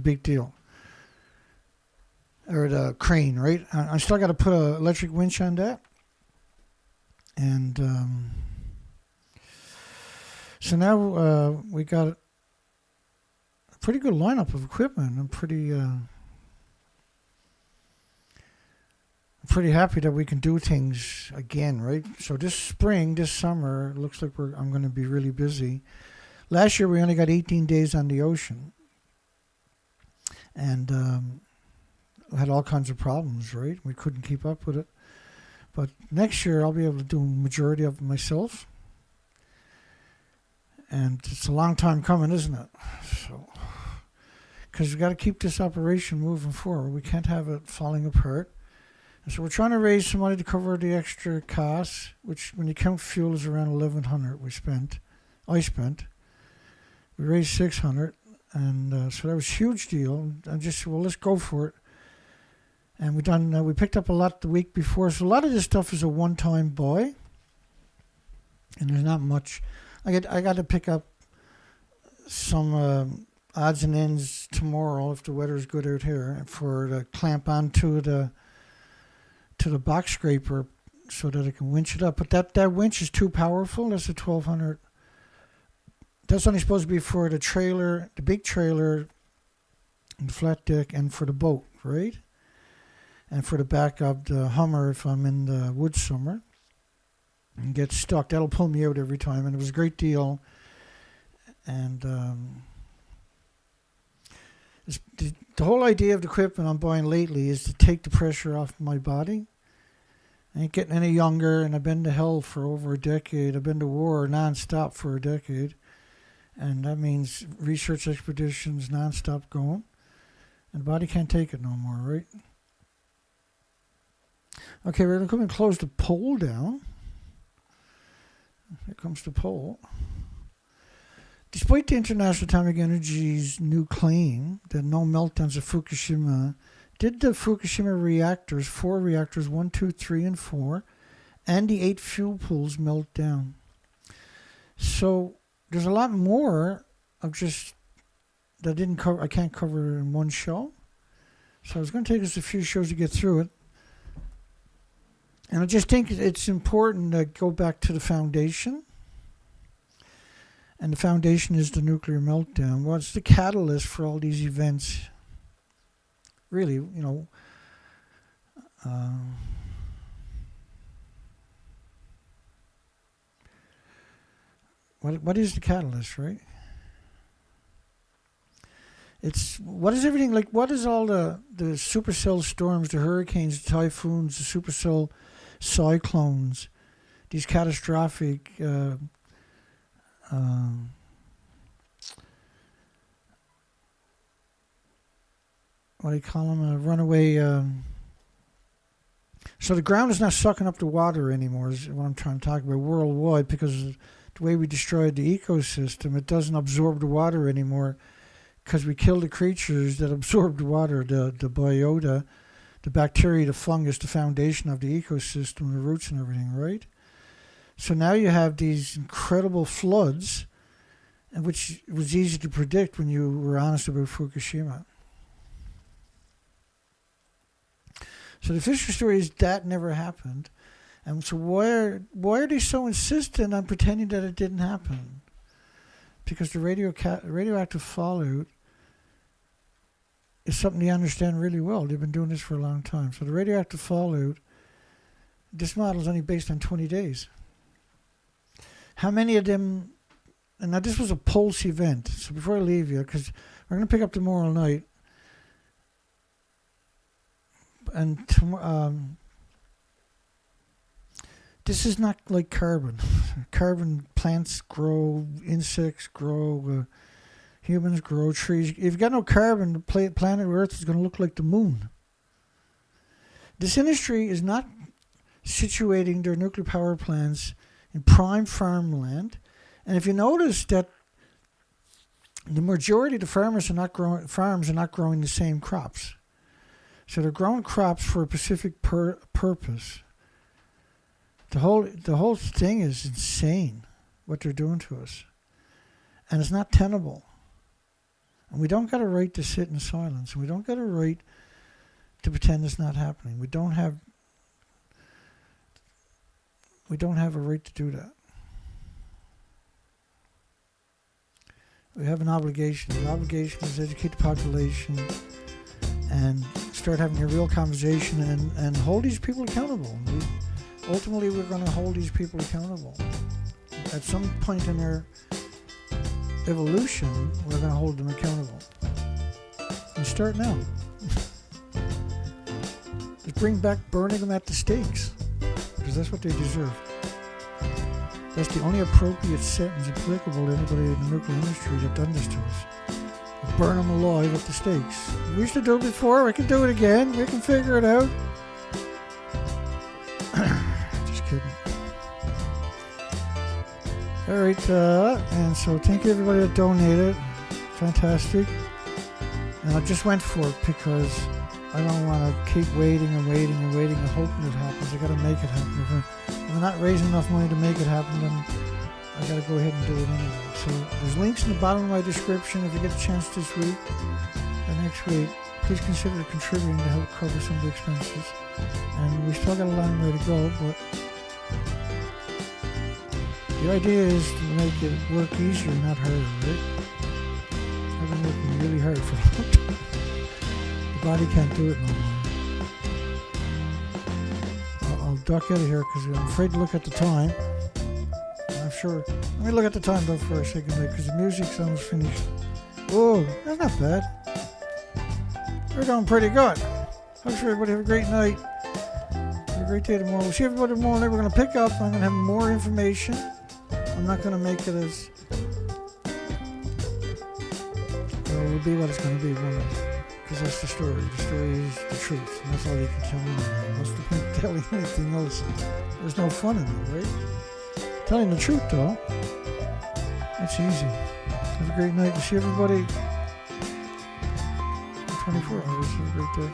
big deal. Or the crane, right? I still got to put an electric winch on that. And so now we got a pretty good lineup of equipment. I'm pretty happy that we can do things again, right? So this spring, this summer, it looks like I'm going to be really busy. Last year we only got 18 days on the ocean. And had all kinds of problems, right? We couldn't keep up with it. But next year I'll be able to do a majority of it myself. And it's a long time coming, isn't it? So, because we've got to keep this operation moving forward. We can't have it falling apart. And so we're trying to raise some money to cover the extra costs, which when you count fuel is around $1,100 I spent. We raised $600, and so that was a huge deal. I just said, well, let's go for it. And we picked up a lot the week before, so a lot of this stuff is a one-time buy, and there's not much. I got to pick up some odds and ends tomorrow if the weather is good out here for the clamp onto the box scraper so that I can winch it up. But that winch is too powerful. That's a 1200. That's only supposed to be for the trailer, the big trailer, the flat deck, and for the boat, right? And for the back of the Hummer if I'm in the woods somewhere and get stuck. That'll pull me out every time. And it was a great deal. And the whole idea of the equipment I'm buying lately is to take the pressure off my body. I ain't getting any younger, and I've been to hell for over a decade. I've been to war non-stop for a decade. And that means research expeditions non-stop going. And the body can't take it no more, right? Okay, we're going to come and close the pole down. Here comes the pole. Despite the International Atomic Energy's new claim that no meltdowns at Fukushima, did the Fukushima reactors, 4 reactors, 1, 2, 3, and 4, and the 8 fuel pools melt down? So there's a lot more of just that I can't cover in one show. So it's going to take us a few shows to get through it. And I just think it's important to go back to the foundation. And the foundation is the nuclear meltdown. What's the catalyst for all these events? Really, what is the catalyst, right? What is everything like? What is all the supercell storms, the hurricanes, the typhoons, the supercell cyclones, these catastrophic what do you call them? Runaway. So the ground is not sucking up the water anymore, is what I'm trying to talk about worldwide, because of the way we destroyed the ecosystem. It doesn't absorb the water anymore because we killed the creatures that absorb the water, the biota, the bacteria, the fungus, the foundation of the ecosystem, the roots and everything, right? So now you have these incredible floods, and which was easy to predict when you were honest about Fukushima. So the official story is that never happened. And so why are they so insistent on pretending that it didn't happen? Because the radioactive fallout is something they understand really well. They've been doing this for a long time. So the radioactive fallout, this model is only based on 20 days. How many of them, and now this was a pulse event, so before I leave you, because we're going to pick up tomorrow night, and this is not like carbon. Carbon, plants grow, insects grow, humans grow, trees. If you've got no carbon, the planet Earth is going to look like the moon. This industry is not situating their nuclear power plants in prime farmland. And if you notice that the majority of the farms are not growing the same crops. So they're growing crops for a specific purpose. The whole thing is insane, what they're doing to us. And it's not tenable. And we don't got a right to sit in silence. We don't got a right to pretend it's not happening. We don't have a right to do that. We have an obligation. The obligation is to educate the population and start having a real conversation and hold these people accountable. Ultimately, we're going to hold these people accountable. At some point in their evolution, we're going to hold them accountable. And start now. Just bring back burning them at the stakes, because that's what they deserve. That's the only appropriate sentence applicable to anybody in the nuclear industry that done this to us. Burn them alive at the stakes. We used to do it before, we can do it again, we can figure it out. Just kidding. Alright, and so thank you everybody that donated. Fantastic. And I just went for it because I don't want to keep waiting and hoping it happens. I got to make it happen. If I'm not raising enough money to make it happen, then I got to go ahead and do it anyway. So there's links in the bottom of my description. If you get a chance this week or next week, please consider contributing to help cover some of the expenses. And we still got a long way to go, but the idea is to make it work easier, not harder, right? I've been working really hard for a long time. The body can't do it no more. I'll duck out of here because I'm afraid to look at the time. I'm sure. Let me look at the time though for a second, because the music's almost finished. Oh, that's not bad. We're doing pretty good. Hopefully everybody have a great night. Have a great day tomorrow. We'll see everybody tomorrow night. We're going to pick up. I'm going to have more information. I'm not going to make it as... Well, it will be what it's going to be, won't it? Because that's the story. The story is the truth. And that's all you can tell me. What's the point of telling anything else? There's no fun in it, right? Telling the truth, though, that's easy. Have a great night. We'll see everybody in 24 hours. Have a great day.